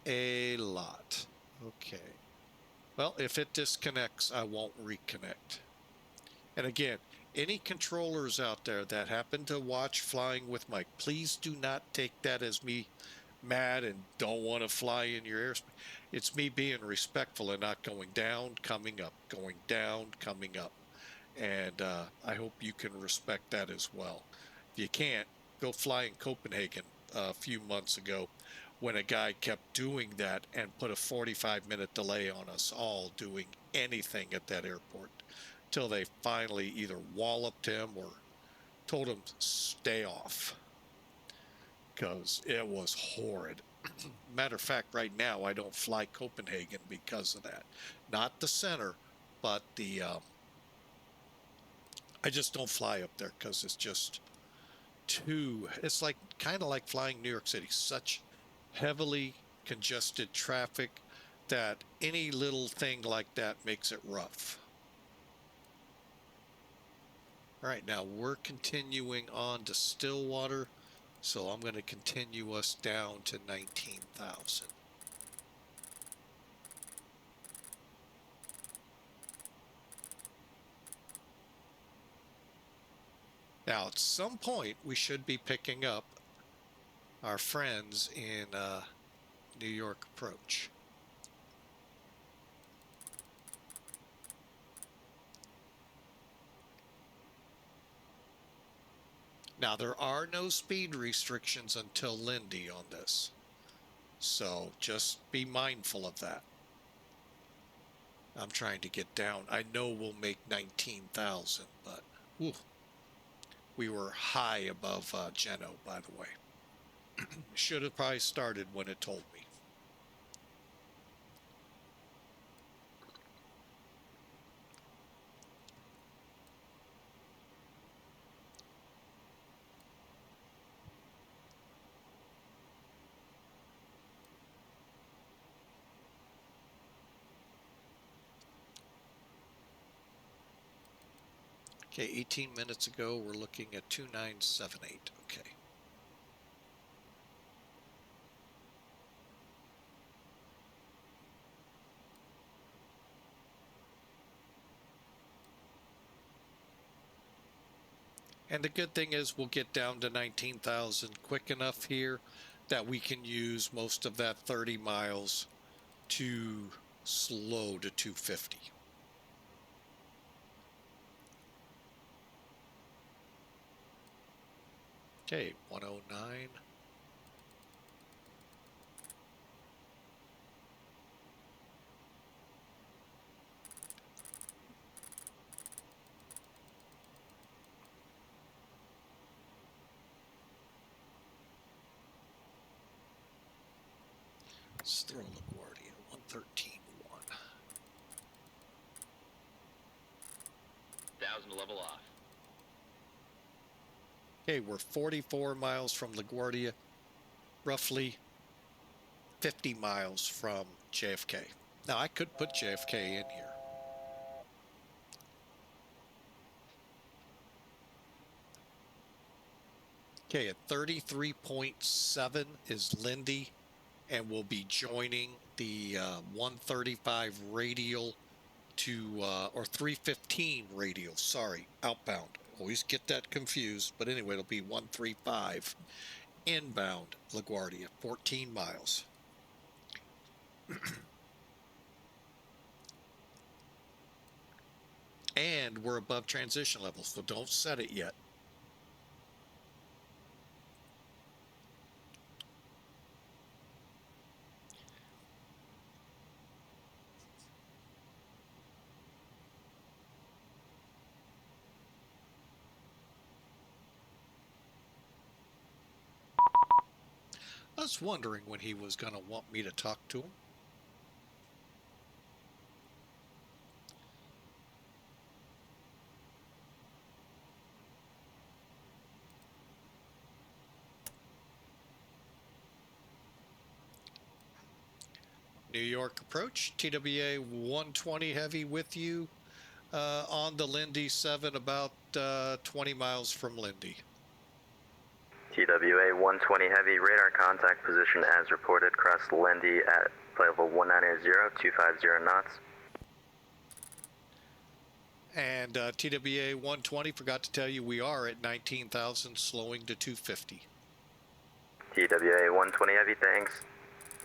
A lot. Okay. Well, if it disconnects, I won't reconnect. And again, any controllers out there that happen to watch Flying with Mike, please do not take that as me mad and don't want to fly in your airspace. It's me being respectful and not going down, coming up, going down, coming up. And I hope you can respect that as well. If you can't, go fly in Copenhagen a few months ago when a guy kept doing that and put a 45-minute delay on us all doing anything at that airport till they finally either walloped him or told him to stay off because it was horrid. Matter of fact, right now I don't fly Copenhagen because of that. Not the center, but the I just don't fly up there because it's just it's like kind of like flying New York City, such heavily congested traffic that any little thing like that makes it rough. All right, now we're continuing on to Stillwater, so I'm going to continue us down to 19,000. Now, at some point, we should be picking up our friends in New York approach. Now, there are no speed restrictions until Lindy on this, so just be mindful of that. I'm trying to get down. I know we'll make 19,000, but whew, we were high above Geno, by the way. Should have probably started when it told me. Okay, 18 minutes ago, we're looking at 2978. Okay. And the good thing is we'll get down to 19,000 quick enough here that we can use most of that 30 miles to slow to 250. Okay, 109. Let's throw LaGuardia, 113.1. 1,000 to level off. Okay, we're 44 miles from LaGuardia, roughly 50 miles from JFK. Now, I could put JFK in here. Okay, at 33.7 is Lindy, and we'll be joining the 135 radial to, or 315 radial, sorry, outbound. Always get that confused, but anyway, it'll be 135 inbound LaGuardia, 14 miles. And we're above transition levels, so don't set it yet. I was wondering when he was going to want me to talk to him. New York approach, TWA 120 heavy with you on the Lindy 7, about 20 miles from Lindy. TWA 120 heavy, radar contact position as reported, cross Lindy at flight level 190, 250 knots. And TWA 120, forgot to tell you, we are at 19,000, slowing to 250. TWA 120 heavy, thanks.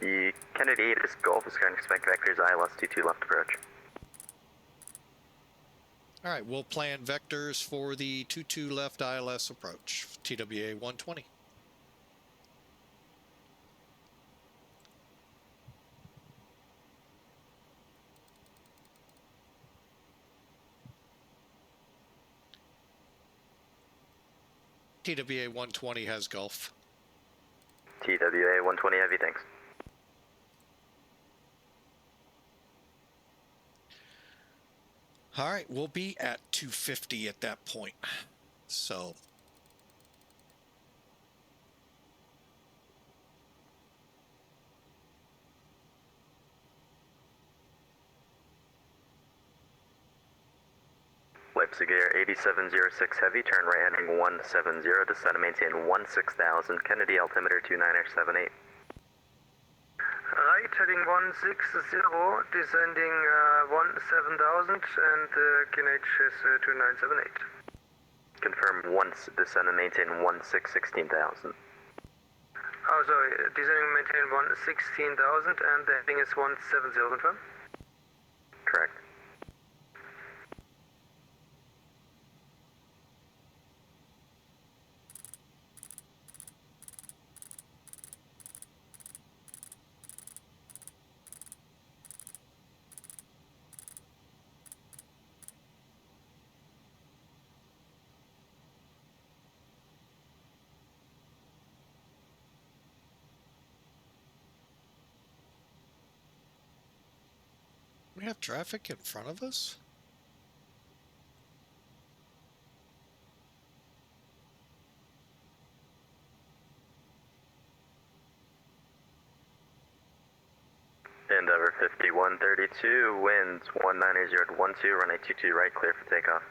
The Kennedy 8 is Gulf, is current expect vectors ILS 22 left approach. All right, we'll plan vectors for the 22 left ILS approach, TWA 120. TWA 120 has Gulf. TWA 120 heavy, thanks. All right, we'll be at 250 at that point. So Flight Leipzig Air 8706 Heavy, turn right heading 170, descend and maintain 16,000, Kennedy altimeter 2978. Right heading 160, descending 17,000, and QNH is 2978. Confirm once, descend and maintain 16,000. Oh, sorry, descending and maintain 16,000, and the heading is 170, confirm? Correct. We have traffic in front of us? Endeavor 5132, winds 190 to 12, runway 22 right, clear for takeoff.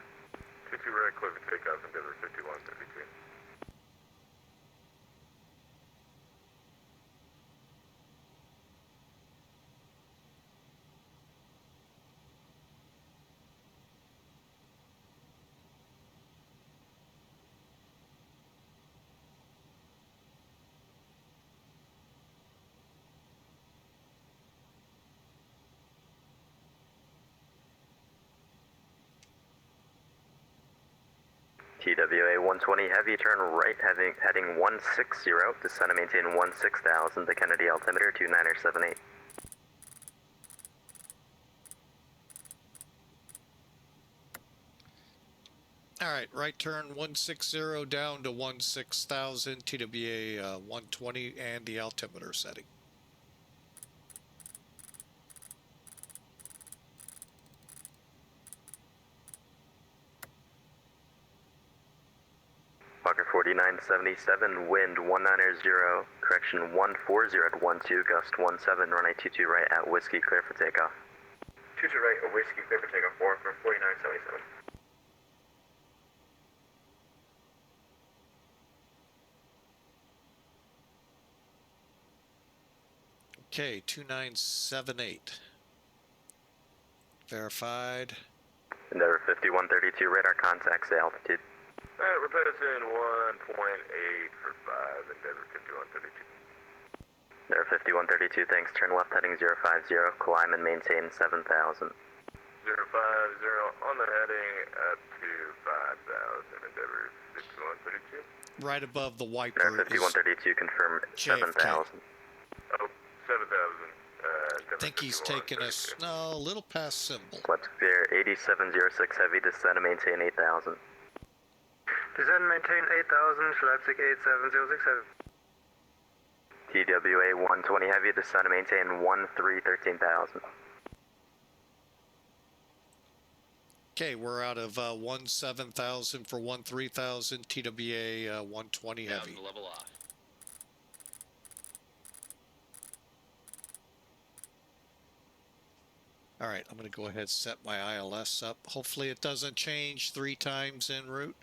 22 right, clear for takeoff, Endeavor 5132. TWA 120 Heavy, turn right heading 160, descend and maintain 16,000, the Kennedy altimeter 2978. All right, right turn 160 down to 16,000, TWA 120, and the altimeter setting. Walker 4977, wind 190, correction 140 at 12, gust 17, runway 22 right at Whiskey, clear for takeoff. 22 right, a Whiskey, clear for takeoff, 4 from 4977. Okay, 2978. Verified. Endeavor 5132, radar contacts the altitude. Alright, we're passing 1.8 for 5, Endeavor 5132. Endeavor 5132, thanks, turn left heading 050, climb and maintain 7,000. 050 on the heading up to 5,000, Endeavor 5132. Right above the wiper Endeavor 5132, confirm JFK. 7,000. Oh, 7,000. I think he's taking us, no, a little past symbol. Leipzig Air 8706 Heavy, descend and maintain 8,000. Descend and maintain 8,000, Leipzig 8706 Heavy. TWA 120 Heavy, descend and maintain 13,000. Okay, we're out of 17,000 for 13,000, TWA 120 Heavy. 1,000 level off. All right, I'm going to go ahead and set my ILS up. Hopefully it doesn't change 3 times en route.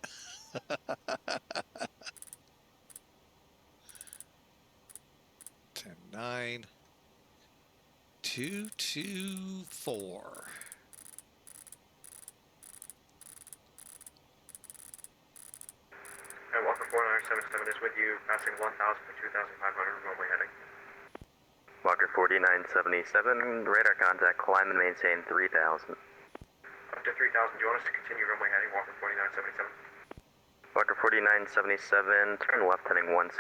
10-9, 224. Walker 4977 is with you, passing 1,000 for 2,500, runway heading. Walker 4977, radar contact, climb and maintain 3,000. Up to 3,000, do you want us to continue runway heading, Walker 4977? Walker 4977, turn left heading 160.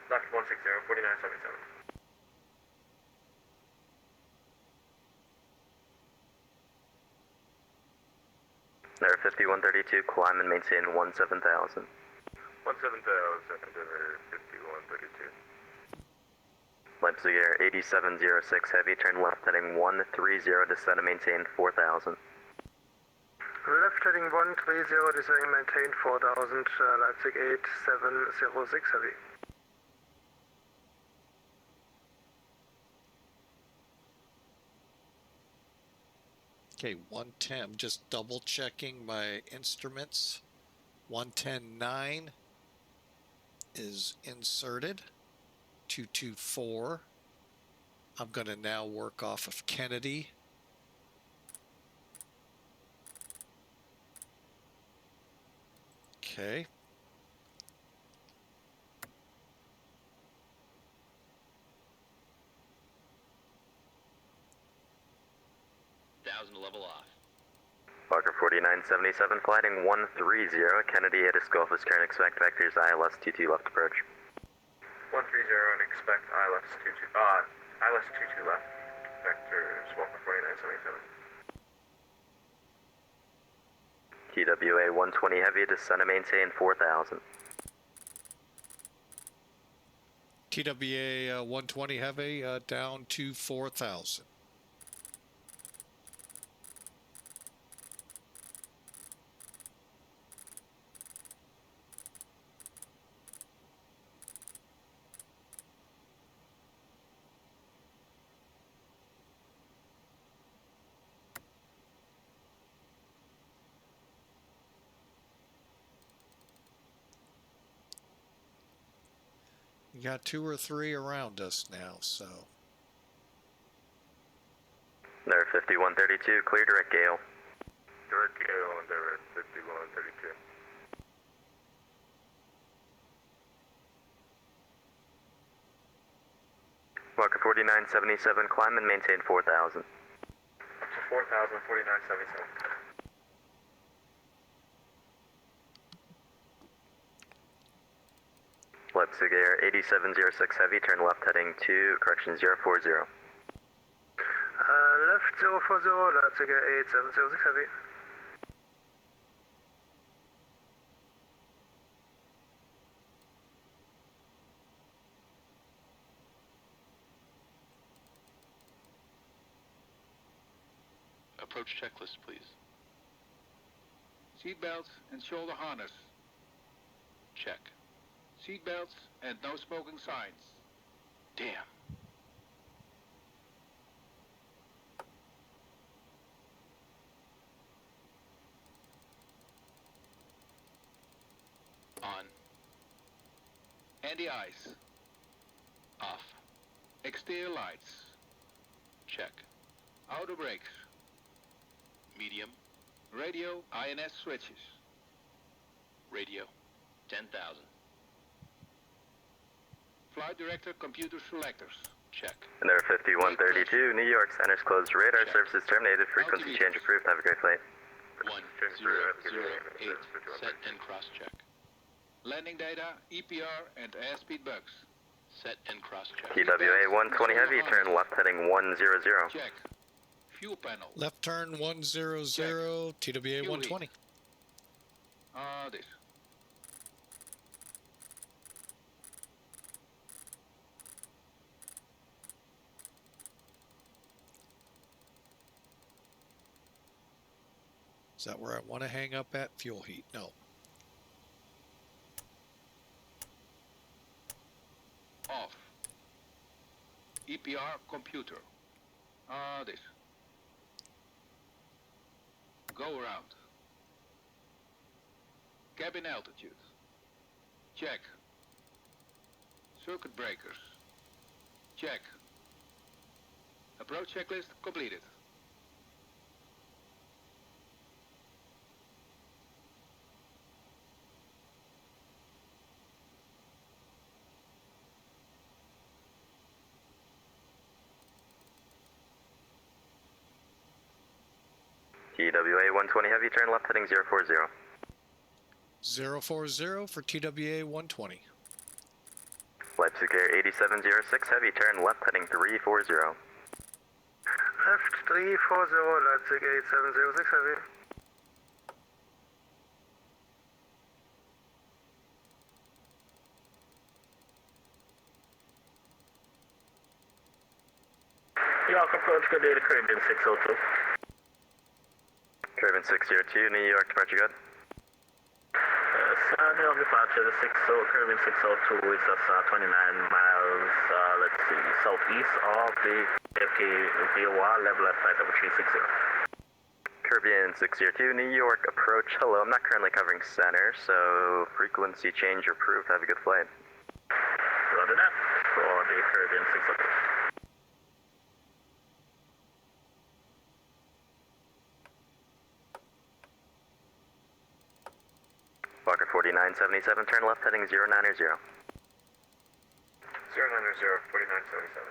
Left 160, 4977. Air 5132, climb and maintain 17,000. 17,000, Endeavor 5132. Leipzig Air 8706 Heavy, turn left heading 130, descend and maintain 4,000. Left heading 130, descending and maintain 4,000, Leipzig 8706 Heavy. Okay, 110. Just double checking my instruments. 110.9 is inserted. 224. I'm going to now work off of Kennedy. Okay. Level off. Barker 4977, flighting 130, Kennedy at Escofus, turn expect vectors ILS 22 left approach. 130 and expect ILS 22 left, vectors Walker 4977. TWA 120 heavy, descend and maintain 4000. TWA 120 heavy down to 4,000. We got 2 or 3 around us now, so. There 5132, clear direct gale. Direct gale on there at 5132. Barker 4977, climb and maintain 4000. Up to 4000, 4977. Leipzig Air 8706 heavy, turn left heading to, correction 040. Left 040, Leipzig Air 8706 heavy. Approach checklist, please. Seatbelts and shoulder harness. Check. Seatbelts and no smoking signs. Damn. On. Anti-ice. Off. Exterior lights. Check. Outer brakes. Medium. Radio INS switches. Radio. 10,000. Flight director computer selectors. Check. And there 5132, New York centers closed, radar Check. services terminated, frequency change approved, have a great flight. 1008. Set and cross check. Landing data, EPR and airspeed bugs. Set and cross check. TWA 120 heavy, turn left heading 100. Check. Fuel panel. Left turn 100, TWA 120. This. Is that where I want to hang up at? Fuel heat? No. Off. EPR computer. This. Go around. Cabin altitude. Check. Circuit breakers. Check. Approach checklist completed. TWA 120 heavy, turn left heading 040. 040 for TWA 120. Leipzig Air 8706 heavy, turn left heading 340. Left 340, Leipzig 8706 heavy. York approach, good day to Caribbean 602. Caribbean 602, New York departure good. New York departure, the Caribbean 602 is just 29 miles, let's see, southeast of the JFK VOR, level at flight level 360. Caribbean 602, New York, approach. Hello, I'm not currently covering center, so frequency change approved. Have a good flight. Roger that for the Caribbean 602. Walker 4977, turn left heading 090. 090, 4977.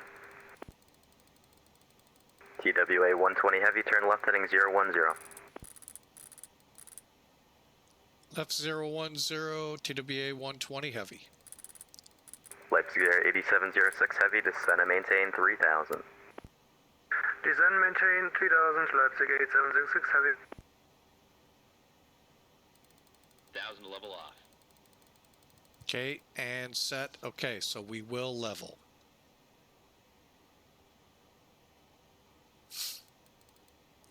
TWA 120 heavy, turn left heading 010. Left 010, TWA 120 heavy. Leipzig Air 8706 heavy, descend and maintain 3000. Descend, maintain 3000, Leipzig 8706 heavy. 1,000 level off. Okay, and set. Okay, so we will level.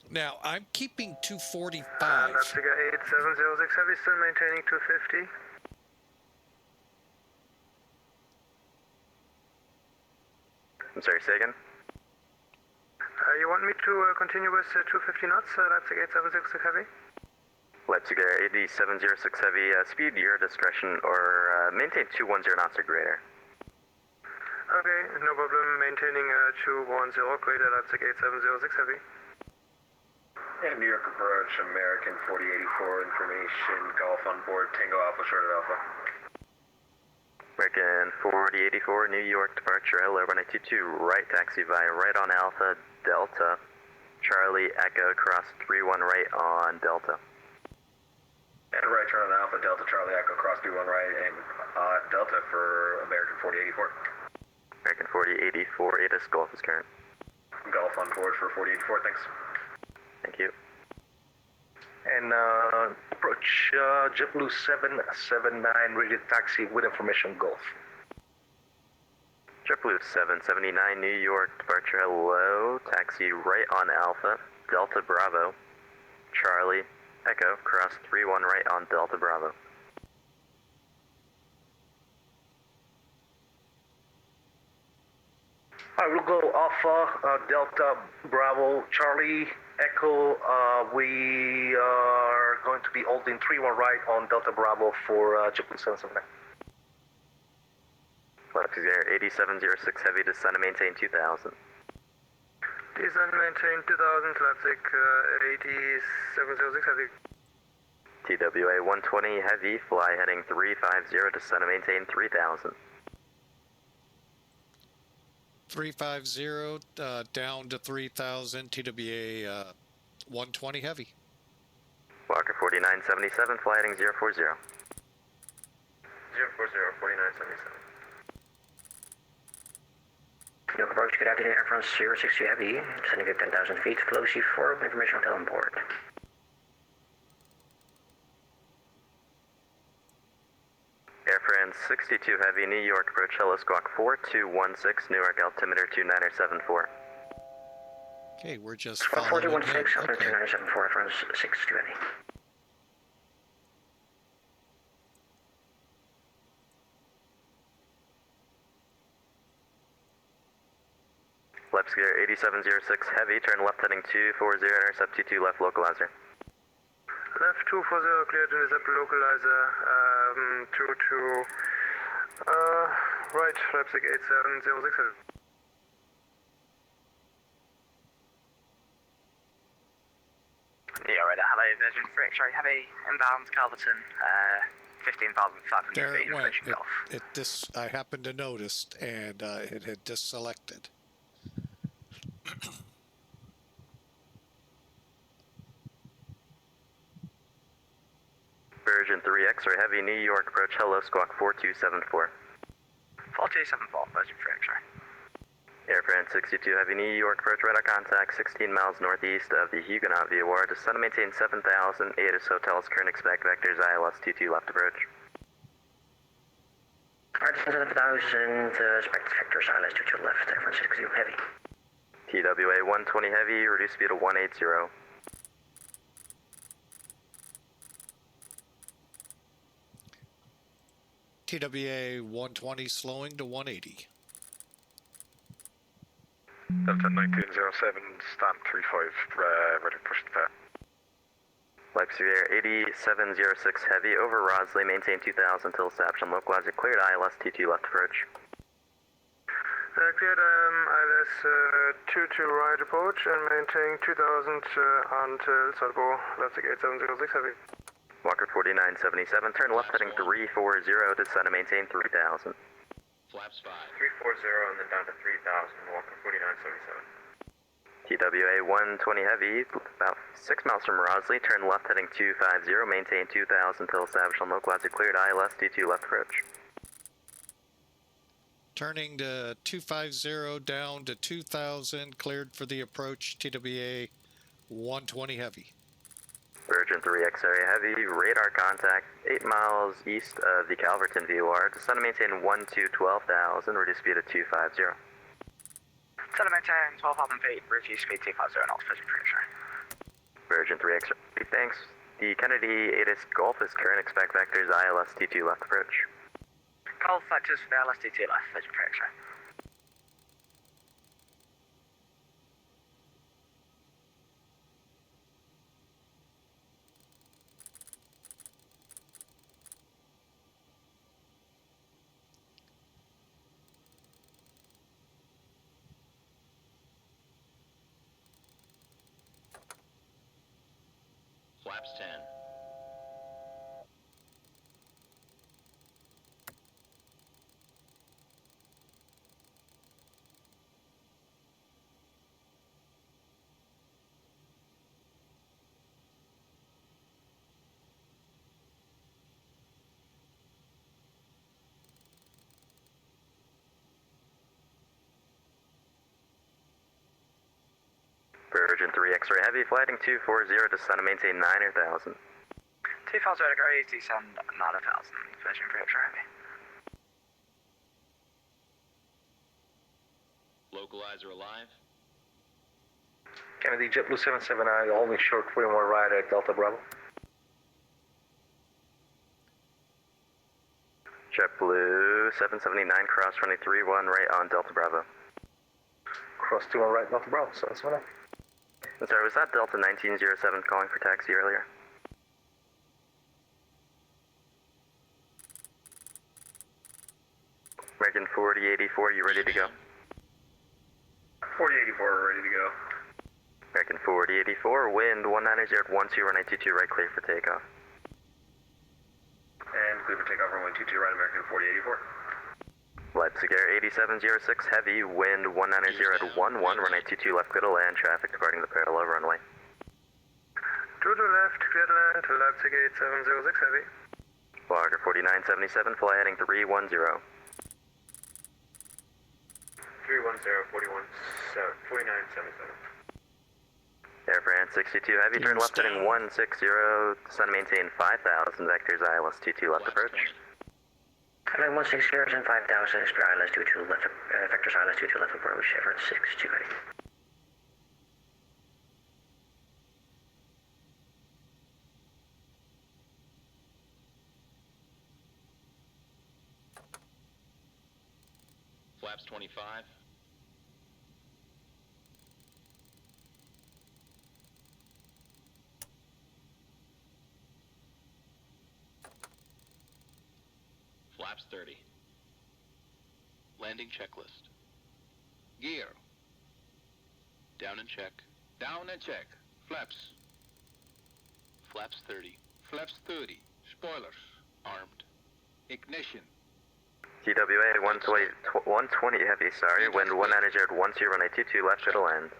Now, I'm keeping 245. Leipzig 8706 heavy, still maintaining 250. I'm sorry, say again? You want me to continue with 250 knots, Leipzig 8706 heavy? Leipzig Air 8706 heavy, speed your discretion, or maintain 210 knots or greater. Okay, no problem, maintaining 210 greater, Leipzig 8706 heavy. And New York approach, American 4084 information, Golf on board, Tango Alpha, short of Alpha. American 4084, New York departure, hello, 1922, right taxi via right on Alpha, Delta, Charlie Echo, cross 31 right on Delta. And a right turn on Alpha, Delta, Charlie Echo, cross 31 right, and Delta for American 4084. American 4084, ATIS Golf is current. Golf on board for 4084, thanks. Thank you. And approach JetBlue 779, rated taxi with information Golf. JetBlue 779, New York departure, hello, taxi right on Alpha, Delta Bravo, Charlie Echo, cross 31 right on Delta Bravo. I will go Alpha, Delta, Bravo, Charlie, Echo. We are going to be holding 31 right on Delta Bravo for JetBlue 779. Leipzig Air 8706 heavy, descend and maintain 2000. Descend, maintain 2000, Leipzig 8706 heavy. TWA 120 heavy, fly heading 350, descend and maintain 3000. 350 down to 3000, TWA 120 heavy. Walker 4977, fly heading 040. 040, 4977. New York approach, good afternoon, Air France 060 heavy, descending at 10,000 feet, flow C4, information hotel on board. Air France 62 heavy, New York approach, hello, squawk 4216, Newark altimeter 2974. Okay, we're just Squawk following 4216, him. altimeter Okay. 2974, Air France 62 heavy. Leipzig Air 8706 heavy, turn left heading 240, intercept 22 left localizer. Left 240, clear to intercept localizer, 22, right, Leipzig 8706 heavy. Yeah, right, hello, Virgin Frick, sorry, have a inbound Calverton, 15,500 There feet, it went. information Golf. I happened to notice, and it had deselected. Virgin 3 X-ray heavy, New York approach, hello, squawk 4274. 4274, Virgin Frick, sorry. Air France 62 heavy, New York approach, radar contact 16 miles northeast of the Huguenot VOR, descend and maintain 7000, ATIS hotels, current expect vectors, ILS 22 left approach. Alright, descend 7000, expect vectors, ILS 22 left, Air France 62 heavy. TWA 120 heavy, reduce speed to 180. TWA 120 slowing to 180. Delta 1907, stamp 35, ready to push the Leipzig Air 8706 Heavy over Rosley, maintain 2000 until established on localizer, cleared ILS T2 left approach. Cleared ILS 22 right approach and maintain 2000 until Salvo, Leipzig 8706 Heavy. Walker 4977, turn left heading 340, descend and maintain 3000. Flaps 5. 340 and then down to 3000, Walker 4977. TWA 120 Heavy, about 6 miles from Rosley, turn left heading 250, maintain 2000 until established on localizer, cleared ILS T2 left approach. Turning to 250 down to 2000, cleared for the approach, TWA 120 Heavy. Virgin 3X area heavy, radar contact 8 miles east of the Calverton VOR, descend and maintain 12,000, reduce speed at 250. Descend and maintain 12,000 feet, reduce speed 250 knots, vision pressure. Virgin 3X area, thanks. The Kennedy 8S Golf is current, expect vectors ILS T2 left approach. Golf vectors for the LSD2 left, vision pressure. Flaps 10. Virgin 3 X-ray heavy, flighting 240, descend and maintain 9,000. 2,000 degrees, descend 9,000, vision pressure heavy. Localizer alive. Kennedy JetBlue 779, holding short 41 right at Delta Bravo. JetBlue 779, cross 23-1 right on Delta Bravo. Cross 21 right, Delta Bravo, 779. I'm sorry, was that Delta 1907 calling for taxi earlier? American 4084, you ready to go? 4084, ready to go. American 4084, wind 190 at 12, runway 22 right, clear for takeoff. And clear for takeoff, runway 22 right, American 4084. Leipzig Air 8706 heavy, wind 190 at 11, runway 22 left, clear to land, traffic departing the parallel runway. 2 to left, clear to land to Leipzig 8706 heavy. Walker 4977, fly heading 310. 310, 4977. Air France 62 heavy, turn left heading 160, descend maintain 5,000, vectors ILS 22 left approach. Heading 160 and 5,000, extra ILS 22 left, vectors ILS 22 left approach, Air France 62 heavy. Flaps 25. Flaps 30. Landing checklist. Gear. Down and check. Down and check. Flaps. Flaps 30. Flaps 30. Spoilers. Armed. Ignition. TWA 120 heavy, sorry, wind 190 at 12, runway 22 left, clear to land.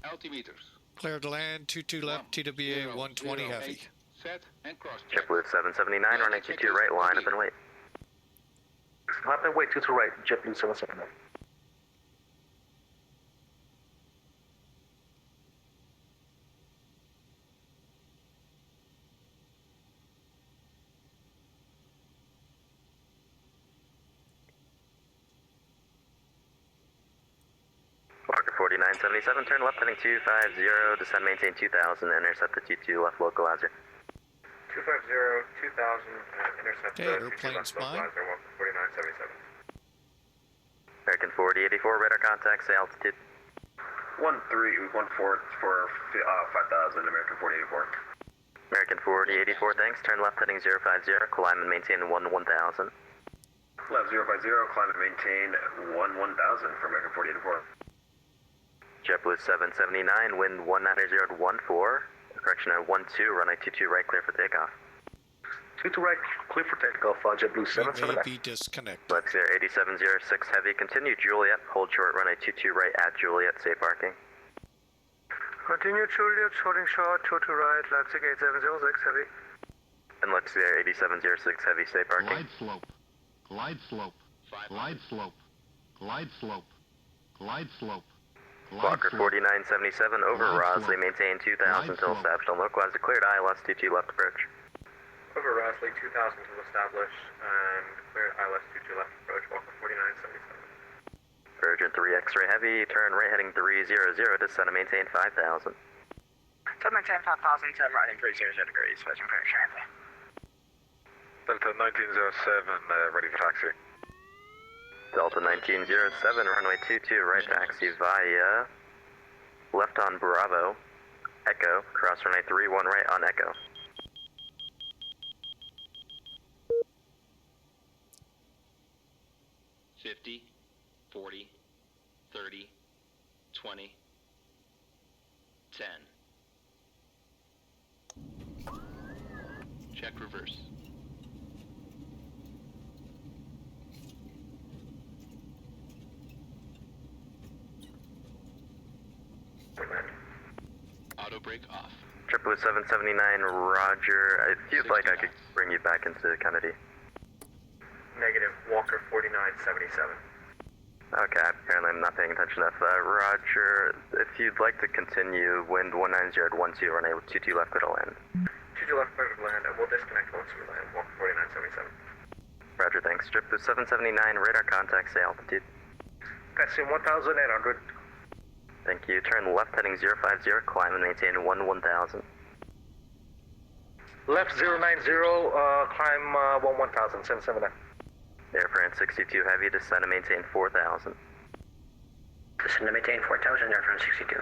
Altimeters. Clear to land, 22 left, TWA 120 heavy. Set and cross check. JetBlue 779, runway 22 right, line up and wait. Line up and wait, 22 right, JetBlue 779. Walker 4977, turn left heading 250, descend maintain 2000, intercept the T2 left localizer. 250, 2000, intercept Okay, airplane's mine. Walker 4977. American 4084, radar contact, say altitude. 1314 for 5000, American 4084. American 4084, thanks. Turn left heading 050, climb and maintain 1000. Left 050, climb and maintain 1000 for American 4084. JetBlue 779, wind 190 14, correction at 12, runway 22 right, clear for takeoff. 22 right, clear for takeoff, JetBlue We 779. may be disconnected. Let's clear 8706 heavy, continue Juliet, hold short, runway 22 right at Juliet, safe parking. Continue Juliet, holding short, 22 right, Leipzig 8706 heavy. And let's clear 8706 heavy, safe parking. Glide slope. Glide slope. Glide slope. Glide slope. Glide slope. Walker 4977 over Rosley, maintain 2000 until established on localize, cleared ILS 22 left approach. Over Rosley, 2000 to establish, and cleared ILS 22 left approach, Walker 4977. Virgin 3 X-ray heavy, turn right heading 300, descend and maintain 5000. Turn maintain 5,000, turn right in 300 degrees, Virgin 3 X-ray heavy. Delta 1907, ready for taxi. Delta 1907, runway 22 right taxi via left on Bravo, Echo, cross runway 31 right on Echo. $50, $40, $30, $20, $10. Check reverse. Auto brake off. JetBlue 779, roger. If you'd like, I could bring you back into Kennedy. Negative, Walker 4977. Okay, apparently I'm not paying attention enough. Roger, if you'd like to continue, wind 190 at 12, runway 22 left, clear to land. 22 left, clear to land, and we'll disconnect once we land, Walker 4977. Roger, thanks. JetBlue 779, radar contact, say altitude. Passing 1800. Thank you. Turn left heading 050, climb and maintain 1000. Left 090, climb 1000, 779. Air France 62 heavy, descend and maintain 4000. Descend and maintain 4,000, Air France 62.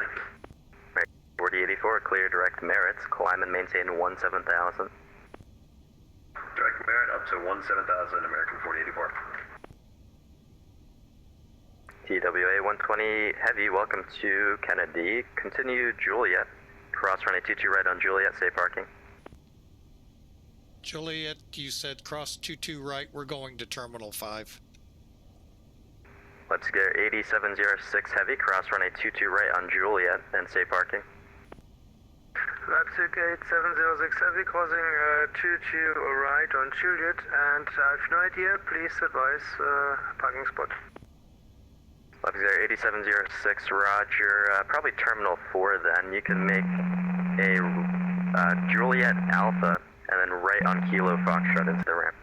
4084, clear direct merits, climb and maintain 17,000. Direct merit up to 17,000, American 4084. TWA 120 heavy, welcome to Kennedy. Continue Juliet, cross runway 22 right on Juliet, safe parking. Juliet, you said cross 22 right. We're going to Terminal 5. Let's get 8706 heavy, cross runway 22 right on Juliet, and safe parking. Leipzig 8706 heavy, crossing 22 right on Juliet, and I have no idea, please advise parking spot. Leipzig 8706, roger. Probably Terminal 4 then. You can make a Juliet Alpha, and then right on Kilo Foxtrot into the ramp.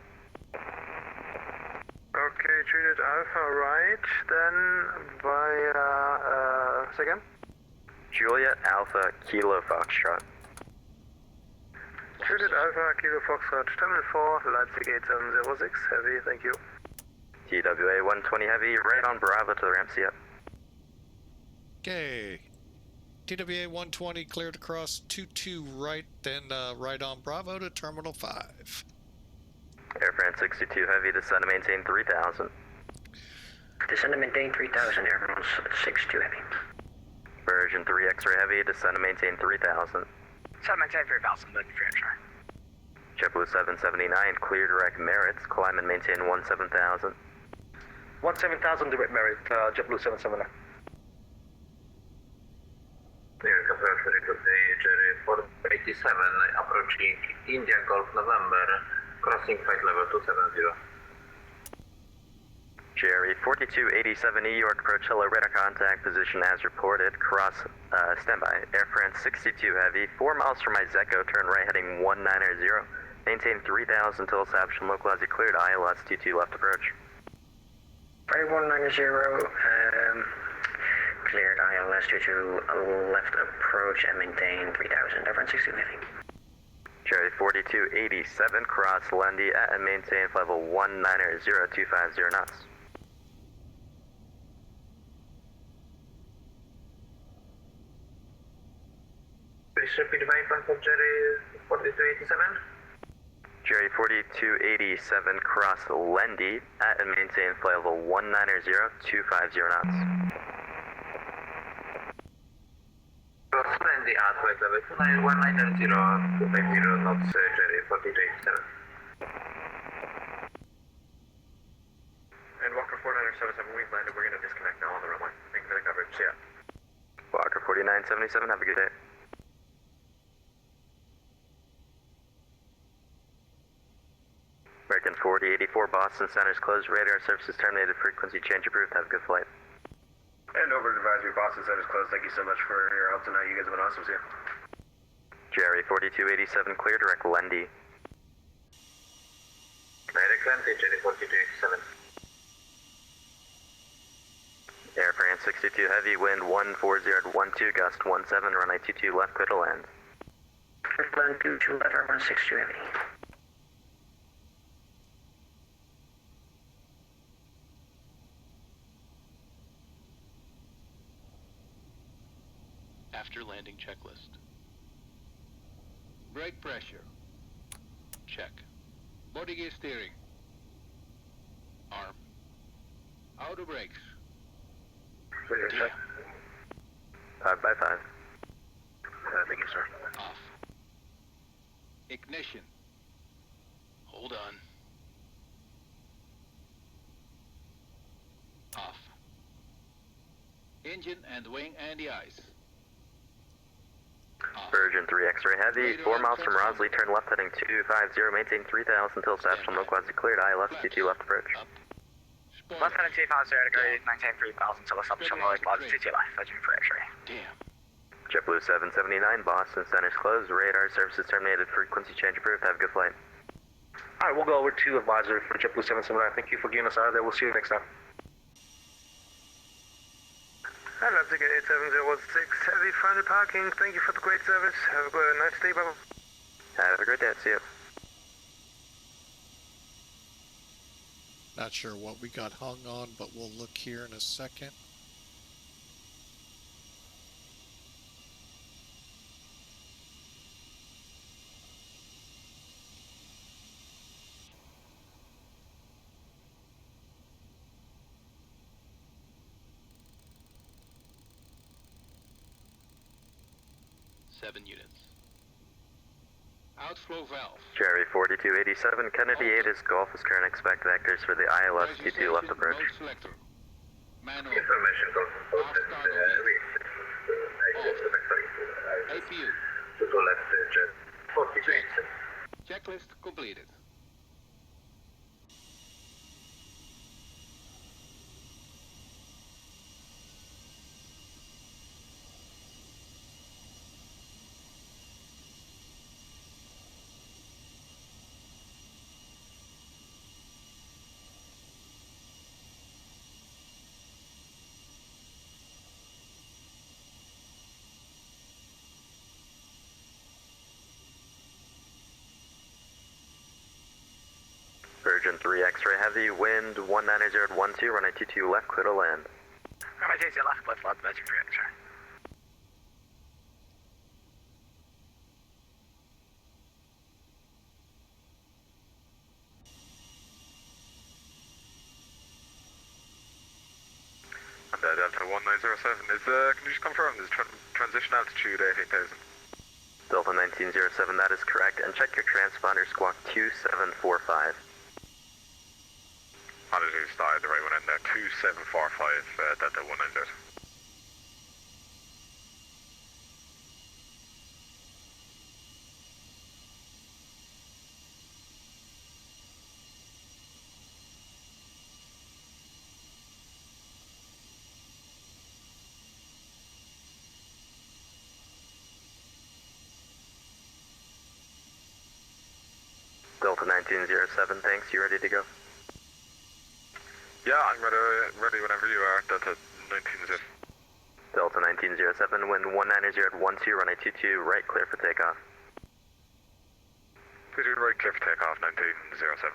Okay, Juliet Alpha right, then via, second? Juliet Alpha, Kilo Foxtrot. Juliet Alpha, Kilo Foxtrot, Terminal 4, Leipzig 8706, heavy, thank you. TWA 120 heavy, right on Bravo to the ramp, see ya. Okay. TWA 120 cleared across 22 right, then right on Bravo to Terminal 5. Air France 62 heavy, descend and maintain 3000. Descend and maintain 3,000, Air France 62 heavy. Version 3 X-ray heavy, descend and maintain 3000. Descend and maintain 3,000, then free X-ray. JetBlue 779, clear direct merits, climb and maintain 17,000. 17,000 direct merit, JetBlue 779. American Jerry 487, approaching India Golf November, crossing flight level 270. Jerry 4287 New York approach, hello, radar contact, position as reported, cross, standby. Air France 62 heavy, 4 miles from Izeco, turn right heading 190, maintain 3000 until established and localized, cleared ILS 22 left approach. 5190, cleared ILS 22 left approach and maintain 3000, Air France 62 heavy. Jerry 4287, cross Lundy at and maintain level 190.250 knots. Please repeat the waypoint for Jerry 4287. Jerry 4287, cross Lendy at and maintain flight level 190-250 knots. Cross Lendy at flight level 190-250 knots, Jerry 4287. And Walker 4977, we've landed. We're going to disconnect now on the runway. Thank you for the coverage. See ya. Walker 4977, have a good day. American 4084, Boston Center's closed. Radar services terminated. Frequency change approved. Have a good flight. And over to advisory, Boston Center's closed. Thank you so much for your help tonight. You guys have been awesome. See ya. Jerry 4287, clear. Direct Lendy. Direct Lendy, Jerry 4287. Air France 62, heavy wind 140 at 12, gust 17, runway 22 left, clear to land. Land 22 left, runway 62 heavy. After landing checklist. Brake pressure. Check. Body gear steering. Arm. Outer brakes. Damn. 5x5. Thank you, sir. Off. Ignition. Hold on. Off. Engine and wing anti-ice. Virgin 3 X-ray heavy, 4 miles from Rosley, turn left heading 250, maintain 3000 until Satchel, no quasi cleared, ILS 22 left approach. Left heading 250 degree, maintain 3000 until establishing on the left, 22 left, Virgin 3 X-ray. Damn. JetBlue 779, Boston Center's closed, radar services terminated, frequency change approved, have a good flight. Alright, we'll go over to advisory for JetBlue 779. Thank you for getting us out of there. We'll see you next time. I'd love to get 8706 heavy final parking. Thank you for the great service. Have a good nice day, bye. Have a great day, see you. Not sure what we got hung on, but we'll look here in a second. Seven units. Outflow valve. Jerry 4287, Kennedy 8 is Golf is current, expect vectors for the ILS T2 left approach. Mode selector. Manual. Information confirmed. APU. To left, Jet 4287. Checklist completed. Virgin 3 X-ray heavy, wind 190 at 12, runway 22 left, clear to land. Runway 22 left, clear to land, Virgin 3 X-ray. Delta 1907, can you just confirm this transition altitude 18,000? Delta 1907, that is correct, and check your transponder squawk 2745. Apologies, I had the right one in there, 2745, Delta 190. Delta 1907, thanks, you ready to go? Yeah, I'm ready whenever you are, Delta 1907. Delta 1907, wind 190 at 12, runway 22, right, clear for takeoff. Please do right, clear for takeoff, 1907.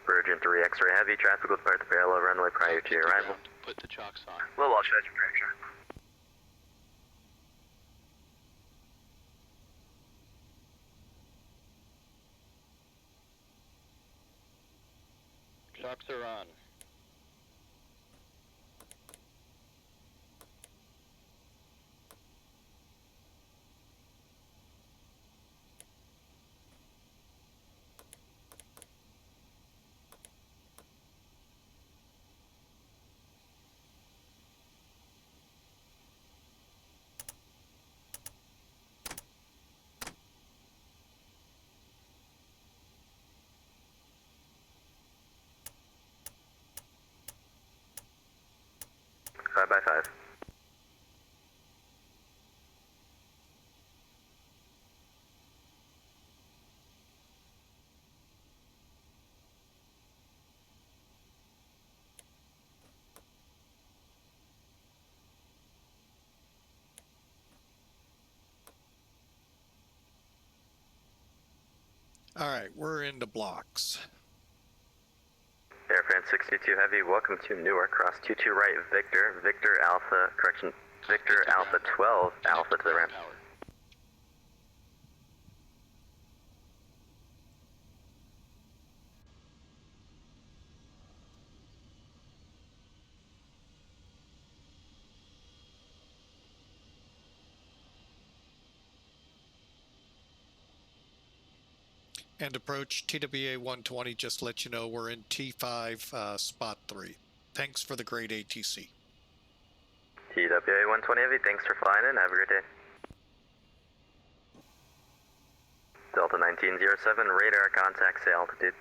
Virgin 3 X-ray heavy, traffic will depart the parallel runway prior to your arrival. Put the chocks on. We'll watch Virgin 3 X-ray. Chalks are on. Five by five. All right, we're into blocks. Air France 62 Heavy, welcome to Newark, cross 22 right, Victor, Victor Alpha, correction, Victor Alpha 12, Alpha to the ramp. And approach TWA 120, just let you know we're in T5 spot 3. Thanks for the great ATC. TWA 120 Heavy, thanks for flying in, have a great day. Delta 1907, radar contact, say altitude.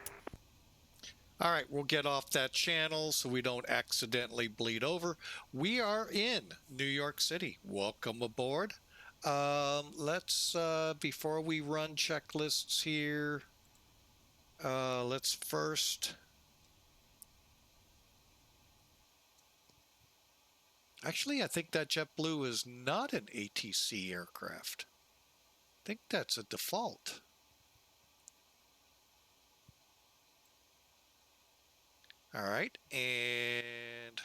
All right, we'll get off that channel so we don't accidentally bleed over. We are in New York City. Welcome aboard. Let's, before we run checklists here, let's first... Actually, I think that JetBlue is not an ATC aircraft. I think that's a default. All right, and...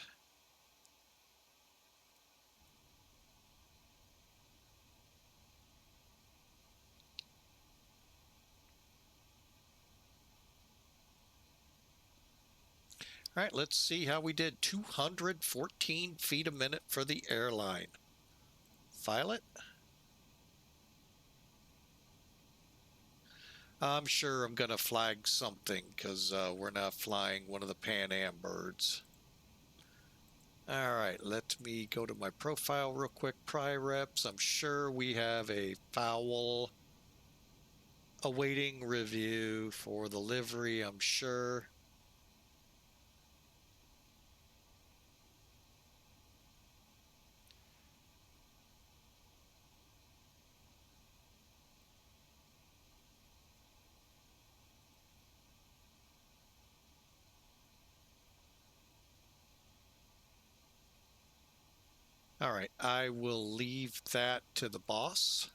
All right, let's see how we did. 214 feet a minute for the airline. File it. I'm sure I'm going to flag something because we're not flying one of the Pan Am birds. All right, let me go to my profile real quick. Pri-reps, I'm sure we have a foul awaiting review for the livery, I'm sure. All right, I will leave that to the boss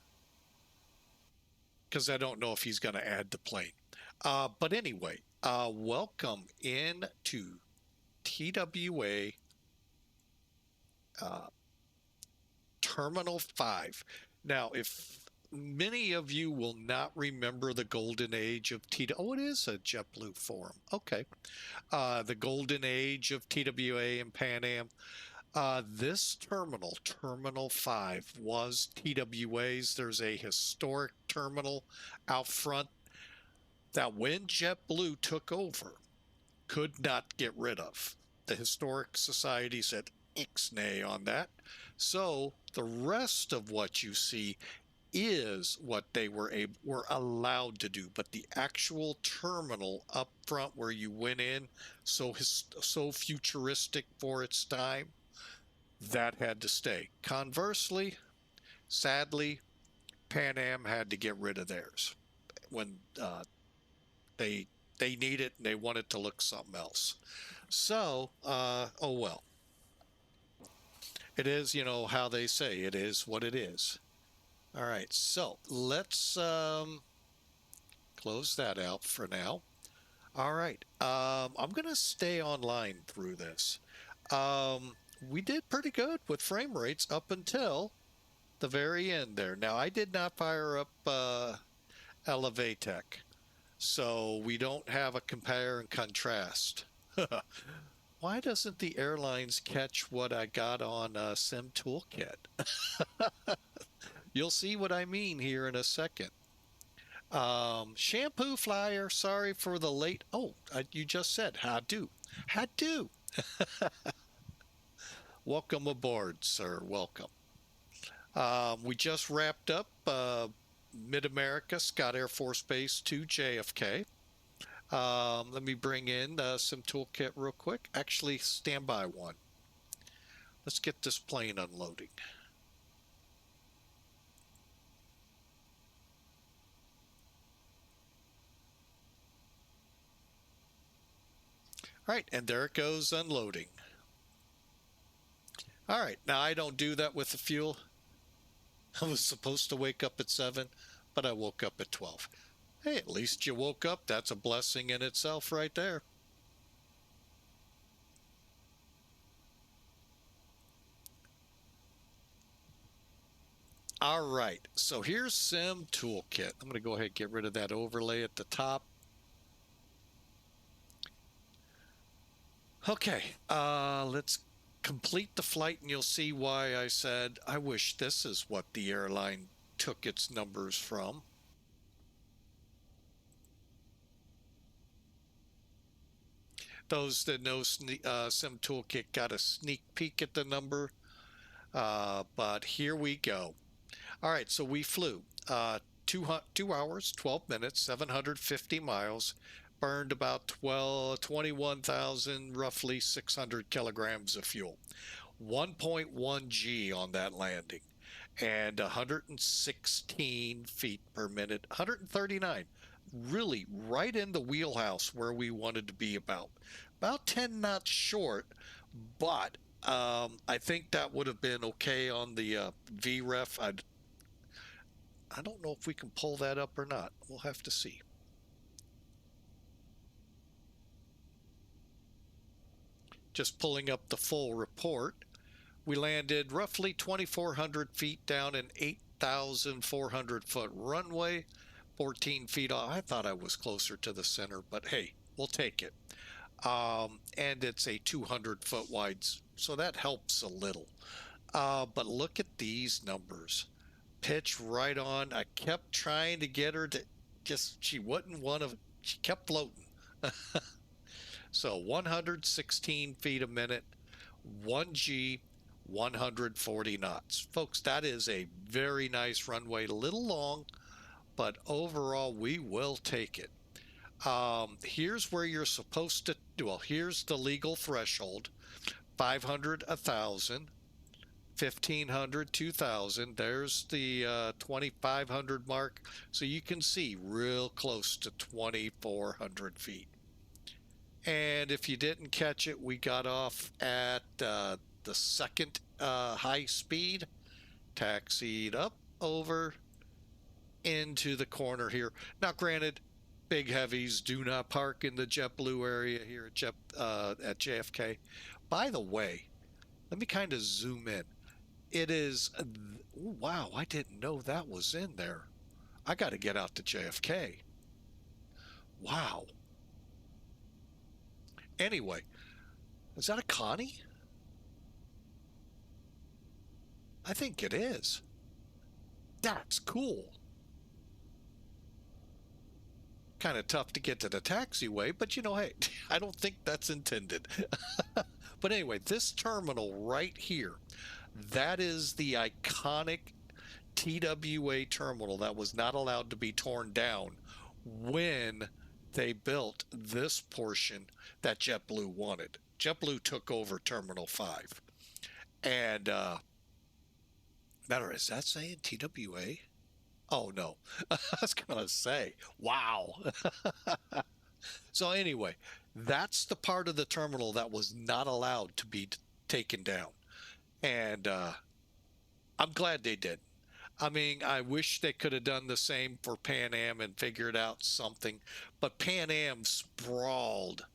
because I don't know if he's going to add the plane. But anyway, welcome into TWA Terminal 5. Now, if many of you will not remember the golden age of TWA, oh, it is a JetBlue forum. Okay. The golden age of TWA and Pan Am. This terminal, Terminal 5, was TWA's. There's a historic terminal out front that when JetBlue took over, could not get rid of. The Historic Society said ixnay on that. So the rest of what you see is what they were allowed to do, but the actual terminal up front where you went in, so futuristic for its time, that had to stay. Conversely, sadly, Pan Am had to get rid of theirs when they need it and they want it to look something else. So, oh well. It is, you know, how they say it is what it is. All right, so let's close that out for now. All right, I'm going to stay online through this. We did pretty good with frame rates up until the very end there. Now, I did not fire up Elevatech, so we don't have a compare and contrast Why doesn't the airlines catch what I got on Sim Toolkit? You'll see what I mean here in a second. Shampoo Flyer, sorry for the late. Oh, you just said how do. How do. Welcome aboard, sir. Welcome. We just wrapped up MidAmerica, Scott Air Force Base to JFK. Let me bring in Sim Toolkit real quick. Actually, stand by one. Let's get this plane unloading. All right, and there it goes unloading. All right, now I don't do that with the fuel. I was supposed to wake up at 7, but I woke up at 12. Hey, at least you woke up. That's a blessing in itself right there. All right, so here's Sim Toolkit. I'm going to go ahead and get rid of that overlay at the top. Okay, let's complete the flight, and you'll see why I said I wish this is what the airline took its numbers from. Those that know Sim Toolkit got a sneak peek at the number, but here we go. All right, so we flew 2 hours, 12 minutes, 750 miles, burned about 21,000, roughly 600 kilograms of fuel, 1.1 G on that landing, and 116 feet per minute, 139. Really right in the wheelhouse where we wanted to be, about 10 knots short, but I think that would have been okay on the VREF. I don't know if we can pull that up or not. We'll have to see. Just pulling up the full report. We landed roughly 2,400 feet down an 8,400 foot runway, 14 feet off. I thought I was closer to the center, but hey, we'll take it. And it's a 200 foot wide, so that helps a little. But look at these numbers. Pitch right on. I kept trying to get her to she wouldn't want to, she kept floating. So 116 feet a minute, 1 G, 140 knots. Folks, that is a very nice runway, a little long, but overall we will take it. Here's where you're supposed to, well, here's the legal threshold, 500, 1,000, 1,500, 2,000. There's the 2,500 mark. So you can see real close to 2,400 feet. And if you didn't catch it, we got off at the second high speed, taxied up over into the corner here. Now, granted, big heavies do not park in the JetBlue area here at JFK. By the way, let me kind of zoom in. It is, wow, I didn't know that was in there. I got to get out to JFK. Wow. Anyway, is that a Connie? I think it is. That's cool. Kind of tough to get to the taxiway, but you know, hey, I don't think that's intended. But anyway, this terminal right here, that is the iconic TWA terminal that was not allowed to be torn down when they built this portion that JetBlue wanted. JetBlue took over Terminal 5. And, matter, is that saying TWA? Oh, no. I was going to say, wow. So anyway, that's the part of the terminal that was not allowed to be taken down. And I'm glad they did. I mean, I wish they could have done the same for Pan Am and figured out something. But Pan Am sprawled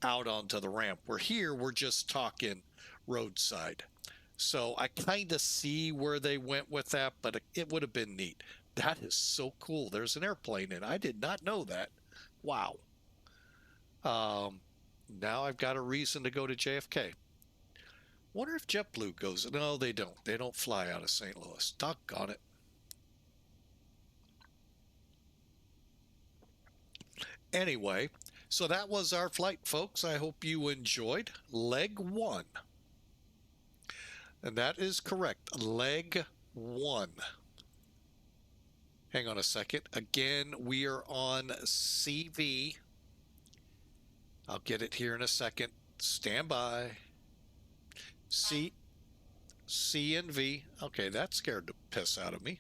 out onto the ramp. Where here, we're just talking roadside. So I kind of see where they went with that, but it would have been neat. That is so cool. There's an airplane in. I did not know that. Wow. now I've got a reason to go to JFK. Wonder if JetBlue goes. No, they don't. They don't fly out of St. Louis. Doggone it. Anyway, so that was our flight, folks. I hope you enjoyed leg 1. And that is correct. Leg 1. Hang on a second. Again, we are on CV. I'll get it here in a second. Stand by. C and V. Okay, that scared the piss out of me.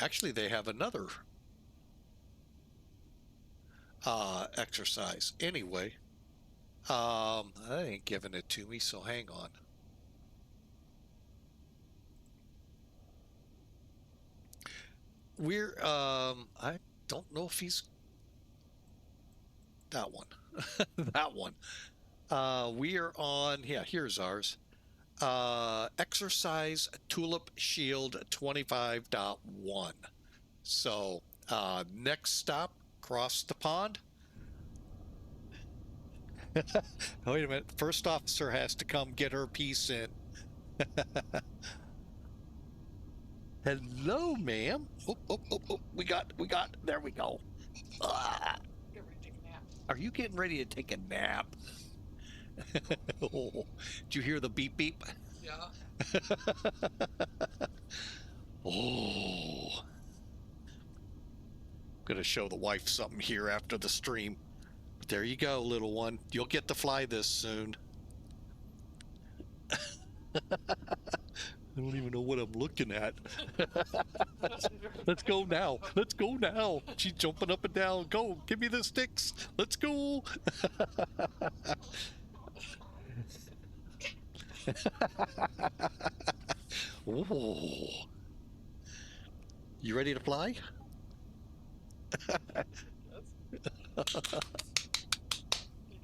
Actually, they have another exercise. Anyway, I ain't giving it to me, so hang on. We're, I don't know if he's that one. That one. We are on, yeah, here's ours. Exercise Tulip Shield 25.1. So, next stop, cross the pond. Wait a minute. First officer has to come get her piece in. Hello, ma'am. Oh, we got, there we go. Are you getting ready to take a nap? Oh, did you hear the beep beep? Yeah. Oh. I'm gonna show the wife something here after the stream. But there you go, little one. You'll get to fly this soon. I don't even know what I'm looking at. Let's go now. Let's go now. She's jumping up and down. Go, give me the sticks. Let's go. Oh. You ready to fly?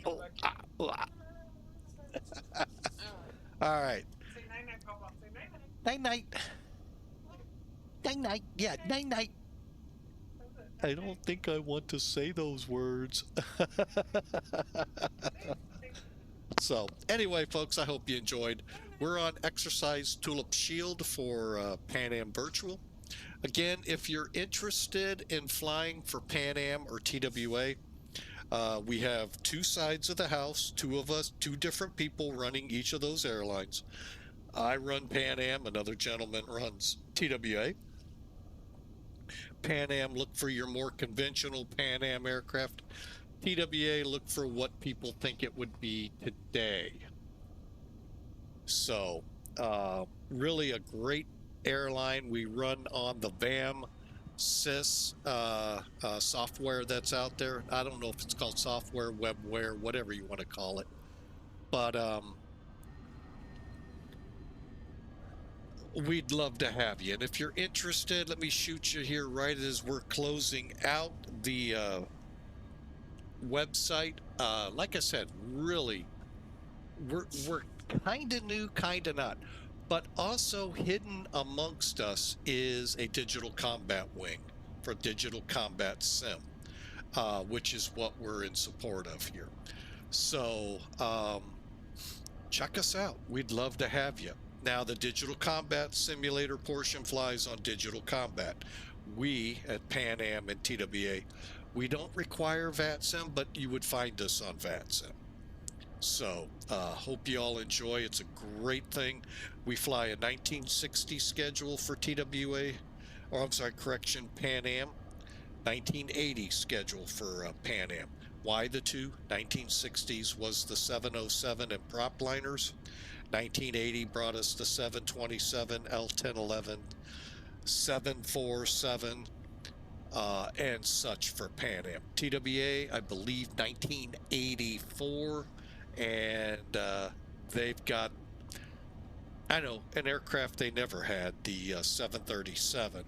Oh, all right. Night night. Night night. Yeah, night night. I don't think I want to say those words. So, anyway, folks, I hope you enjoyed. We're on Exercise Tulip Shield for Pan Am Virtual. Again, if you're interested in flying for Pan Am or TWA, we have two sides of the house, two of us, two different people running each of those airlines. I run Pan Am, another gentleman runs TWA. Pan Am, look for your more conventional Pan Am aircraft. TWA, look for what people think it would be today. So, really a great airline. We run on the VATSIM software that's out there. I don't know if it's called software, webware, whatever you want to call it. But we'd love to have you. And if you're interested, let me shoot you here right as we're closing out the website. Like I said, really, we're kind of new, kind of not. But also hidden amongst us is a digital combat wing for digital combat sim, which is what we're in support of here. So check us out. We'd love to have you. Now, the digital combat simulator portion flies on digital combat. We at Pan Am and TWA, we don't require VATSIM, but you would find us on VATSIM. So, hope you all enjoy. It's a great thing. We fly a 1960 schedule for TWA, or I'm sorry, correction, Pan Am. 1980 schedule for Pan Am. Why the two? 1960s was the 707 and prop liners. 1980 brought us the 727, L1011, 747, and such for Pan Am. TWA, I believe 1984, and they've got, I know, an aircraft they never had, the 737,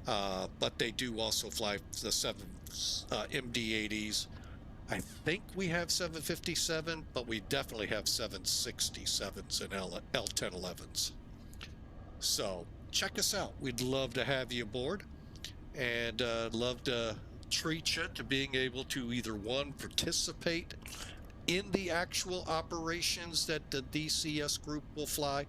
but they do also fly the MD-80s. I think we have 757, but we definitely have 767s and L1011s. So check us out. We'd love to have you aboard. and love to treat you to being able to either one, participate in the actual operations that the DCS group will fly,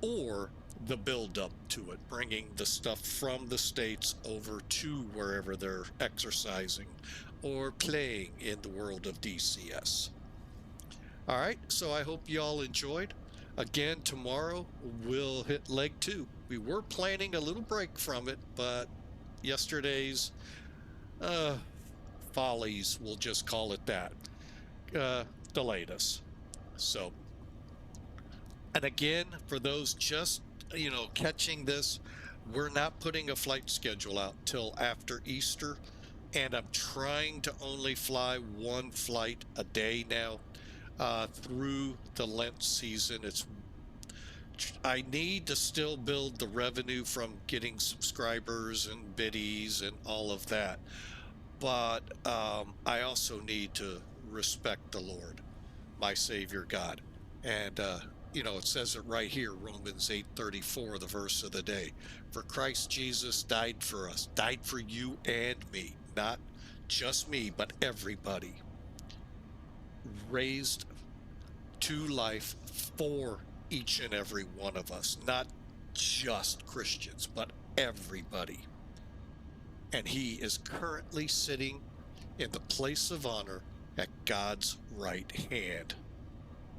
or the build up to it, bringing the stuff from the States over to wherever they're exercising or playing in the world of DCS. All right, so I hope you all enjoyed. Again, tomorrow we'll hit leg 2. We were planning a little break from it, but yesterday's follies, we'll just call it that, delayed us. So, and again, for those just, catching this, we're not putting a flight schedule out till after Easter, and I'm trying to only fly one flight a day now through the Lent season. I need to still build the revenue from getting subscribers and biddies and all of that, but I also need to respect the Lord, my Savior God. And it says it right here, Romans 8:34, the verse of the day. For Christ Jesus died for us, died for you and me, not just me, but everybody. Raised to life for each and every one of us, not just Christians, but everybody. And he is currently sitting in the place of honor at God's right hand.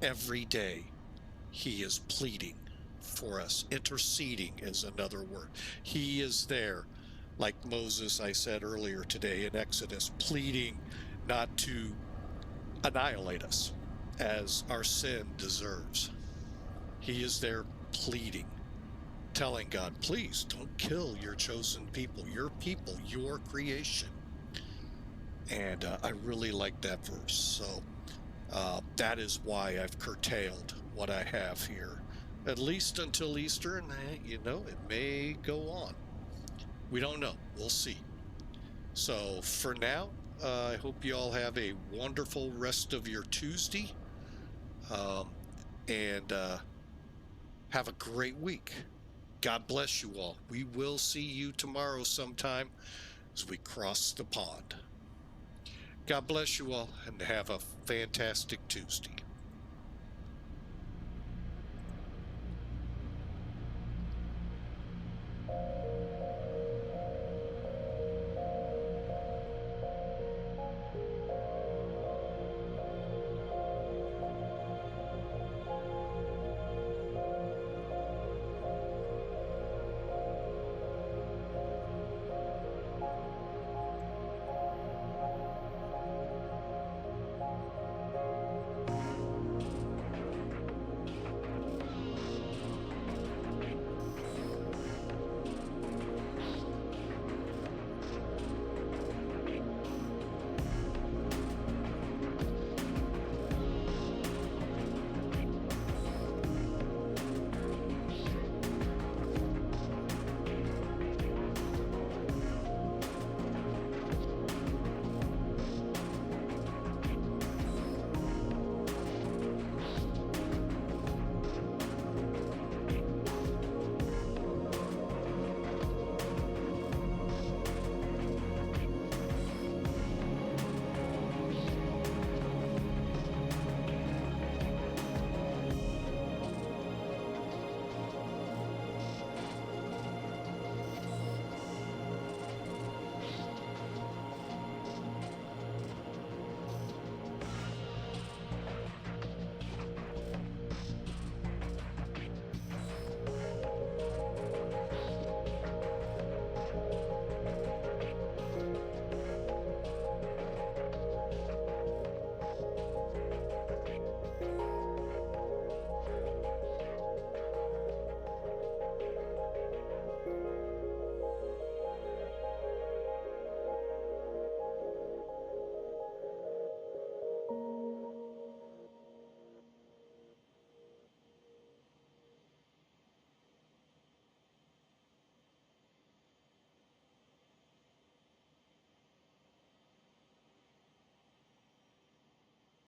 Every day he is pleading for us. Interceding is another word. He is there, like Moses, I said earlier today in Exodus, pleading not to annihilate us as our sin deserves. He is there pleading, telling God, please don't kill your chosen people, your creation. And I really like that verse. So that is why I've curtailed what I have here, at least until Easter. And, it may go on. We don't know. We'll see. So for now, I hope you all have a wonderful rest of your Tuesday. And have a great week. God bless you all. We will see you tomorrow sometime as we cross the pond. God bless you all and have a fantastic Tuesday.